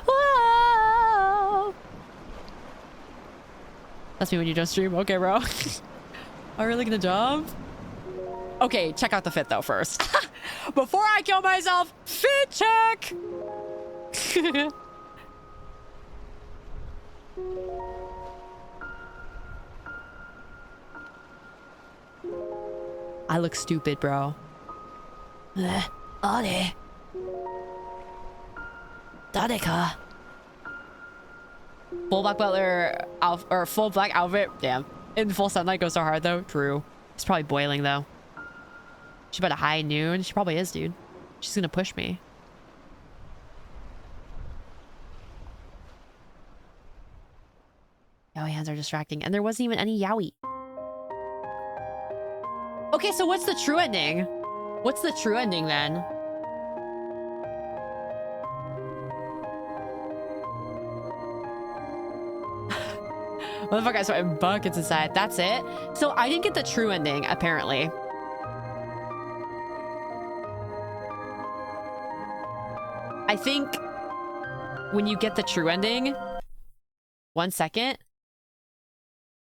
Whoa! That's me when you don't stream. Okay, bro. Are we really gonna jump? Okay, check out the fit though first. Before I kill myself, fit check! I look stupid, bro. Ade. Dadeka. Full black butler, or full black outfit. Damn. In full sunlight goes so hard though. True. It's probably boiling though. She's about a high noon. She probably is, dude. She's gonna push me. Yaoi hands are distracting. And there wasn't even any yaoi. Okay, so what's the true ending? What's the true ending then? Motherfucker got sweating buckets inside. That's it? So I didn't get the true ending, apparently. I think when you get the true ending, 1 second,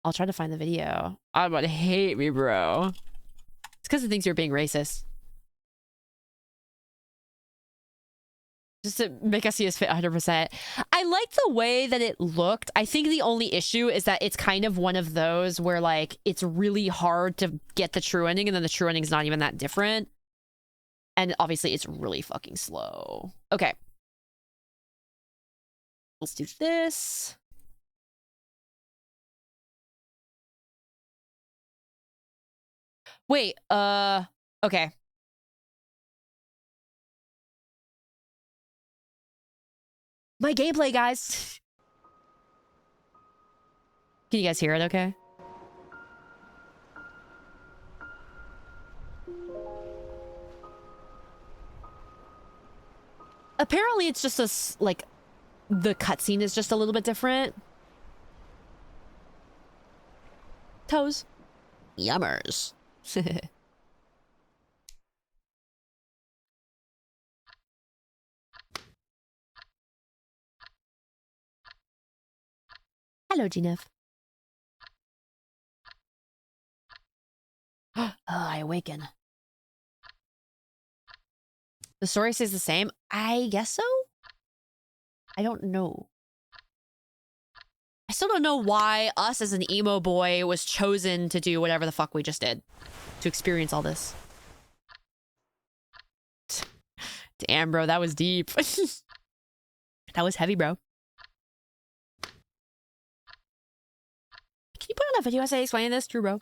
I'll try to find the video. I'm about to hate me, bro. It's because it thinks you're being racist. Just to make us see his fit 100%. I liked the way that it looked. I think the only issue is that it's kind of one of those where like it's really hard to get the true ending and then the true ending is not even that different. And obviously it's really fucking slow. Okay. Let's do this. Wait, okay. My gameplay, guys. Can you guys hear it okay? Apparently it's just like, the cutscene is just a little bit different. Toes. Yummers. Hello, Gnf. Oh, I awaken. The story stays the same? I guess so? I don't know. I still don't know why us as an emo boy was chosen to do whatever the fuck we just did. To experience all this. Damn, bro, that was deep. That was heavy, bro. Can you put on a video essay explaining this? True, bro.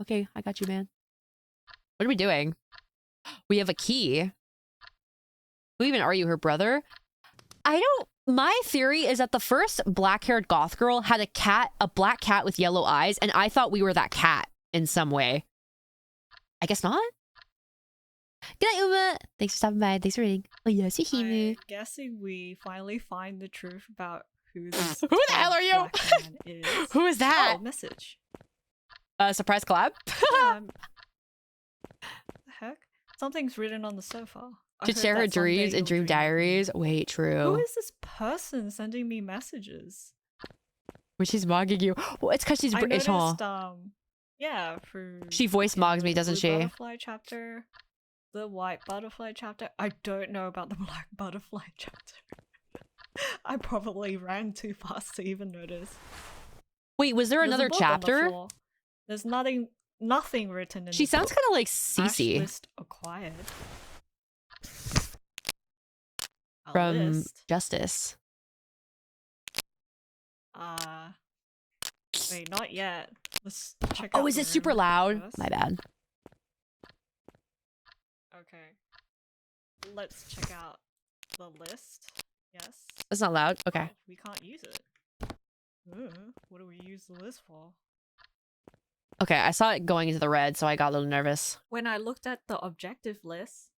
Okay, I got you, man. What are we doing? We have a key. Who even are you, her brother? I don't... My theory is that the first black-haired goth girl had a cat, a black cat with yellow eyes, and I thought we were that cat in some way. I guess not? Good night, Uma! Thanks for stopping by. Thanks for reading. Oh, yes, Himu. I'm guessing we finally find the truth about who this Who the hell are you? black man is. Who is that? Oh, message. Surprise collab? The heck? Something's written on the sofa. I To hope share her that someday dreams and you'll dream dream diaries. of me. Wait, true. Who is this person sending me messages? When she's mogging you. Well, it's because she's I British, huh? noticed, yeah, for She voice mogs me, doesn't Blue she? Butterfly chapter, the white butterfly chapter. I don't know about the black butterfly chapter. I probably ran too fast to even notice. Wait, was there There's a another book on the chapter? floor. There's nothing written in She the sounds book. kind of like Ash Cece list acquired. A from list? Justice. Wait, not yet. Let's check out Oh, is the it super room loud? first. My bad. Okay. Let's check out the list. Yes. It's not loud? Okay. Oh, we can't use it. What do we use the list for? Okay, I saw it going into the red, so I got a little nervous. When I looked at the objective list,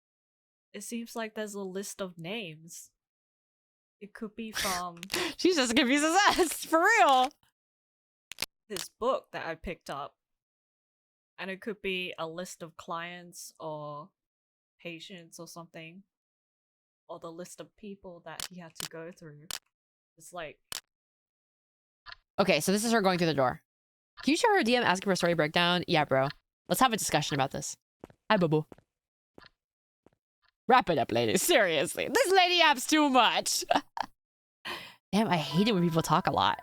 it seems like there's a list of names. It could be from She's just confused as us, for real. this book that I picked up. And it could be a list of clients or patients or something. Or the list of people that he had to go through. It's like... Okay, so this is her going through the door. Can you show her a DM asking for a story breakdown? Yeah, bro. Let's have a discussion about this. Hi, boo boo. Wrap it up, lady. Seriously. This lady yaps too much. Damn, I hate it when people talk a lot.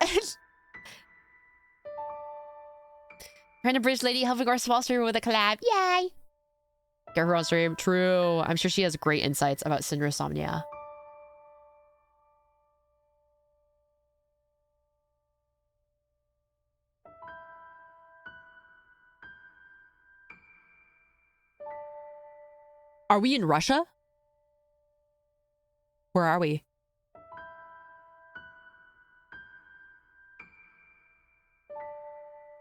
Random British lady helping our small streamer with a collab. Yay! Get her on stream. True. I'm sure she has great insights about CINERIS SOMNIA. Are we in Russia? Where are we?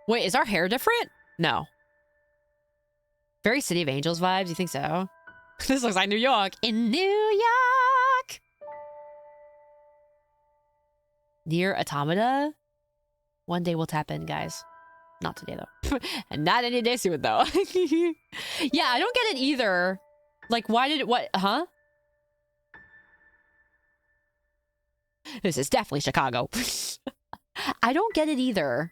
Wait, is our hair different? No. Very City of Angels vibes. You think so? This looks like New York. In New York. Near Automata. One day we'll tap in, guys. Not today though. And not any day soon though. Yeah, I don't get it either. Like, why did it? What? Huh? This is definitely Chicago. I don't get it either.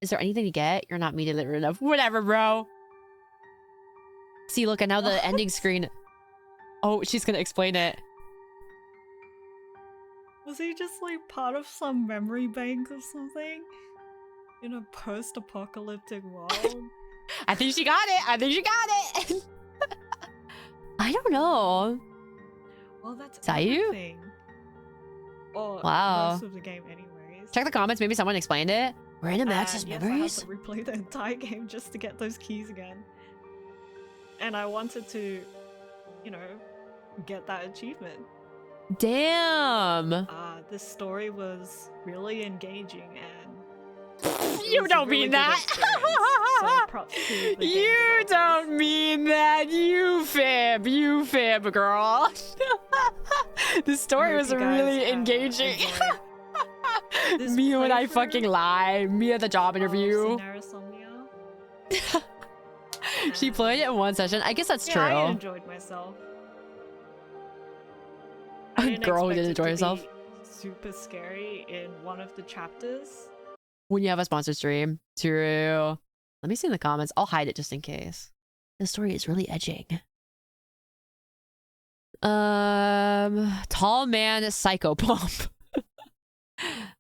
Is there anything to get? You're not media literate enough. Whatever, bro. See, look, and now the ending screen. Oh, she's gonna explain it. Was he just like part of some memory bank or something? In a post-apocalyptic world? I think she got it. I think she got it. I don't know. Well, that's Is that you? everything. Or Wow. most of the game anyways. Check the comments. Maybe someone explained it. Random access Yes, memories. I had to replay the entire game just to get those keys again. And I wanted to, you know, get that achievement. Damn. This story was really engaging and You don't really mean good that. so props to the game You developers. don't mean that. You fib, girl. The story was you guys really engaging. enjoyed this Me when I playthrough fucking lie. Me at the job interview. CINERIS SOMNIA. She played it in one session. I guess that's Yeah, true. I enjoyed myself. I didn't Girl who expect didn't it enjoy to herself. be super scary in one of the chapters. When you have a sponsored stream. True. Let me see in the comments. I'll hide it just in case. The story is really edging. Tall man psychopomp.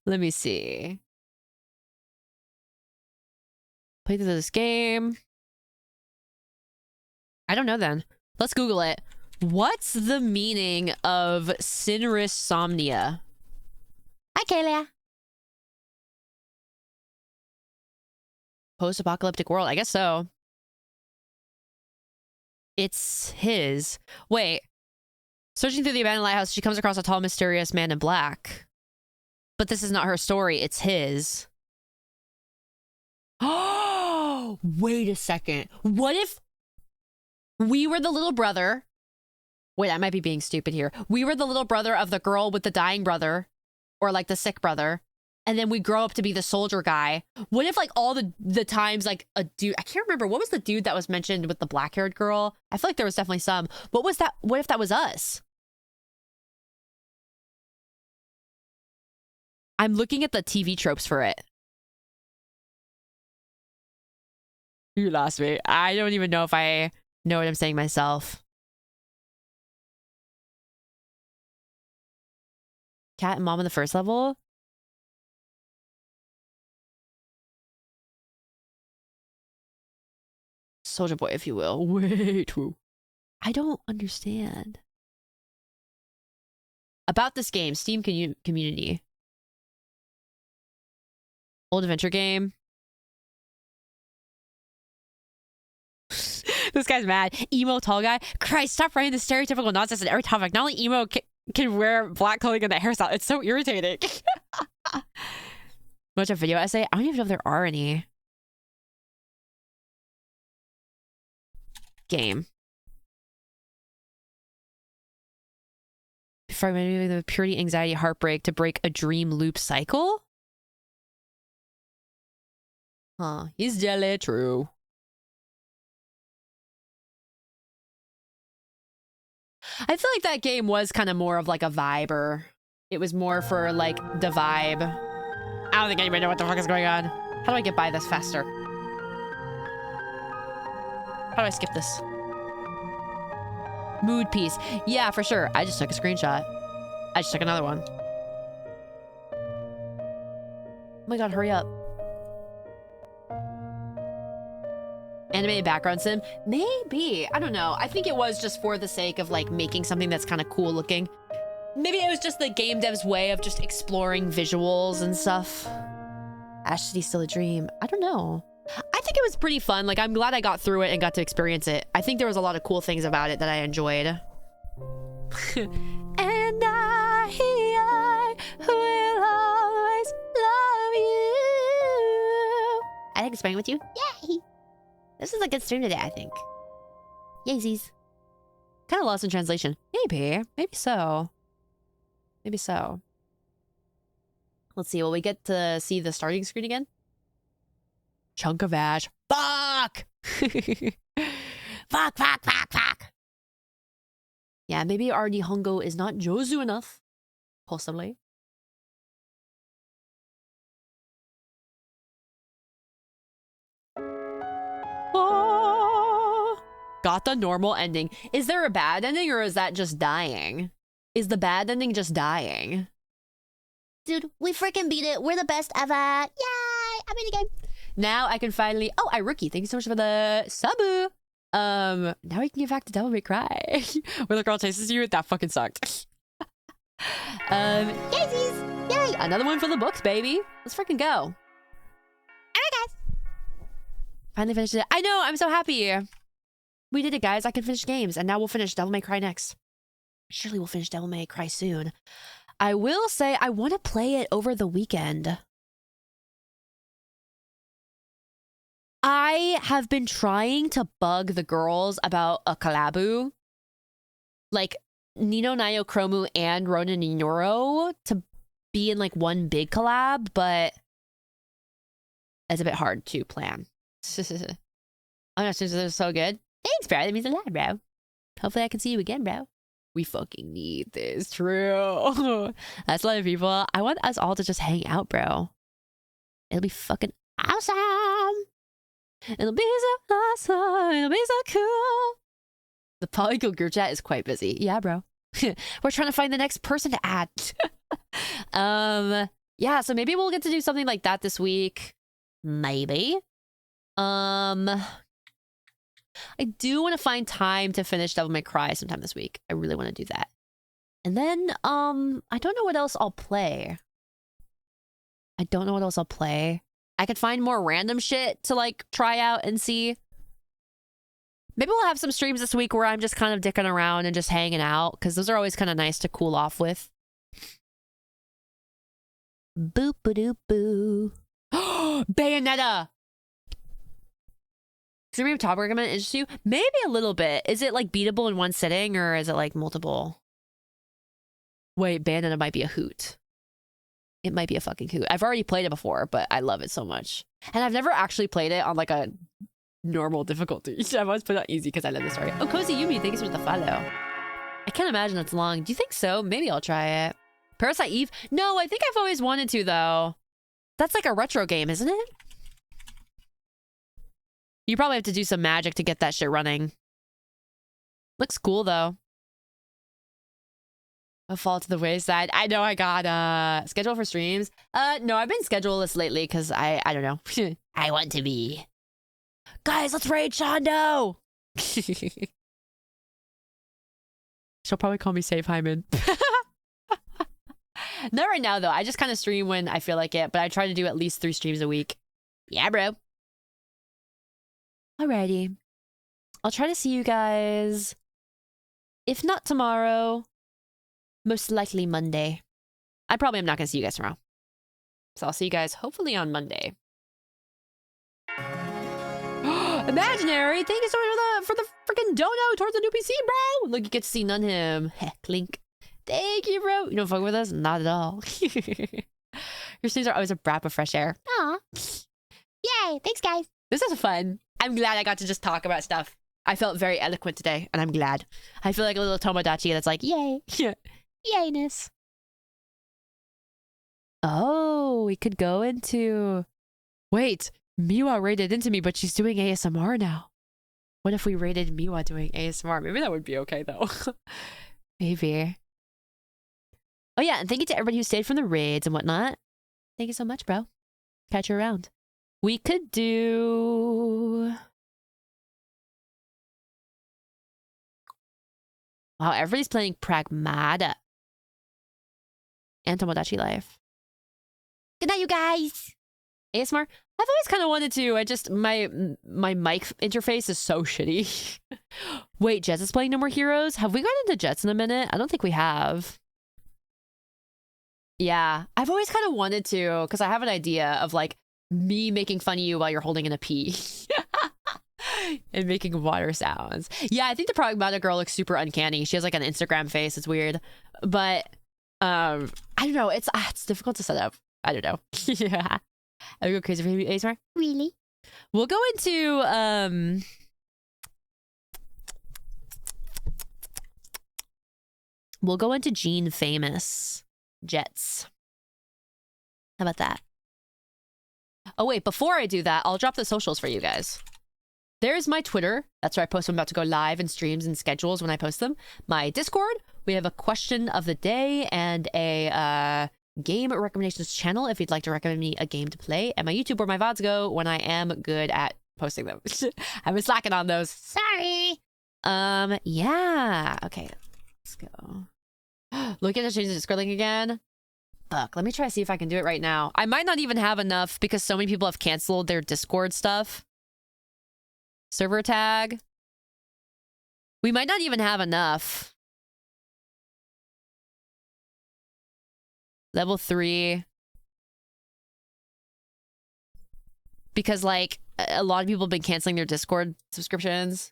Let me see. Play through this game. I don't know then. Let's Google it. What's the meaning of CINERIS SOMNIA? Hi, Kayla. Post-apocalyptic world. I guess so. It's his. Wait. Searching through the abandoned lighthouse, she comes across a tall, mysterious man in black. But this is not her story. It's his. Oh, wait a second. What if we were the little brother? Wait, I might be being stupid here. We were the little brother of the girl with the dying brother, or like the sick brother. And then we grow up to be the soldier guy. What if like all the times like a dude, I can't remember. What was the dude that was mentioned with the black haired girl? I feel like there was definitely some. What was that? What if that was us? I'm looking at the TV tropes for it. You lost me. I don't even know if I know what I'm saying myself. Cat and mom on the first level? Soldier boy, if you will. Wait, who? I don't understand. About this game, Steam community. Old adventure game. This guy's mad. Emo tall guy. Christ, stop writing the stereotypical nonsense in every topic. Not only emo can wear black clothing and that hairstyle. It's so irritating. Much a video essay? I don't even know if there are any. Game. Before maybe the purity, anxiety, heartbreak to break a dream loop cycle? Huh. He's jelly. True. I feel like that game was kind of more of like a vibe, it was more for like the vibe. I don't think anybody know what the fuck is going on. How do I get by this faster? How do I skip this? Mood piece. Yeah, for sure. I just took a screenshot. I just took another one. Oh my god, hurry up. Animated background sim? Maybe. I don't know. I think it was just for the sake of like making something that's kind of cool looking. Maybe it was just the game dev's way of just exploring visuals and stuff. Ash City's still a dream. I don't know. I think it was pretty fun. Like, I'm glad I got through it and got to experience it. I think there was a lot of cool things about it that I enjoyed. And I will always love you. I like sparring with you. Yay! This is a good stream today, I think. Yaysies. Kind of lost in translation. Maybe. Maybe so. Maybe so. Let's see. Will we get to see the starting screen again? Chunk of ash. Fuck! Fuck, fuck, fuck, fuck. Yeah, maybe our Nihongo is not Jozu enough. Possibly. Oh, got the normal ending. Is there a bad ending or is that just dying? Is the bad ending just dying? Dude, we freaking beat it. We're the best ever. Yay! I beat the game. Now I can finally... Oh, Iruki, thank you so much for the sabu. Now we can get back to Devil May Cry. Where the girl chases you, that fucking sucked. Yaysies! Yay! Another one for the books, baby. Let's freaking go. Alright, guys. Finally finished it. I know, I'm so happy. We did it, guys. I can finish games, and now we'll finish Devil May Cry next. Surely we'll finish Devil May Cry soon. I will say I want to play it over the weekend. I have been trying to bug the girls about a collabo. Like, Nino Nayo Chromu and Ronin Ninoro to be in like one big collab, but it's a bit hard to plan. Oh no, this is so good. Thanks, bro. That means a lot, bro. Hopefully I can see you again, bro. We fucking need this. True. That's a lot of people. I want us all to just hang out, bro. It'll be fucking awesome. It'll be so awesome. It'll be so cool. The Polygo group chat is quite busy. Yeah, bro. We're trying to find the next person to add. Yeah, so maybe we'll get to do something like that this week. Maybe. I do want to find time to finish Devil May Cry sometime this week. I really want to do that. And then, I don't know what else I'll play. I don't know what else I'll play. I could find more random shit to, like, try out and see. Maybe we'll have some streams this week where I'm just kind of dicking around and just hanging out, because those are always kind of nice to cool off with. Boop-a-doop-boo. Bayonetta! Does the top recommend interest you? Maybe a little bit. Is it like beatable in one sitting or is it like multiple? Wait, Bayonetta might be a hoot. It might be a fucking hoot. I've already played it before, but I love it so much. And I've never actually played it on like a normal difficulty. I've always put it on easy because I love the story. Oh, Cozy Yumi, thanks for the follow. I can't imagine it's long. Do you think so? Maybe I'll try it. Parasite Eve? No, I think I've always wanted to though. That's like a retro game, isn't it? You probably have to do some magic to get that shit running. Looks cool, though. A fall to the wayside. I know I got schedule for streams. No, I've been scheduleless lately because I don't know. I want to be. Guys, let's raid Shondo! She'll probably call me SAVEHYMN. Not right now, though. I just kind of stream when I feel like it, but I try to do at least 3 streams a week. Yeah, bro. Alrighty. I'll try to see you guys, if not tomorrow, most likely Monday. I probably am not going to see you guys tomorrow. So I'll see you guys hopefully on Monday. Imaginary! Thank you so much for the freaking dono towards the new PC, bro! Look, you get to see none him. Clink. Thank you, bro. You don't fuck with us? Not at all. Your streams are always a breath of fresh air. Aw. Yay! Thanks, guys. This is fun. I'm glad I got to just talk about stuff. I felt very eloquent today, and I'm glad. I feel like a little Tomodachi that's like, yay. Yayness. Oh, we could go into... Wait, Miwa raided into me, but she's doing ASMR now. What if we raided Miwa doing ASMR? Maybe that would be okay, though. Maybe. Oh, yeah, and thank you to everybody who stayed from the raids and whatnot. Thank you so much, bro. Catch you around. We could do... Wow, everybody's playing Pragmata. And Tomodachi Life. Good night, you guys. ASMR? I've always kind of wanted to. I just... My mic interface is so shitty. Wait, Jets is playing No More Heroes? Have we gotten into Jets in a minute? I don't think we have. Yeah. I've always kind of wanted to, because I have an idea of, like, me making fun of you while you're holding in a pee. And making water sounds. Yeah, I think the Pragmata girl looks super uncanny. She has like an Instagram face. It's weird. But I don't know. It's difficult to set up. I don't know. Yeah. I would go crazy for you, ASMR. Really? We'll go into Gene Famous Jets. How about that? Oh wait, before I do that, I'll drop the socials for you guys. There's my Twitter. That's where I post when I'm about to go live and streams and schedules when I post them. My Discord. We have a question of the day and a game recommendations channel if you'd like to recommend me a game to play. And my YouTube where my VODs go when I am good at posting them. I've been slacking on those. Sorry. Yeah. Okay, let's go. Look at the change the Discord link again. Fuck, let me try to see if I can do it right now. I might not even have enough because so many people have canceled their Discord stuff. Server tag. We might not even have enough. Level 3. Because, like, a lot of people have been canceling their Discord subscriptions.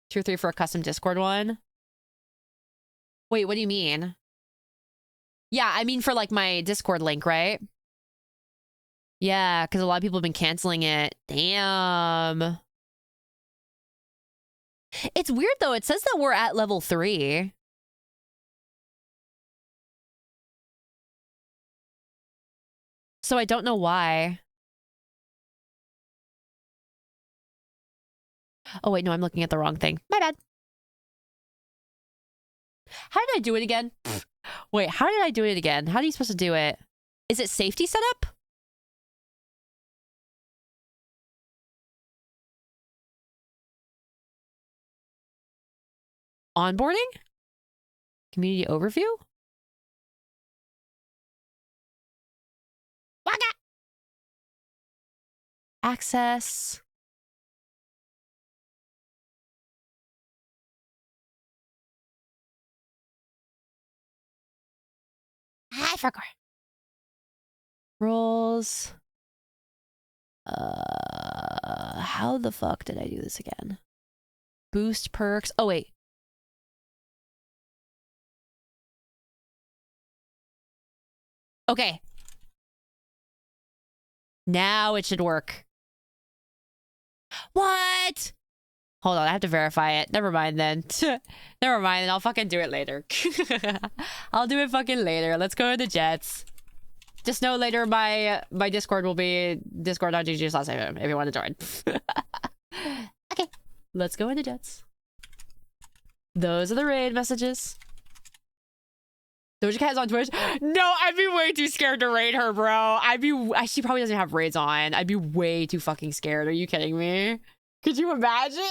2 or 3 for a custom Discord one. Wait, what do you mean? Yeah, I mean for, like, my Discord link, right? Yeah, because a lot of people have been canceling it. Damn. It's weird, though. It says that we're at level 3. So I don't know why. Oh, wait, no, I'm looking at the wrong thing. My bad. How did I do it again? Wait, how did I do it again? How are you supposed to do it? Is it safety setup? Onboarding? Community overview? Waka! Access. I forgot. Roles. How the fuck did I do this again? Boost perks. Oh, wait. Okay. Now it should work. What? Hold on, I have to verify it. Never mind then. Never mind, I'll fucking do it later. I'll do it fucking later. Let's go to the Jets. Just know later my Discord will be discord.gg/SAVEHYMN if you want to join. Okay. Let's go into Jets. Those are the raid messages. Doja Cat is on Twitch. No, I'd be way too scared to raid her, bro. She probably doesn't have raids on. I'd be way too fucking scared. Are you kidding me? Could you imagine?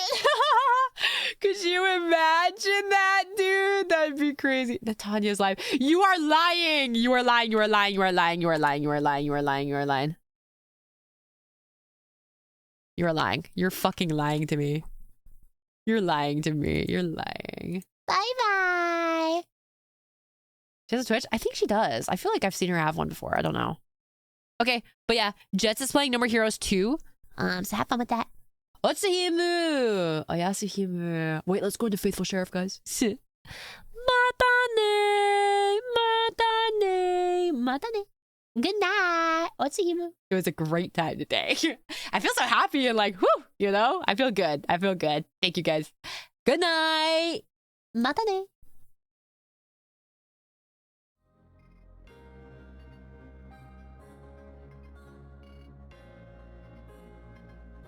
Could you imagine that, dude? That'd be crazy. Natania's live. You are lying. You are lying. You are lying. You are lying. You are lying. You are lying. You are lying. You are lying. You are lying. You're fucking lying to me. You're lying to me. You're lying. Bye-bye. She has a Twitch? I think she does. I feel like I've seen her have one before. I don't know. Okay, but yeah, Jets is playing No More Heroes 2. So have fun with that. Otsuhimu! Ayasuhimu. Wait, let's go into Faithful Sheriff, guys. Matane! Matane! Matane. Good night. Otsuhimu. It was a great time today. I feel so happy and like, whew, you know? I feel good. I feel good. Thank you, guys. Good night! Matane.